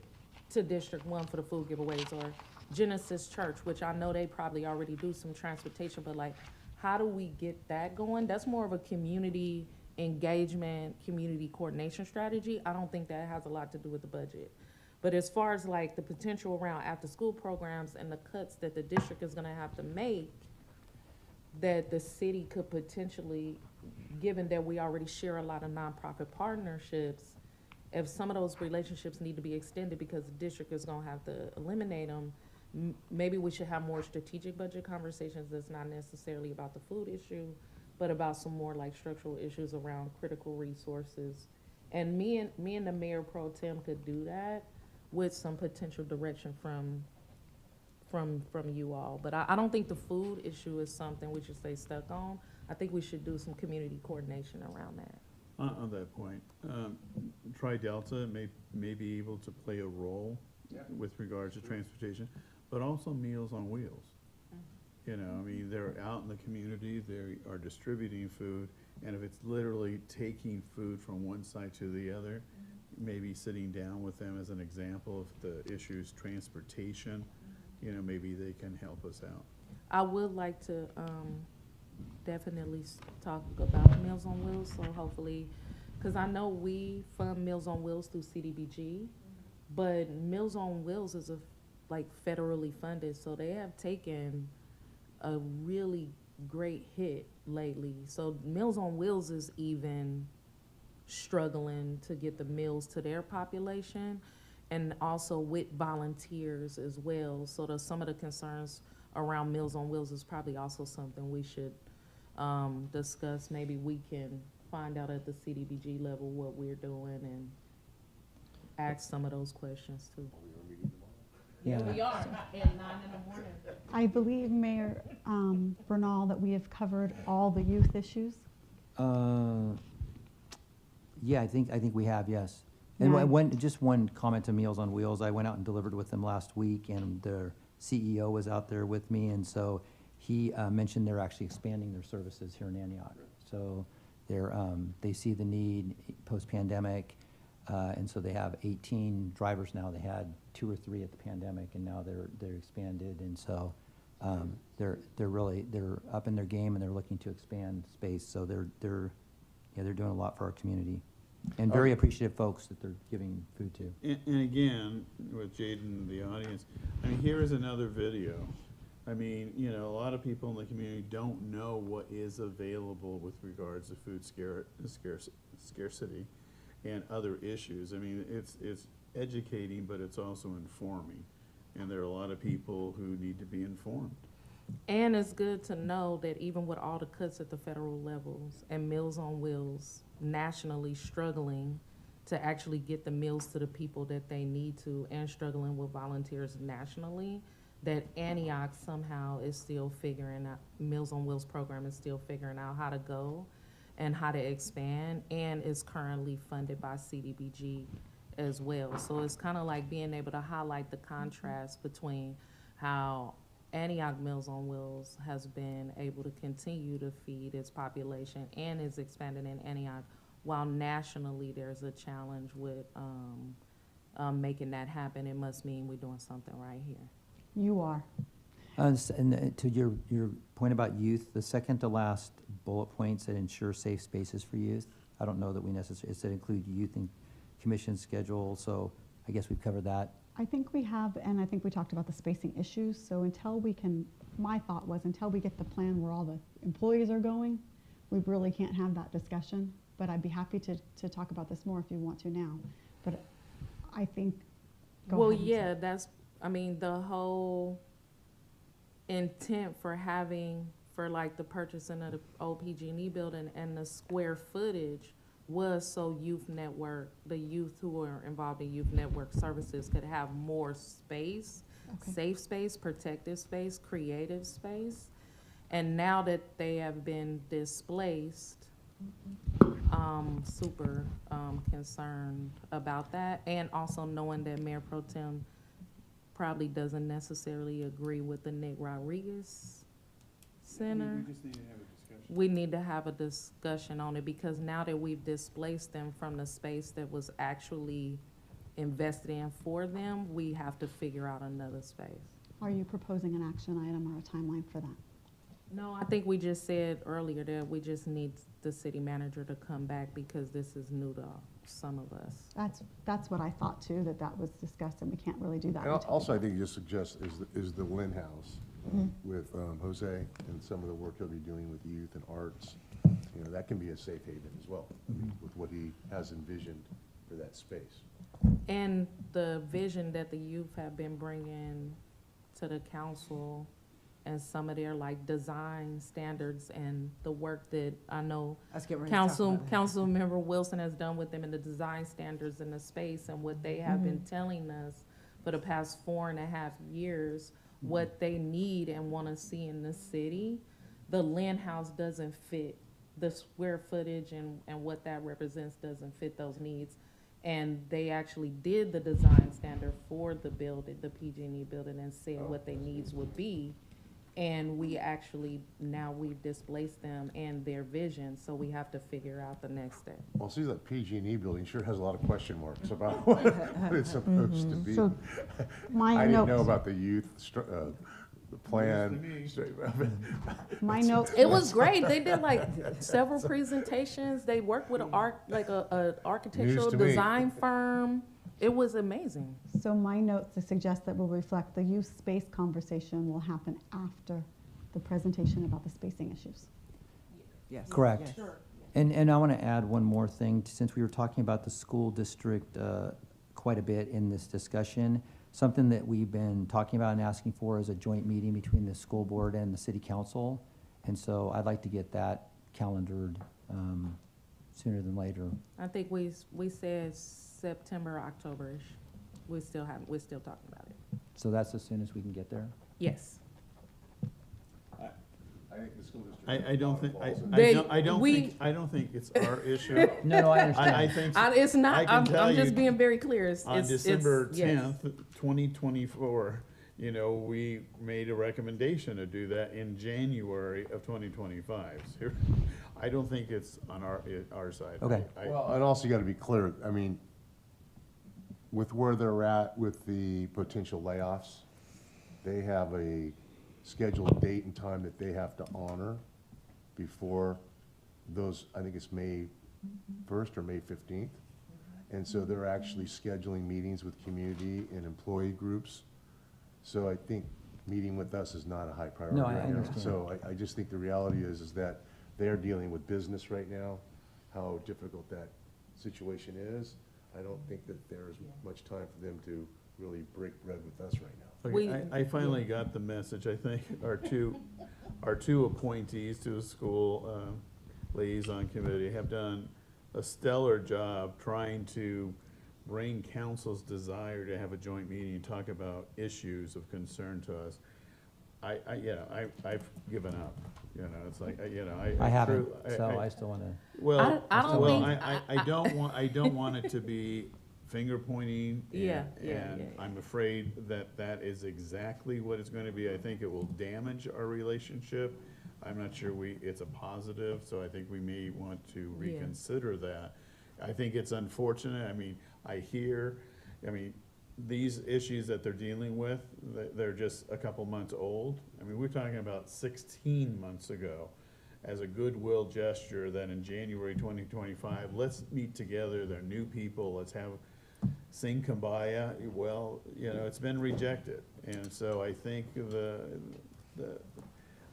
to District 1 for the food giveaways, or Genesis Church, which I know they probably already do some transportation, but like, how do we get that going? That's more of a community engagement, community coordination strategy. I don't think that has a lot to do with the budget. But as far as like the potential around after school programs and the cuts that the district is gonna have to make, that the city could potentially, given that we already share a lot of nonprofit partnerships, if some of those relationships need to be extended because the district is gonna have to eliminate them, maybe we should have more strategic budget conversations that's not necessarily about the food issue, but about some more like structural issues around critical resources. And me and the mayor pro tem could do that with some potential direction from you all. But I don't think the food issue is something we should stay stuck on. I think we should do some community coordination around that.
On that point, Tri-Delta may be able to play a role with regards to transportation, but also Meals on Wheels. You know, I mean, they're out in the community, they are distributing food, and if it's literally taking food from one side to the other, maybe sitting down with them as an example, if the issue is transportation, you know, maybe they can help us out.
I would like to definitely talk about Meals on Wheels, so hopefully, because I know we fund Meals on Wheels through CDBG, but Meals on Wheels is like federally funded, so they have taken a really great hit lately. So Meals on Wheels is even struggling to get the meals to their population, and also with volunteers as well. So some of the concerns around Meals on Wheels is probably also something we should discuss. Maybe we can find out at the CDBG level what we're doing and ask some of those questions too.
Yeah.
We are at 9 in the morning.
I believe, Mayor Bernal, that we have covered all the youth issues.
Yeah, I think we have, yes.
Yeah.
And just one comment to Meals on Wheels. I went out and delivered with them last week, and their CEO was out there with me, and so he mentioned they're actually expanding their services here in Antioch. So they see the need post-pandemic, and so they have 18 drivers now. They had 2 or 3 at the pandemic, and now they're expanded, and so they're up in their game, and they're looking to expand space. So they're doing a lot for our community, and very appreciative folks that they're giving food to.
And again, with Jaden in the audience, I mean, here is another video. I mean, you know, a lot of people in the community don't know what is available with regards to food scarcity and other issues. I mean, it's educating, but it's also informing. And there are a lot of people who need to be informed.
And it's good to know that even with all the cuts at the federal levels and Meals on Wheels nationally struggling to actually get the meals to the people that they need to, and struggling with volunteers nationally, that Antioch somehow is still figuring out, Meals on Wheels program is still figuring out how to go and how to expand, and is currently funded by CDBG as well. So it's kind of like being able to highlight the contrast between how Antioch Meals on Wheels has been able to continue to feed its population and is expanding in Antioch, while nationally there's a challenge with making that happen. It must mean we're doing something right here.
You are.
And to your point about youth, the second to last bullet point said ensure safe spaces for youth. I don't know that we necessarily, it said include youth in commission schedule, so I guess we've covered that.
I think we have, and I think we talked about the spacing issues. So until we can, my thought was until we get the plan where all the employees are going, we really can't have that discussion. But I'd be happy to talk about this more if you want to now. But I think, go ahead.
Yeah, that's, I mean, the whole intent for like the purchasing of the old PG&E building and the square footage was so youth network, the youth who are involved in youth network services could have more space,
Okay.
safe space, protected space, creative space. And now that they have been displaced, super concerned about that. And also knowing that Mayor Pro Tem probably doesn't necessarily agree with the Nick Rodriguez Center.
We just need to have a discussion.
We need to have a discussion on it, because now that we've displaced them from the space that was actually invested in for them, we have to figure out another space.
Are you proposing an action item or a timeline for that?
No, I think we just said earlier that we just need the city manager to come back, because this is new to some of us.
That's what I thought too, that was discussed, and we can't really do that.
And
until-
also, I think you just suggest is the Lynn House with Jose and some of the work he'll be doing with youth and arts. You know, that can be a safe haven as well with what he has envisioned for that space.
And the vision that the youth have been bringing to the council, and some of their like design standards, and the work that I know
Let's get ready to talk about that.
Council Member Wilson has done with them in the design standards in the space, and what they have been telling us for the past 4.5 years, what they need and want to see in the city. The Lynn House doesn't fit the square footage, and what that represents doesn't fit those needs. And they actually did the design standard for the building, the PG&E building, and said what their needs would be. And we actually, now we've displaced them and their vision, so we have to figure out the next step.
Well, see, that PG&E building sure has a lot of question marks about what it's supposed to be.
So my
I didn't know
notes-
about the youth, the plan.
My notes.
It was great. They did like several presentations. They worked with a architectural
News to me.
design firm. It was amazing.
So my notes to suggest that will reflect the youth space conversation will happen after the presentation about the spacing issues.
Yes.
Correct.
Yes.
And I want to add one more thing, since we were talking about the school district quite a bit in this discussion. Something that we've been talking about and asking for is a joint meeting between the school board and the city council. And so I'd like to get that calendared sooner than later.
I think we said September, October-ish. We're still talking about it.
So that's as soon as we can get there?
Yes.
I think the school district.
I don't think,
They-
I don't
we-
think, I don't think it's our issue.
No, I
I
understand.
think,
It's not,
I can tell
I'm just
you,
being very clear.
on December
yes.
10th, 2024, you know, we made a recommendation to do that in January of 2025. So I don't think it's on our side.
Okay.
Well, and also you gotta be clear, I mean, with where they're at with the potential layoffs, they have a scheduled date and time that they have to honor before those, I think it's May 1st or May 15th. And so they're actually scheduling meetings with community and employee groups. So I think meeting with us is not a high priority
No, I
right now.
understand.
So I just think the reality is that they're dealing with business right now, how difficult that situation is. I don't think that there's much time for them to really break bread with us right now.
Okay, I finally got the message. I think our two appointees to the school liaison committee have done a stellar job trying to bring council's desire to have a joint meeting and talk about issues of concern to us. I've given up, you know, it's like, you know,
I haven't, so I still want to.
Well,
I don't
well,
think-
I don't want it to be finger pointing.
Yeah.
And I'm afraid that that is exactly what it's going to be. I think it will damage our relationship. I'm not sure it's a positive, so I think we may want to
Yeah.
reconsider that. I think it's unfortunate. I mean, these issues that they're dealing with, they're just a couple months old. I mean, we're talking about 16 months ago as a goodwill gesture that in January 2025, let's meet together, they're new people, let's sing Kumbaya. Well, you know, it's been rejected. And so I think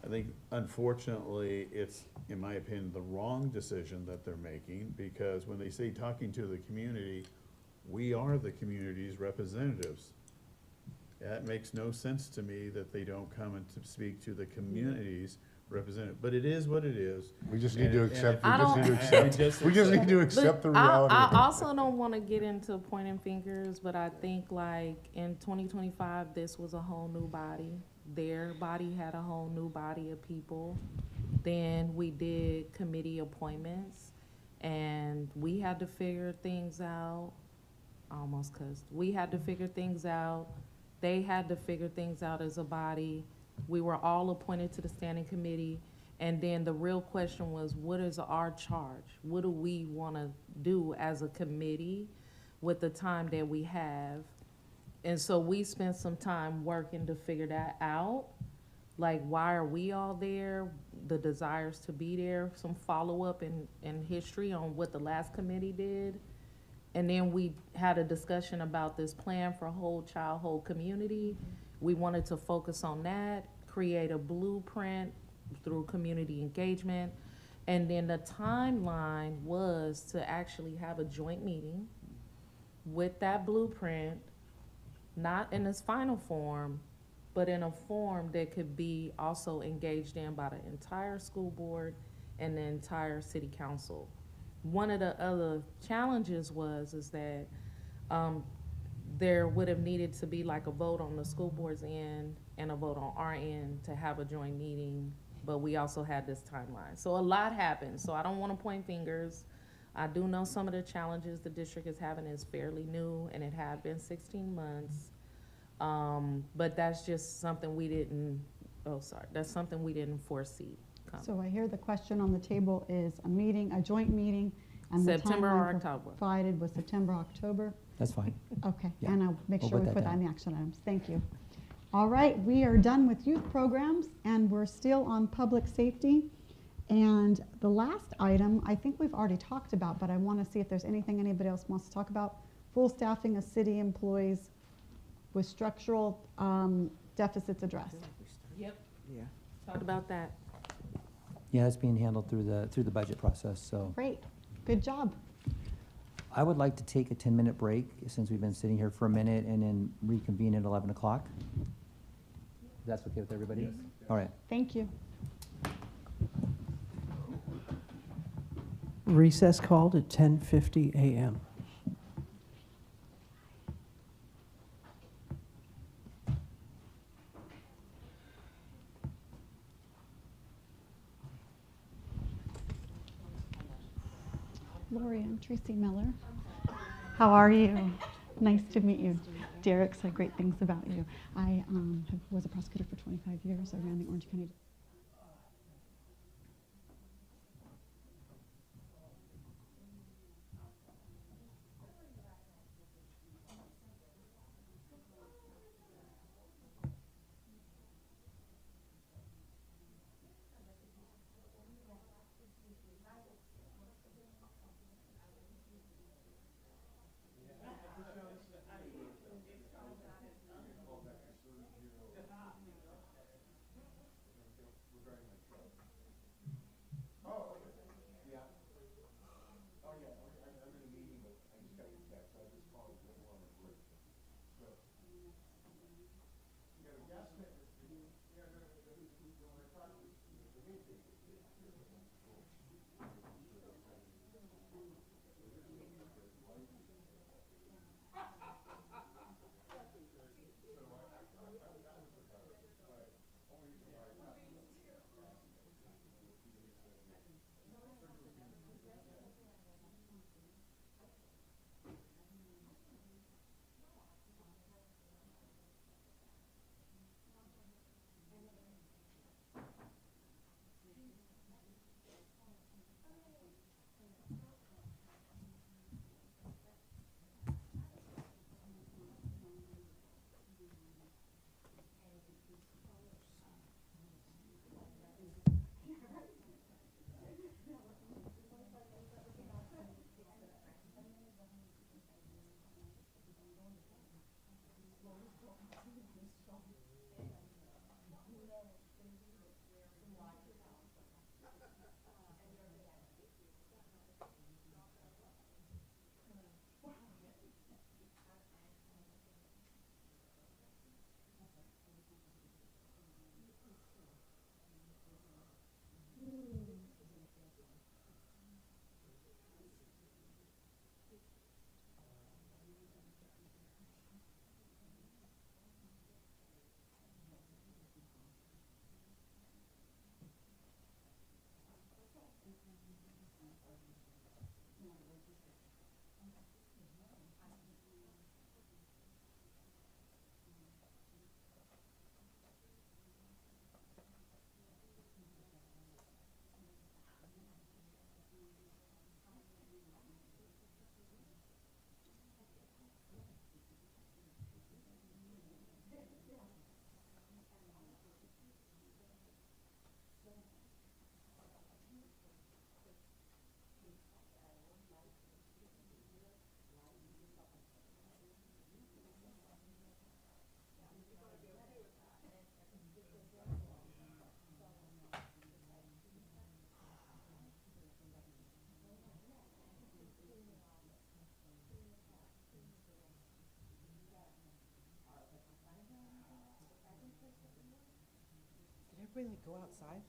I think unfortunately, it's, in my opinion, the wrong decision that they're making, because when they say talking to the community, we are the community's representatives. That makes no sense to me that they don't come and to speak to the community's representative, but it is what it is.
We just need to accept, we
I
just
don't-
need to accept, we just need to accept the reality.
I also don't want to get into pointing fingers, but I think like in 2025, this was a whole new body. Their body had a whole new body of people. Then we did committee appointments, and we had to figure things out. Almost cussed. We had to figure things out. They had to figure things out as a body. We were all appointed to the standing committee. And then the real question was, what is our charge? What do we want to do as a committee with the time that we have? And so we spent some time working to figure that out. Like, why are we all there? The desires to be there, some follow-up in history on what the last committee did. And then we had a discussion about this plan for whole child, whole community. We wanted to focus on that, create a blueprint through community engagement. And then the timeline was to actually have a joint meeting with that blueprint, not in its final form, but in a form that could be also engaged in by the entire school board and the entire city council. One of the other challenges is that there would have needed to be like a vote on the school board's end and a vote on our end to have a joint meeting, but we also had this timeline. So a lot happened, so I don't want to point fingers. I do know some of the challenges the district is having is fairly new, and it had been 16 months. But that's just something we didn't Oh, sorry, that's something we didn't foresee coming.
So I hear the question on the table is a meeting, a joint meeting, and the
September or
timeline
October.
provided was September, October.
That's fine.
Okay,
Yeah,
and I'll make
we'll
sure
put
we
that
put that in
down.
the action items. Thank you. All right, we are done with youth programs, and we're still on public safety. And the last item, I think we've already talked about, but I want to see if there's anything anybody else wants to talk about. Full staffing of city employees with structural deficits addressed.
Yep,
Yeah.
talked about that.
Yeah, it's being handled through the budget process, so.
Great, good job.
I would like to take a 10-minute break, since we've been sitting here for a minute, and then reconvene at 11 o'clock. If that's okay with everybody? Yes. All right.
Thank you.
Recess called at 10:50 a.m.
Lori, I'm Tracy Miller. How are you? Nice to meet you. Derek said great things about you. I was a prosecutor for 25 years. I ran the Orange County.
Did everybody like go outside?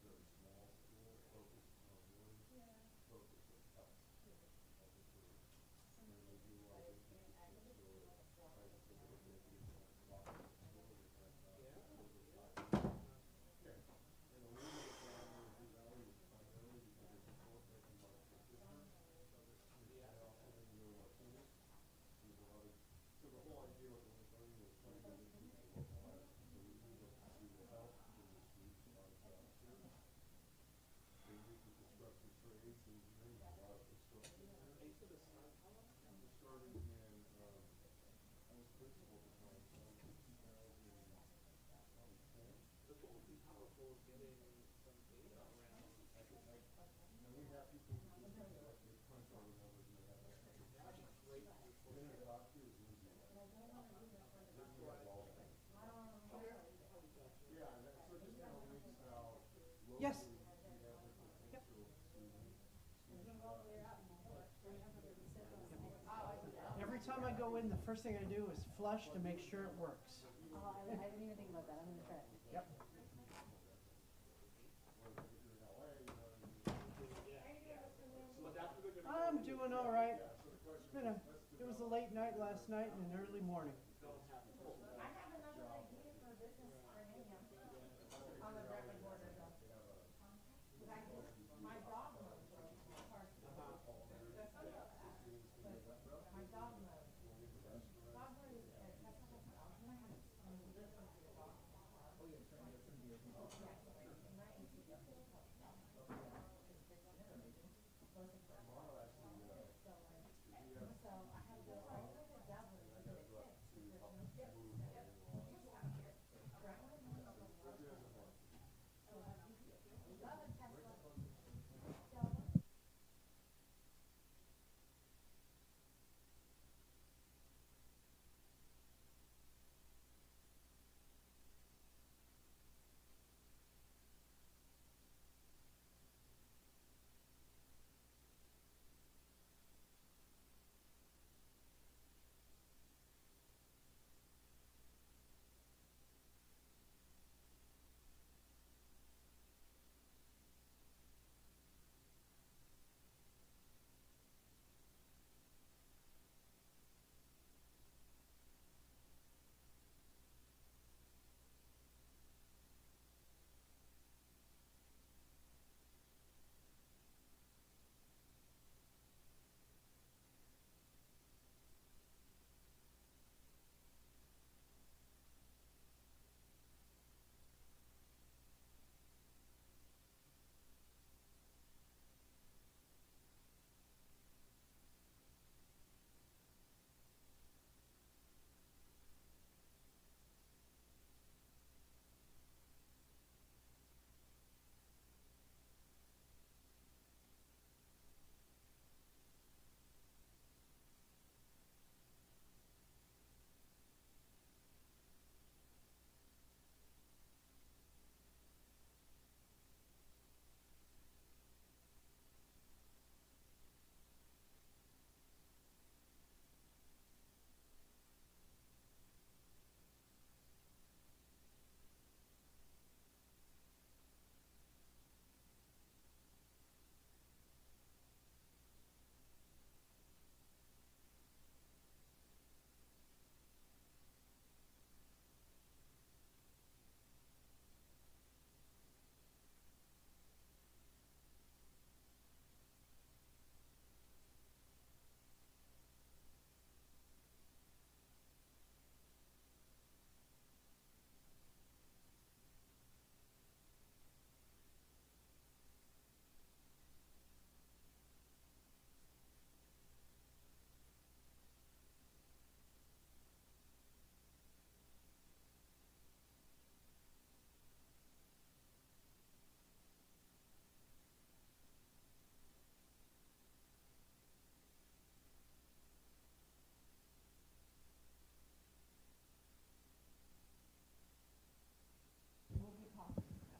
There's
Yes. Every time I go in, the first thing I do is flush to make sure it works.
I didn't even think about that. I'm gonna try it.
Yep. I'm doing all right. It was a late night last night and an early morning.
I have another idea for a business for Antioch on the Bradley border though. But my dog knows where the park is. But my dog knows. Dog knows accessible for dogs in my house.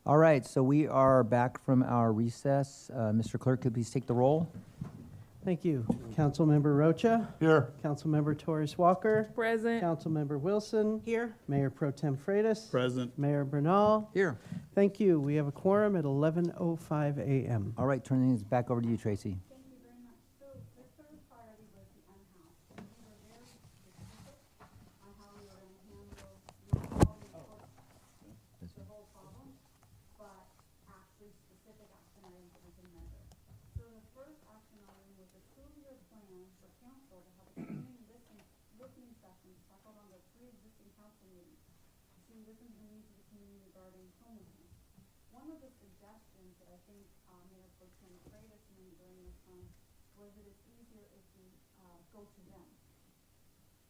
All right, so we are back from our recess. Mr. Clerk, could you please take the roll?
Thank you. Councilmember Rocha.
Here.
Councilmember Torres Walker.
Present.
Councilmember Wilson.
Here.
Mayor Pro Tem Freitas.
Present.
Mayor Bernal.
Here.
Thank you. We have a quorum at 11:05 a.m.
All right, turning things back over to you, Tracy.
Thank you very much. So the third priority was the unhoused. And we were very specific on how we were going to handle not all the whole problem, but actually specific action items that we can measure. So the first action item was a 2-year plan for council to have a community listening sessions tackled on the 3 existing council meetings. To listen to the needs of the community regarding homelessness. One of the suggestions that I think Mayor Pro Tem Freitas made during this time was that it's easier if we go to them.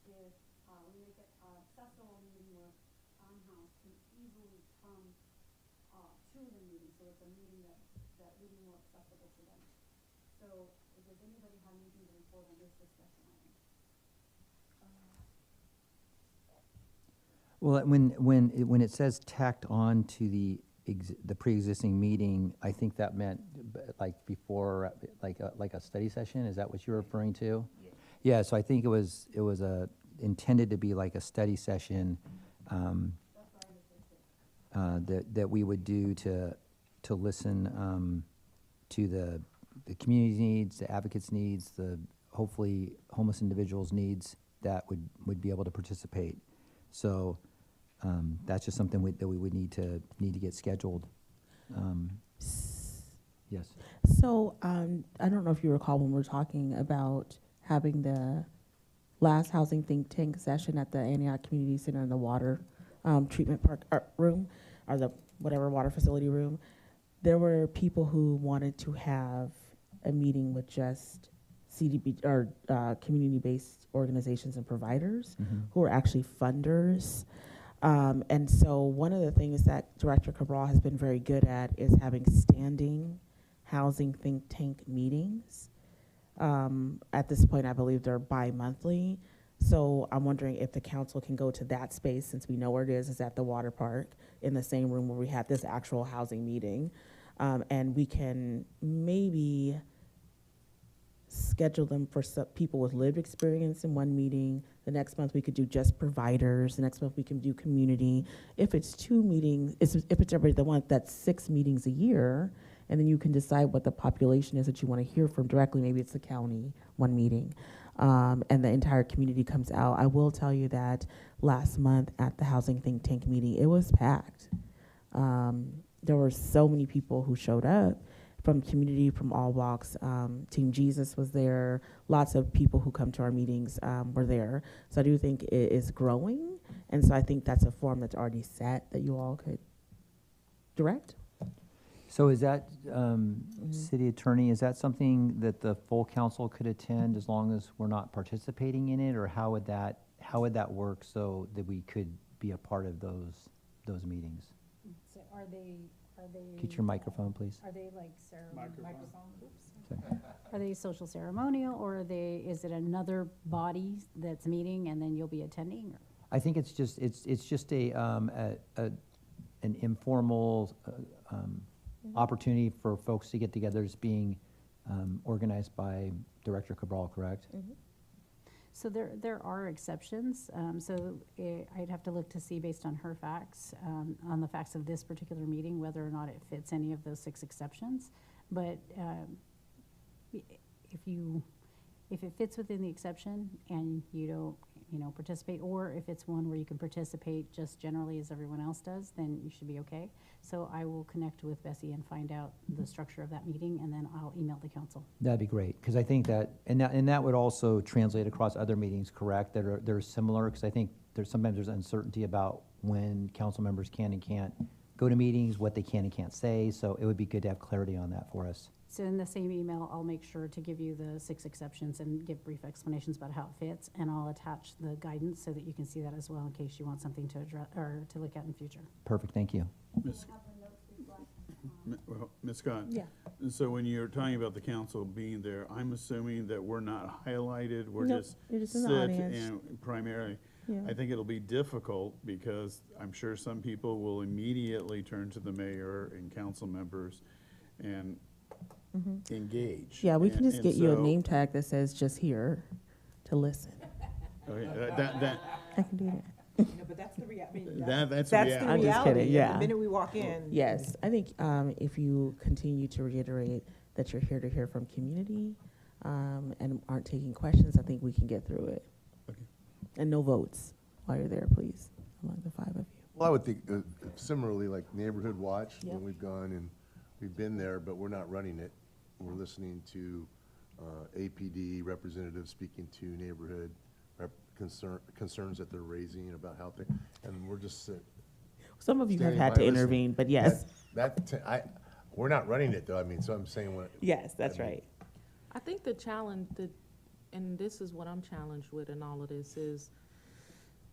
If we make it accessible meeting where unhoused can easily come to the meeting, so it's a meeting that would be more accessible to them. So does anybody have anything to report on this discussion item?
Well, when it says tacked on to the pre-existing meeting, I think that meant like before, like a study session. Is that what you're referring to? Yeah. So I think it was intended to be like a study session that we would do to listen to the community's needs, the advocates' needs, the hopefully homeless individuals' needs that would be able to participate. So that's just something that we would need to get scheduled. Yes.
So I don't know if you recall when we were talking about having the last housing think tank session at the Antioch Community Center in the water treatment park room, or the whatever water facility room. There were people who wanted to have a meeting with just CDB or community-based organizations and providers who are actually funders. And so one of the things that Director Cabral has been very good at is having standing housing think tank meetings. At this point, I believe they're bi-monthly. So I'm wondering if the council can go to that space, since we know where it is at the water park, in the same room where we had this actual housing meeting. And we can maybe schedule them for some people with lived experience in one meeting. The next month we could do just providers. The next month we can do community. If it's 2 meetings, if it's everybody that wants, that's 6 meetings a year, and then you can decide what the population is that you want to hear from directly. Maybe it's the county, 1 meeting, and the entire community comes out. I will tell you that last month at the housing think tank meeting, it was packed. There were so many people who showed up from community, from all walks. Team Jesus was there. Lots of people who come to our meetings were there. So I do think it is growing. And so I think that's a form that's already set that you all could direct.
So is that, city attorney, is that something that the full council could attend as long as we're not participating in it? Or how would that work so that we could be a part of those meetings?
So are they?
Get your microphone, please.
Are they like microphone?
Sorry.
Are they social ceremonial, or is it another body that's meeting and then you'll be attending? Or?
I think it's just an informal opportunity for folks to get together. It's being organized by Director Cabral, correct?
So there are exceptions. I'd have to look to see, based on her facts, on the facts of this particular meeting, whether or not it fits any of those 6 exceptions. But if it fits within the exception and you don't, participate, or if it's one where you can participate just generally as everyone else does, then you should be okay. So I will connect with Bessie and find out the structure of that meeting, and then I'll email the council.
That'd be great, because I think that would also translate across other meetings, correct? That are similar, because I think sometimes there's uncertainty about when council members can and can't go to meetings, what they can and can't say. So it would be good to have clarity on that for us.
So in the same email, I'll make sure to give you the 6 exceptions and give brief explanations about how it fits, and I'll attach the guidance so that you can see that as well in case you want something to address or to look at in the future.
Perfect, thank you.
Ms. Scott?
Yeah.
And so when you're talking about the council being there, I'm assuming that we're not highlighted, we're
Nope,
just
you're just in the
sit
audience.
and primarily.
Yeah.
I think it'll be difficult because I'm sure some people will immediately turn to the mayor and council members and engage.
Yeah, we can
And-
just
and
get you a
so-
name tag that says just here to listen.
Okay, that
I can do that.
No, but that's the reality.
that's
the
reality.
I'm just kidding,
reality.
yeah.
The minute we walk in.
Yes, I think if you continue to reiterate that you're here to hear from community and aren't taking questions, I think we can get through it.
Okay.
And no votes while you're there, please, among the 5 of you.
Well, I would think similarly, like Neighborhood Watch,
Yep.
when we've gone and we've been there, but we're not running it. We're listening to APD representatives speaking to neighborhood concerns that they're raising about how things, and we're just
Some of you have
standing
had
by
to
listening.
intervene, but yes.
We're not running it though. I mean, so I'm saying when.
Yes, that's right.
I think the challenge, and this is what I'm challenged with in all of this, is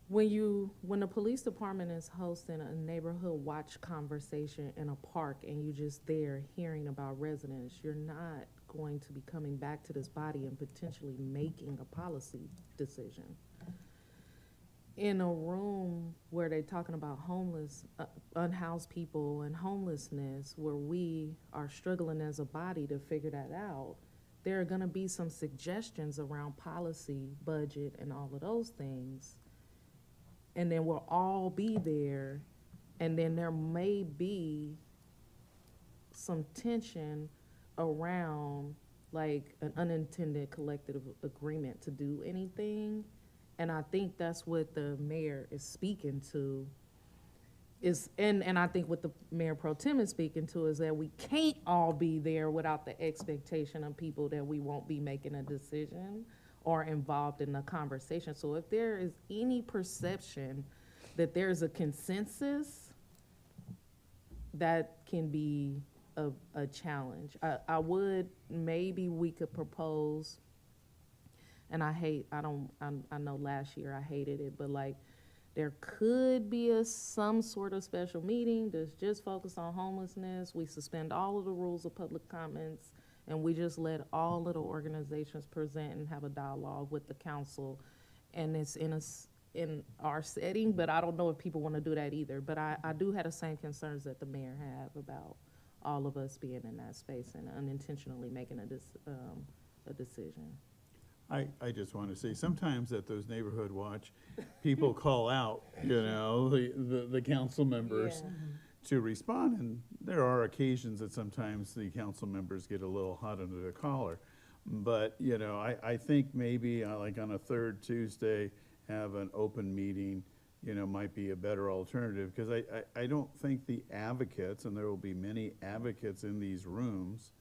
when the police department is hosting a neighborhood watch conversation in a park and you just there hearing about residents, you're not going to be coming back to this body and potentially making a policy decision. in a room where they're talking about homeless, unhoused people and homelessness, where we are struggling as a body to figure that out, there are gonna be some suggestions around policy, budget, and all of those things. And then we'll all be there, and then there may be some tension around like an unintended collective agreement to do anything. And I think that's what the mayor is speaking to and I think what the mayor pro tem is speaking to is that we can't all be there without the expectation of people that we won't be making a decision or involved in the conversation. So if there is any perception that there's a consensus, that can be a challenge. Maybe we could propose, and I know last year I hated it, but like there could be some sort of special meeting that's just focused on homelessness. We suspend all of the rules of public comments, and we just let all of the organizations present and have a dialogue with the council. And it's in our setting, but I don't know if people want to do that either. But I do have the same concerns that the mayor have about all of us being in that space and unintentionally making a decision.
I just want to say, sometimes at those neighborhood watch, people call out, you know, the council members to respond, and there are occasions that sometimes the council members get a little hot under the collar. But, you know, I think maybe like on a third Tuesday, have an open meeting, you know, might be a better alternative, because I don't think the advocates, and there will be many advocates in these rooms,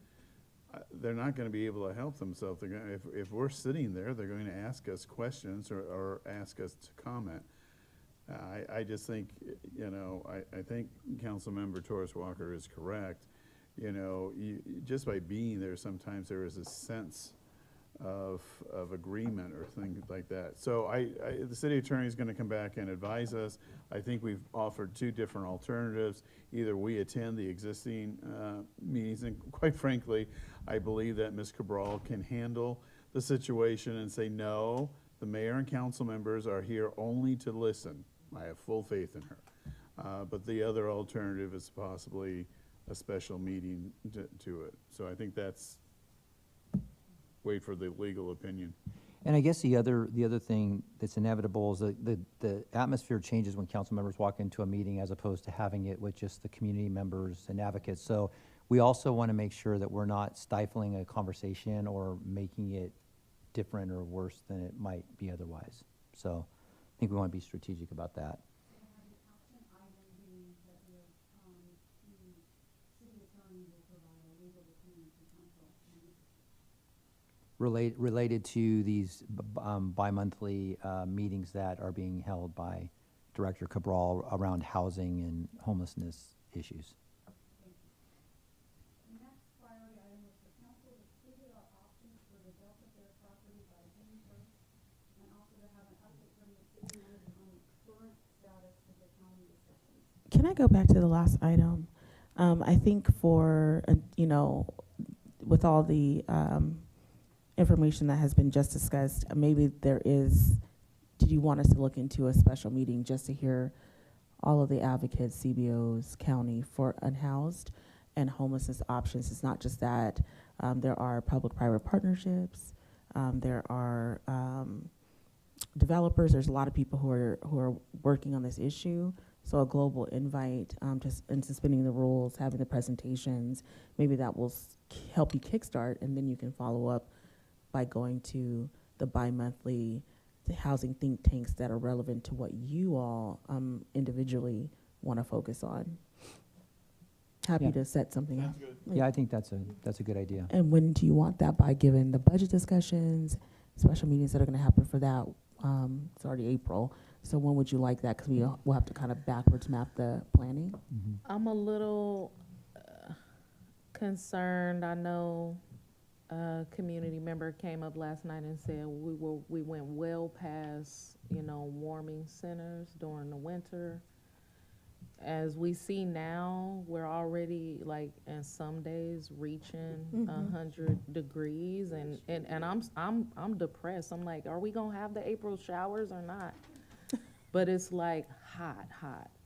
they're not going to be able to help themselves. They're gonna, if we're sitting there, they're going to ask us questions or ask us to comment. I just think, you know, I think Councilmember Torres Walker is correct. You know, just by being there, sometimes there is a sense of agreement or things like that. So the city attorney is going to come back and advise us. I think we've offered two different alternatives. Either we attend the existing meetings, and quite frankly, I believe that Ms. Cabral can handle the situation and say, no, the mayor and council members are here only to listen. I have full faith in her. But the other alternative is possibly a special meeting to it. So I think that's, wait for the legal opinion.
And I guess the other thing that's inevitable is the atmosphere changes when council members walk into a meeting as opposed to having it with just the community members and advocates. So we also want to make sure that we're not stifling a conversation or making it different or worse than it might be otherwise. So I think we want to be strategic about that. Related to these bi-monthly meetings that are being held by Director Cabral around housing and homelessness issues.
The next priority item was for council to figure out options for the Delta Fair property by June 1st, and also to have an update from the city manager on the current status of the county discussions.
Can I go back to the last item? I think for, you know, with all the information that has been just discussed, maybe did you want us to look into a special meeting just to hear all of the advocates, CBOs, county for unhoused and homelessness options? It's not just that. There are public-private partnerships. There are developers. There's a lot of people who are working on this issue. So a global invite, just in suspending the rules, having the presentations, maybe that will help you kickstart, and then you can follow up by going to the bi-monthly housing think tanks that are relevant to what you all individually want to focus on. Happy to set something up.
Yeah, I think that's a good idea.
And when do you want that by, given the budget discussions, special meetings that are going to happen for that? It's already April. So when would you like that? Because we'll have to kind of backwards map the planning.
Mm-hmm.
I'm a little concerned. I know a community member came up last night and said we went well past, you know, warming centers during the winter. As we see now, we're already like in some days reaching 100 degrees, and I'm depressed. I'm like, are we gonna have the April showers or not? but it's like hot.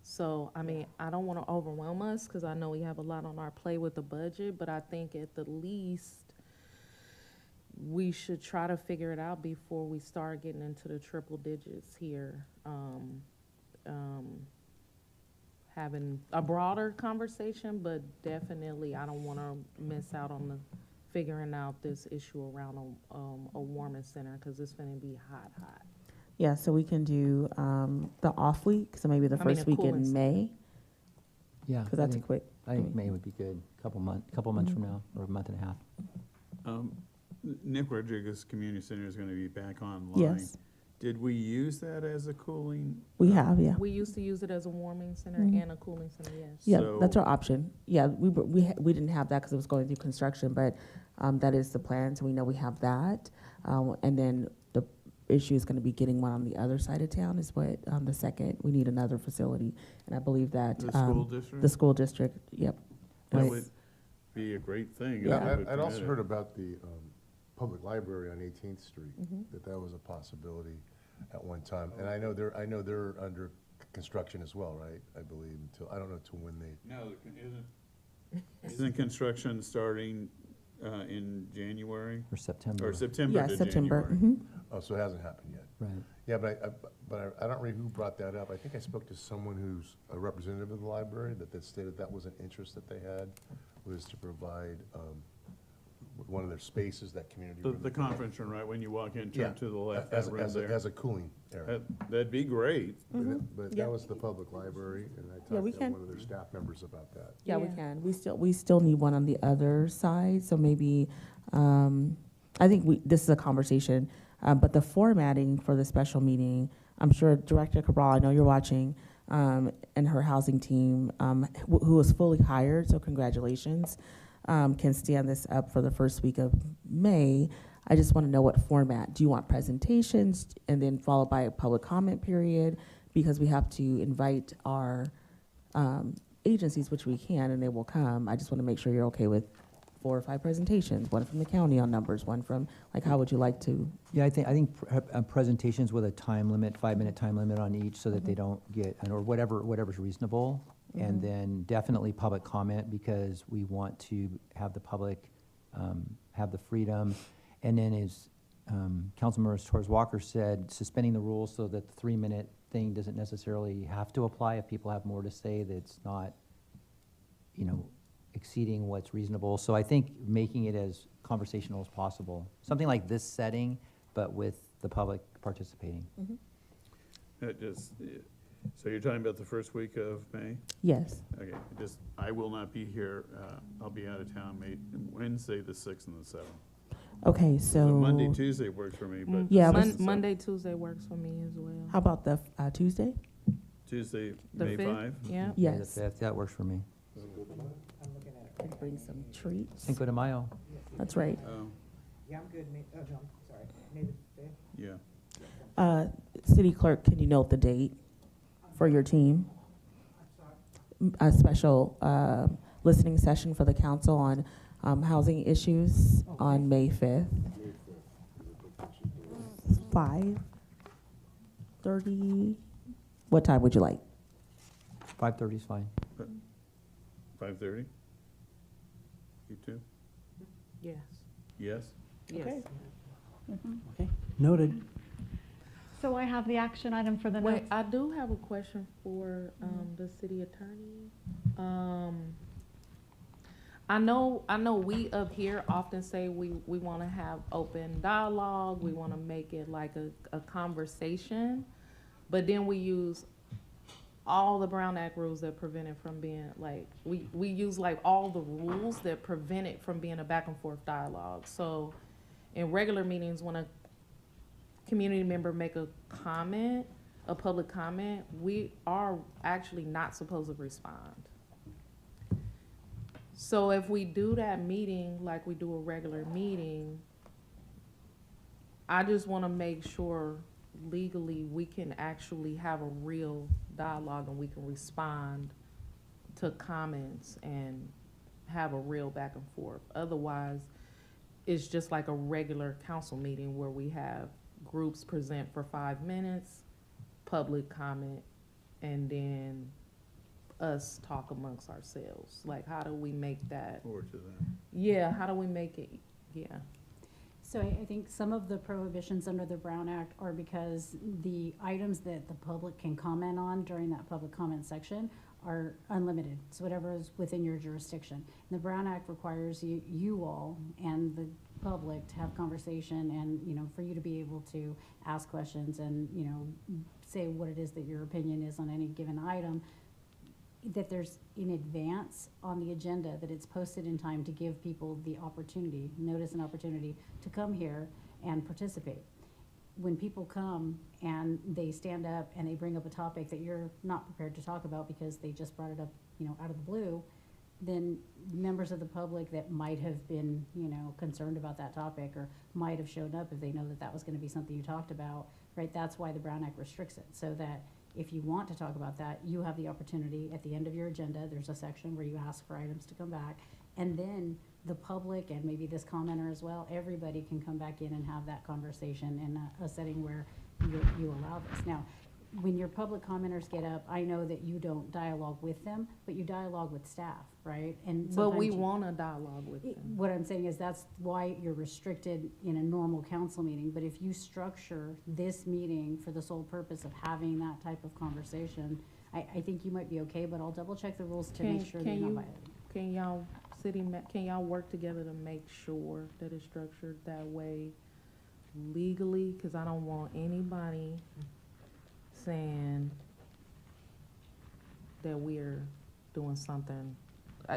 So, I mean, I don't want to overwhelm us because I know we have a lot on our plate with the budget, but I think at the least we should try to figure it out before we start getting into the triple digits here. Having a broader conversation, but definitely I don't want to miss out on the figuring out this issue around a warming center because it's going to be hot.
Yeah, so we can do the off week, so maybe the
I mean,
first
a
week
cooling
in May,
Yeah.
because that's a quick.
I think May would be good, couple months from now, or a month and a half.
Nick Rodriguez Community Center is going to be back online.
Yes,
Did we use that as a cooling?
we have, yeah.
We used to use it as a warming center
Mhm.
and a cooling center, yes.
Yeah,
So-
that's our option. Yeah, we didn't have that because it was going through construction, but that is the plan, so we know we have that. And then the issue is going to be getting one on the other side of town is what, the second, we need another facility. And I believe that.
The school district?
The school district, yep.
That
Yes.
would be a great thing. if
Yeah.
we would
I'd also
permit
heard
it.
about the public library on 18th Street,
Mhm.
that was a possibility at one time. And I know they're under construction as well, right? I believe until, I don't know till when they,
No, isn't construction starting in January?
Or September.
Or September
Yeah,
to
September.
January?
oh, so it hasn't happened yet.
Right.
Yeah, but I don't remember who brought that up. I think I spoke to someone who's a representative of the library that stated that was an interest that they had, was to provide one of their spaces, that community room.
The conference room, right, when you walk in,
Yeah,
turn to the left,
as,
that room
as, a,
there.
as a cooling area.
That'd be great.
But
Yeah.
that was the public library, and I
Yeah, we
talked to
can.
one of their staff members about that.
Yeah, we
Yeah.
can. We still need one on the other side, so maybe, I think this is a conversation, but the formatting for the special meeting, I'm sure Director Cabral, I know you're watching, and her housing team, who was fully hired, so congratulations, can stand this up for the first week of May. I just want to know what format. Do you want presentations and then followed by a public comment period? Because we have to invite our agencies, which we can, and they will come. I just want to make sure you're okay with 4 or 5 presentations, one from the county on numbers, one from, like, how would you like to?
Yeah, I think presentations with a time limit, 5-minute time limit on each, so that they don't get, or whatever's reasonable. And then definitely public comment, because we want to have the public have the freedom. And then as Councilmember Torres Walker said, suspending the rules so that the 3-minute thing doesn't necessarily have to apply if people have more to say, that's not, exceeding what's reasonable. So I think making it as conversational as possible, something like this setting, but with the public participating.
So you're talking about the first week of May?
Yes.
Okay, I will not be here. I'll be out of town Wednesday, the 6th and the 7th.
Okay, so.
Monday, Tuesday works for me, but.
Yeah,
the
but-
6th and 7th.
Monday, Tuesday works for me as well.
How about the Tuesday?
Tuesday,
The
May
5th?
5?
Yeah.
May the
Yes.
5th, that works for me.
And bring some treats.
Cinco de Mayo.
That's right.
Yeah, I'm good, May, no, sorry, May the 5th.
Yeah.
City Clerk, can you note the date for your team? A special listening session for the council on housing issues on May 5th. 5:30. What time would you like?
5:30 is fine.
5:30? You too?
Yes.
Yes?
Yes.
Noted. So I have the action item for the
Wait,
notes.
I do have a question for the city attorney. I know we up here often say we want to have open dialogue, we want to make it like a conversation, but then we use all the Brown Act rules that prevent it from being, like, we use like all the rules that prevent it from being a back and forth dialogue. So in regular meetings, when a community member make a comment, a public comment, we are actually not supposed to respond. So if we do that meeting like we do a regular meeting, I just want to make sure legally we can actually have a real dialogue and we can respond to comments and have a real back and forth. Otherwise, it's just like a regular council meeting where we have groups present for 5 minutes, public comment and then us talk amongst ourselves? Like, how do we make that?
Forward to them.
Yeah, how do we make it? Yeah.
So I think some of the prohibitions under the Brown Act are because the items that the public can comment on during that public comment section are unlimited. It's whatever is within your jurisdiction. And the Brown Act requires you all and the public to have conversation and, you know, for you to be able to ask questions and, you know, say what it is that your opinion is on any given item, that there's in advance on the agenda, that it's posted in time to give people the opportunity, notice and opportunity to come here and participate. When people come and they stand up and they bring up a topic that you're not prepared to talk about because they just brought it up, you know, out of the blue, then members of the public that might have been, you know, concerned about that topic or might have showed up if they know that that was going to be something you talked about, right? That's why the Brown Act restricts it, so that if you want to talk about that, you have the opportunity at the end of your agenda. There's a section where you ask for items to come back, and then the public and maybe this commenter as well, everybody can come back in and have that conversation in a setting where you allow this. Now, when your public commenters get up, I know that you don't dialogue with them, but you dialogue with staff, right? And
But we
sometimes
want to dialogue with them.
what I'm saying is that's why you're restricted in a normal council meeting. But if you structure this meeting for the sole purpose of having that type of conversation, I think you might be okay, but I'll double check the rules to make sure that you're not violating.
Can y'all, can y'all work together to make sure that it's structured that way legally? Because I don't want anybody saying that we're doing something.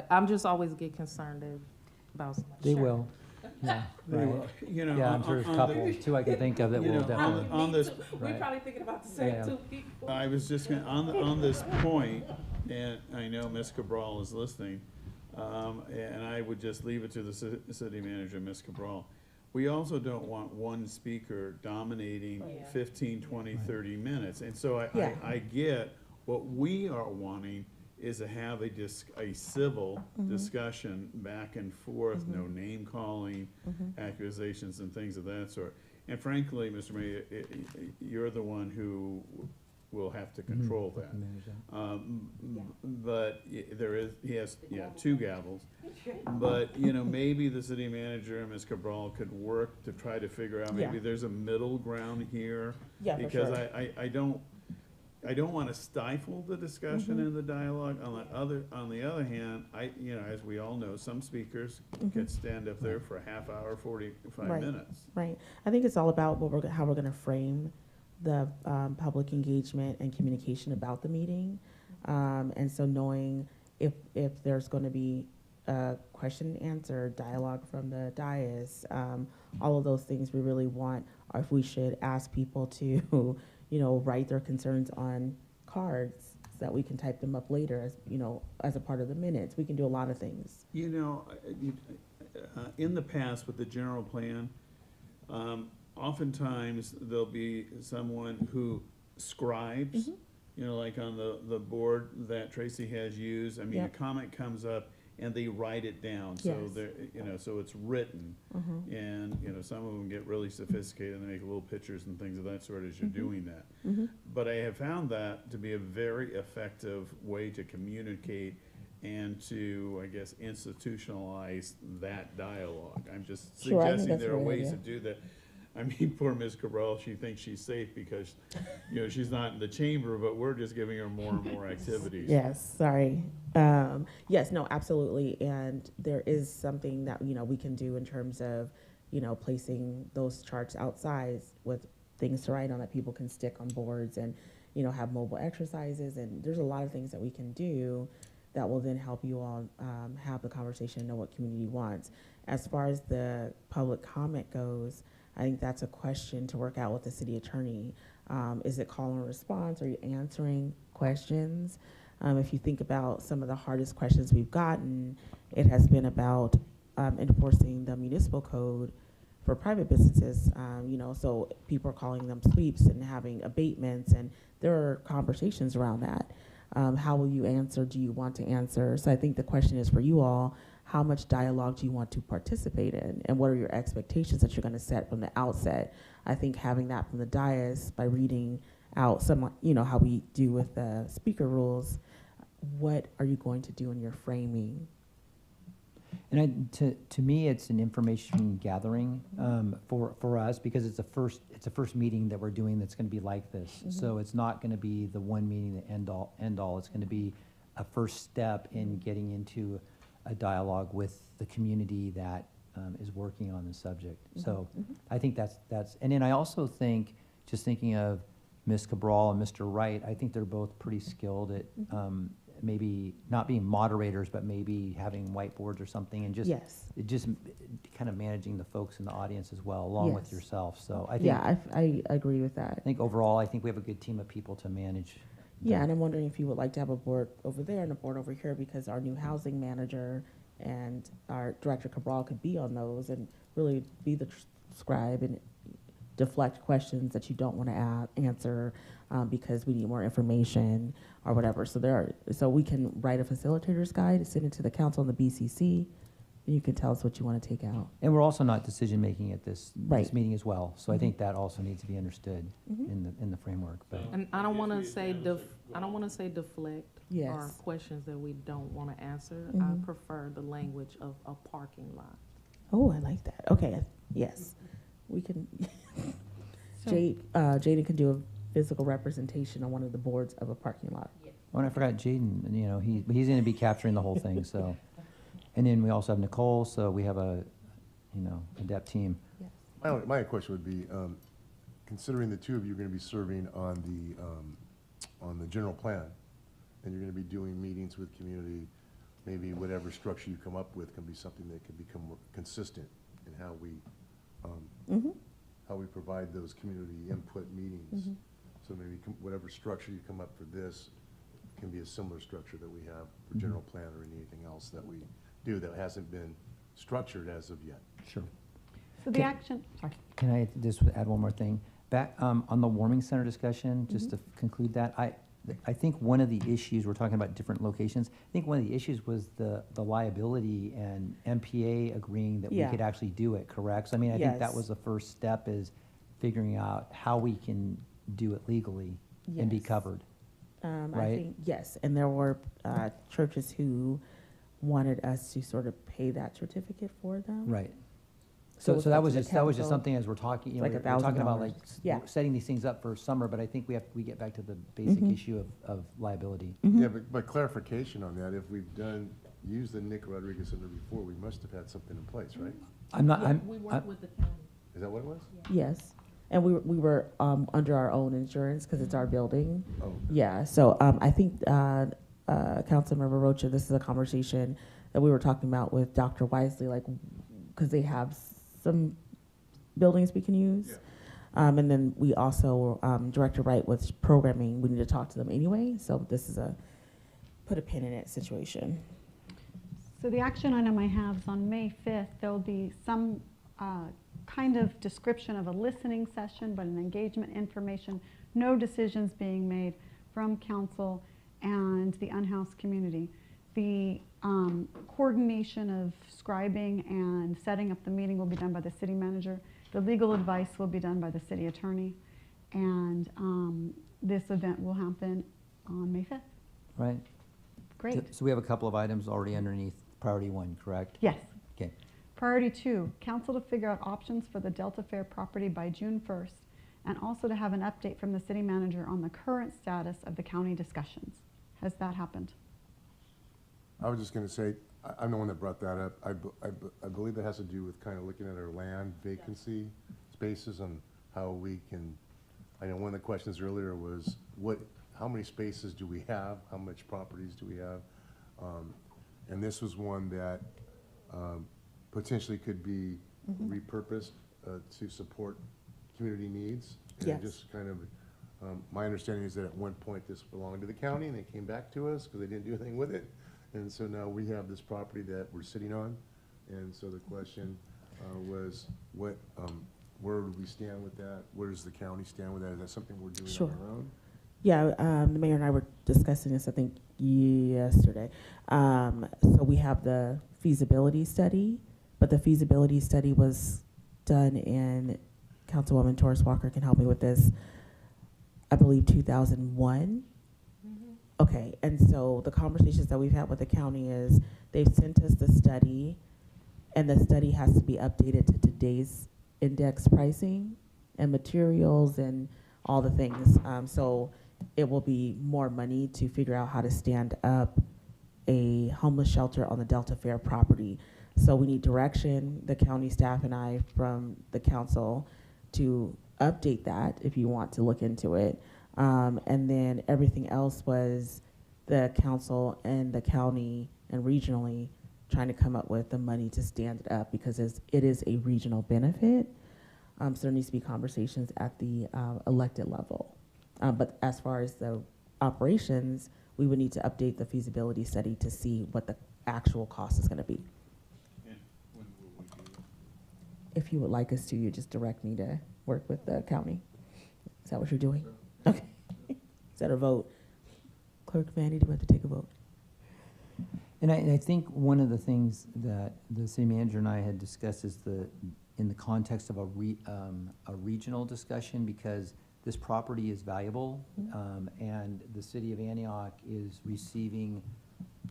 I'm just always get concerned about.
They
Sure.
will. Yeah,
They
right.
will. You know,
Yeah, I'm sure there's a couple, two I can think of that
you
will
know,
definitely.
on this,
We're
Right.
probably thinking about the same
Yeah.
two people.
I was just gonna, on this point, and I know Ms. Cabral is listening, and I would just leave it to the city manager, Ms. Cabral. We also don't want one speaker dominating
Yeah.
15, 20, 30 minutes. And so
Yeah.
I get what we are wanting is to have a civil discussion back and forth, no name calling, accusations and things of that sort. And frankly, Mr. Mayor, you're the one who will have to control that. But he has, two gavels. But, you know, maybe the city manager and Ms. Cabral could work to try to figure out, maybe
Yeah.
there's a middle ground here.
Yeah, for
Because
sure.
I don't want to stifle the discussion and the dialogue. On the other hand, you know, as we all know, some speakers can stand up there for a half hour, 45
Right.
minutes.
Right. I think it's all about how we're going to frame the public engagement and communication about the meeting. And so knowing if there's going to be a question and answer, dialogue from the dais, all of those things we really want, or if we should ask people to, you know, write their concerns on cards so that we can type them up later as, you know, as a part of the minutes. We can do a lot of things.
You know, in the past with the general plan, oftentimes there'll be someone who scribes, you know, like on the board that Tracy has used. I mean, a
Yep.
comment comes up and they write it down. So
Yes.
they're, you know, so it's written. And, you know, some of them get really sophisticated and they make little pictures and things of that sort as you're doing that. But I have found that to be a very effective way to communicate and to, I guess, institutionalize that dialogue. I'm just
Sure, I think
suggesting
that's
there
a
are
great
ways to
idea.
do that. I mean, poor Ms. Cabral, she thinks she's safe because, you know, she's not in the chamber, but we're just giving her more and more activities.
Yes, sorry. Yes, no, absolutely. And there is something that, you know, we can do in terms of, you know, placing those charts outside with things to write on that people can stick on boards and, you know, have mobile exercises. And there's a lot of things that we can do that will then help you all have the conversation and know what community wants. As far as the public comment goes, I think that's a question to work out with the city attorney. Is it call and response? Are you answering questions? If you think about some of the hardest questions we've gotten, it has been about enforcing the municipal code for private businesses. You know, so people are calling them sweeps and having abatements, and there are conversations around that. How will you answer? Do you want to answer? So I think the question is for you all, how much dialogue do you want to participate in? And what are your expectations that you're going to set from the outset? I think having that from the dais by reading out some, you know, how we do with the speaker rules, what are you going to do in your framing?
And to me, it's an information gathering for us, because it's a first meeting that we're doing that's going to be like this. So it's not going to be the one meeting that end all. It's going to be a first step in getting into a dialogue with the community that is working on the subject. So I think that's, and then I also think, just thinking of Ms. Cabral and Mr. Wright, I think they're both pretty skilled at maybe not being moderators, but maybe having whiteboards or something, and just
Yes.
just kind of managing the folks in the audience as well, along with
Yes.
yourself. So I think,
Yeah, I agree with that.
I think overall, I think we have a good team of people to manage.
Yeah, and I'm wondering if you would like to have a board over there and a board over here, because our new housing manager and our director Cabral could be on those and really be the scribe and deflect questions that you don't want to answer because we need more information or whatever. So we can write a facilitator's guide, send it to the council and the BCC, and you can tell us what you want to take out.
And we're also not decision making at this
Right.
meeting as well. So I think that also needs to be understood in the framework. But
And I don't want to say deflect
Yes.
or questions that we don't want to answer. I prefer the language of a parking lot.
Oh, I like that. Okay, yes, we can.
So-
Jaden can do a physical representation on one of the boards of a parking lot.
oh, and I forgot Jaden, and, you know, he's going to be capturing the whole thing. So, and then we also have Nicole. So we have a adept team.
My question would be, considering the two of you are going to be serving on the general plan, and you're going to be doing meetings with community, maybe whatever structure you come up with can be something that can become more consistent in how we provide those community input meetings. So maybe whatever structure you come up for this can be a similar structure that we have for general plan or anything else that we do that hasn't been structured as of yet.
Sure.
So the action, sorry.
Can I just add one more thing? Back on the warming center discussion, just to conclude that, I think one of the issues, we're talking about different locations, I think one of the issues was the liability and MPA agreeing that we
Yeah.
could actually do it, correct? So I mean, I think that
Yes.
was the first step, is figuring out how we can do it legally and be
Yes.
covered.
I
Right.
think, yes, and there were churches who wanted us to sort of pay that certificate for them.
Right.
So
So
it's
that
up
was
to the
just, that was just
council.
something as we're talking, you know,
Like
we're talking about like
$1,000. Yeah.
setting these things up for summer, but I think we get back to the basic
Mhm.
issue of liability.
Yeah, but clarification on that, if we've used the Nick Rodriguez Center before, we must have had something in place, right?
We work with the county.
Is that what it was?
Yes, and we were under our own insurance because it's our building.
Oh,
Yeah, so I think Councilmember Rocha, this is a conversation that we were talking about with Dr. Wisely, like, because they have some buildings we can use. And then we also, Director Wright was programming, we need to talk to them anyway, so this is put a pin in it situation.
So the action item I have is on May 5th, there'll be some kind of description of a listening session, but an engagement information, no decisions being made from council and the unhoused community. The coordination of scribing and setting up the meeting will be done by the city manager. The legal advice will be done by the city attorney. And this event will happen on May 5th.
Right?
Great.
So we have a couple of items already underneath priority 1, correct?
Yes.
Okay.
Priority 2, council to figure out options for the Delta Fair property by June 1st, and also to have an update from the city manager on the current status of the county discussions. Has that happened?
I was just going to say, I'm the one that brought that up. I believe that has to do with kind of looking at our land vacancy spaces and how we can, I know one of the questions earlier was how many spaces do we have? How much properties do we have? And this was one that potentially could be repurposed to support community needs. And
Yes.
just kind of, my understanding is that at one point this belonged to the county and they came back to us because they didn't do anything with it. And so now we have this property that we're sitting on. And so the question was, where do we stand with that? Where does the county stand with that? Is that something we're doing
Sure.
on our own?
Yeah, the mayor and I were discussing this, I think, yesterday. So we have the feasibility study, but the feasibility study was done in, Councilwoman Torres Walker can help me with this, I believe 2001. Okay, and so the conversations that we've had with the county is they've sent us the study, and the study has to be updated to today's index pricing and materials and all the things. So it will be more money to figure out how to stand up a homeless shelter on the Delta Fair property. So we need direction, the county staff and I, from the council to update that if you want to look into it. And then everything else was the council and the county and regionally trying to come up with the money to stand it up because it is a regional benefit. So there needs to be conversations at the elected level. But as far as the operations, we would need to update the feasibility study to see what the actual cost is going to be.
And when will we do that?
If you would like us to, you just direct me to work with the county. Is that what you're doing? Okay. Is that a vote? Clerk Vanny, do we have to take a vote?
And I think one of the things that the city manager and I had discussed is in the context of a regional discussion, because this property is valuable, and the city of Antioch is receiving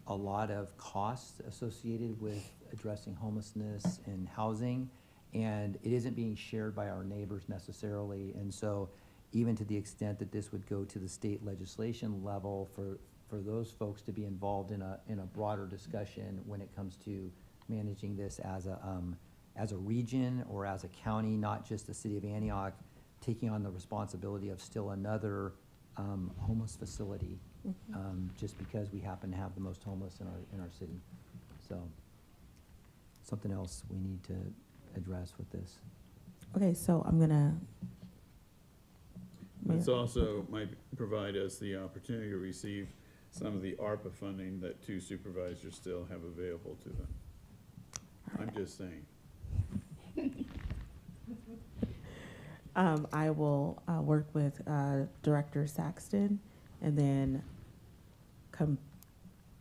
a lot of costs associated with addressing homelessness and housing, and it isn't being shared by our neighbors necessarily. And so even to the extent that this would go to the state legislation level for those folks to be involved in a broader discussion when it comes to managing this as a region or as a county, not just the city of Antioch taking on the responsibility of still another homeless facility, just because we happen to have the most homeless in our city. So something else we need to address with this.
Okay, so I'm gonna.
This also might provide us the opportunity to receive some of the ARPA funding that two supervisors still have available to them. I'm just saying.
I will work with Director Saxton and then come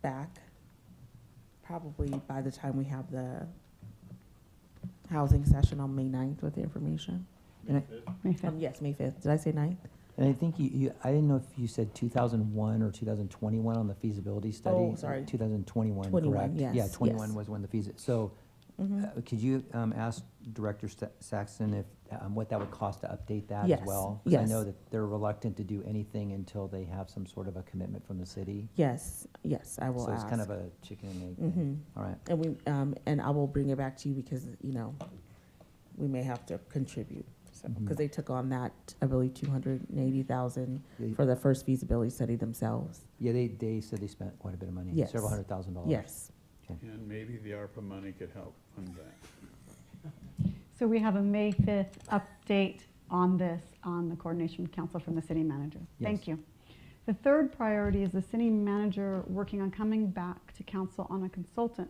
back probably by the time we have the housing session on May 9th with the information.
And
May 5th.
Yes, May 5th. Did I say 9th?
I think I didn't know if you said 2001 or 2021 on the feasibility study.
Oh, sorry.
2021,
21,
correct?
yes,
Yeah, 21
yes.
was when the so could you ask Director Saxton if what that would cost to update that
Yes,
as well? 'Cause
yes.
I know that they're reluctant to do anything until they have some sort of a commitment from the city.
Yes, I will
So
ask.
it's kind of a chicken and egg thing. All right.
And we and I will bring it back to you because we may have to contribute. So because they took on that, I believe 280,000 for the first feasibility study themselves.
Yeah, they said they spent quite a bit of money.
Yes.
Several $100,000.
Yes.
And maybe the ARPA money could help fund that.
So we have a May 5th update on this, on the coordination council from the city manager. Thank
Yes.
you. The third priority is the city manager working on coming back to council on a consultant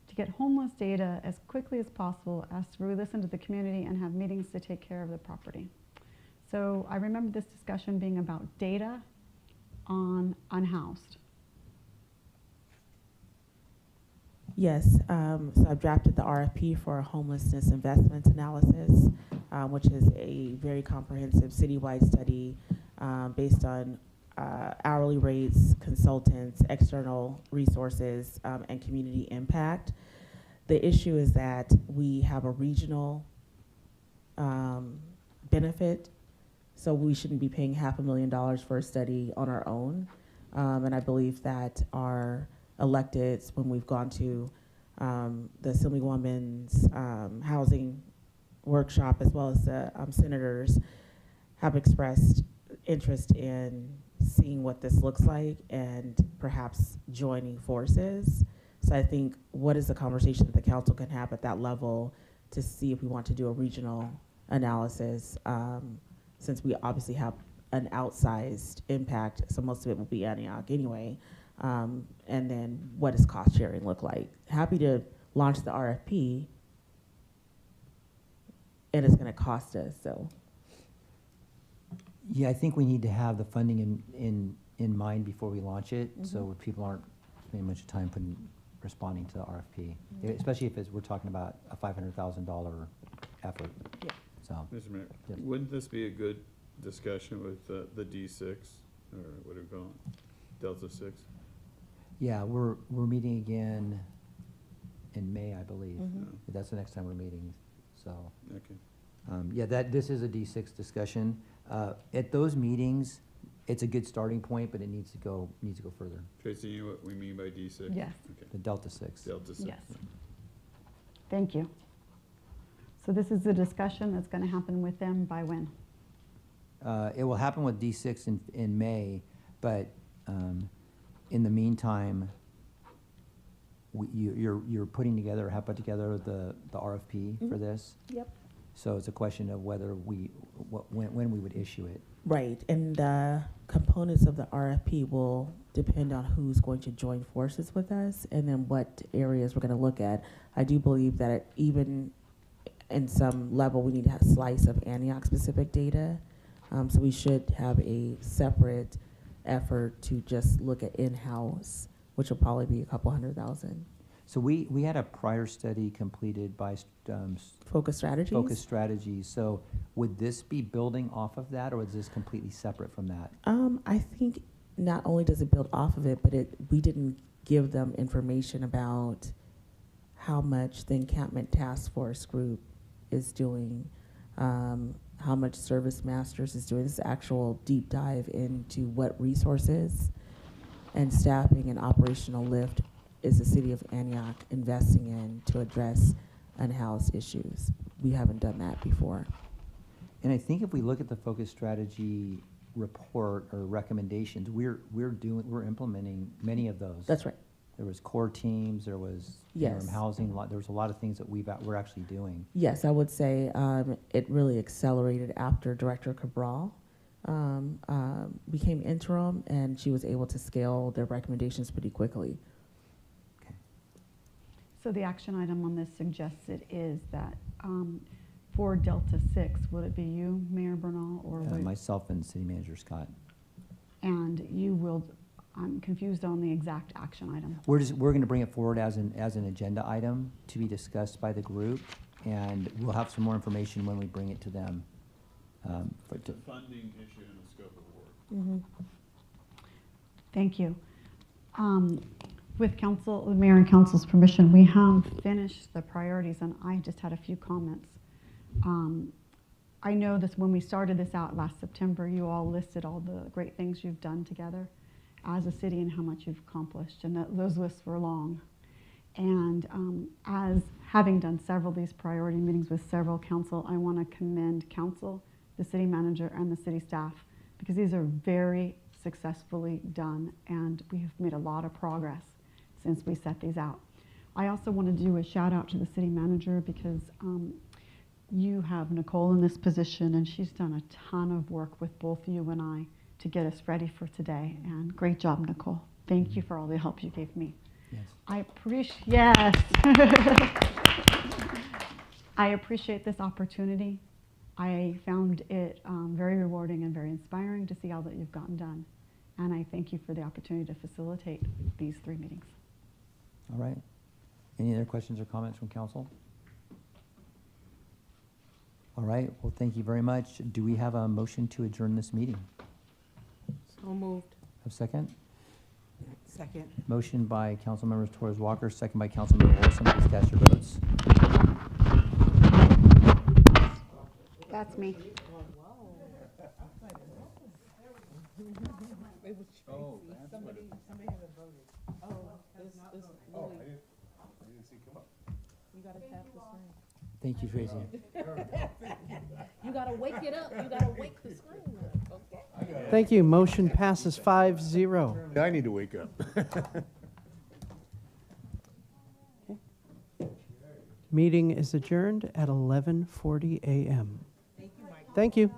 to get homeless data as quickly as possible as we listen to the community and have meetings to take care of the property. So I remember this discussion being about data on unhoused.
Yes, so I've drafted the RFP for a homelessness investment analysis, which is a very comprehensive citywide study based on hourly rates, consultants, external resources, and community impact. The issue is that we have a regional benefit, so we shouldn't be paying $500,000 for a study on our own. And I believe that our electeds, when we've gone to the Assemblywoman's housing workshop, as well as the senators, have expressed interest in seeing what this looks like and perhaps joining forces. So I think what is the conversation that the council can have at that level to see if we want to do a regional analysis, since we obviously have an outsized impact, so most of it will be Antioch anyway. And then what does cost sharing look like? Happy to launch the RFP, and it's going to cost us, so.
Yeah, I think we need to have the funding in mind before we launch it, so people aren't spending much time responding to the RFP, especially if we're talking about a $500,000 effort.
Yeah.
So,
Mr. Mayor,
Yes.
wouldn't this be a good discussion with the D6, or what do we call it? Delta 6?
Yeah, we're meeting again in May, I believe.
Mhm.
That's the next time we're meeting, so.
Okay.
Yeah, this is a D6 discussion. At those meetings, it's a good starting point, but it needs to go further.
Tracy, you know what we mean by D6?
Yes.
Okay.
The Delta 6.
Delta 6.
Yes. Thank you. So this is a discussion that's going to happen with them by when?
It will happen with D6 in May, but in the meantime, you're putting together, have put together the RFP for this.
Yep.
So it's a question of whether when we would issue it.
Right, and the components of the RFP will depend on who's going to join forces with us and then what areas we're going to look at. I do believe that even in some level, we need to have a slice of Antioch specific data. So we should have a separate effort to just look at in-house, which will probably be a couple $100,000.
So we had a prior study completed by
Focus strategies?
Focus Strategies. So would this be building off of that, or is this completely separate from that?
I think not only does it build off of it, but we didn't give them information about how much the encampment task force group is doing, how much Service Masters is doing. This is actual deep dive into what resources and staffing and operational lift is the city of Antioch investing in to address unhoused issues. We haven't done that before.
And I think if we look at the Focus Strategy report or recommendations, we're implementing many of those.
That's right.
There was core teams, there was interim housing, there was a lot of things that we're actually doing.
Yes, I would say it really accelerated after Director Cabral became interim, and she was able to scale their recommendations pretty quickly.
Okay.
So the action item on this suggested is that for Delta 6, would it be you, Mayor Bernal, or would
Myself and City Manager Scott.
and you will? I'm confused on the exact action item.
We're going to bring it forward as an agenda item to be discussed by the group, and we'll have some more information when we bring it to them.
It's a funding issue and the scope of the work.
Thank you. With council, with mayor and council's permission, we have finished the priorities, and I just had a few comments. I know this when we started this out last September, you all listed all the great things you've done together as a city and how much you've accomplished, and those lists were long. And as having done several of these priority meetings with several council, I want to commend council, the city manager, and the city staff, because these are very successfully done, and we have made a lot of progress since we set these out. I also want to do a shout out to the city manager, because you have Nicole in this position, and she's done a ton of work with both you and I to get us ready for today. And great job, Nicole. Thank you for all the help you gave me.
Yes.
I appreciate this opportunity. I found it very rewarding and very inspiring to see all that you've gotten done. And I thank you for the opportunity to facilitate these 3 meetings.
All right. Any other questions or comments from council? All right. Well, thank you very much. Do we have a motion to adjourn this meeting?
So moved.
Have a second?
Second.
Motion by Councilmember Torres Walker, second by Councilmember Olson. Please cast your votes.
That's me.
Thank you, Tracy.
You gotta wake it up. You gotta wake the screen up. Okay.
Thank you. Motion passes 5-0.
I need to wake up.
Meeting is adjourned at 11:40 a.m. Thank you.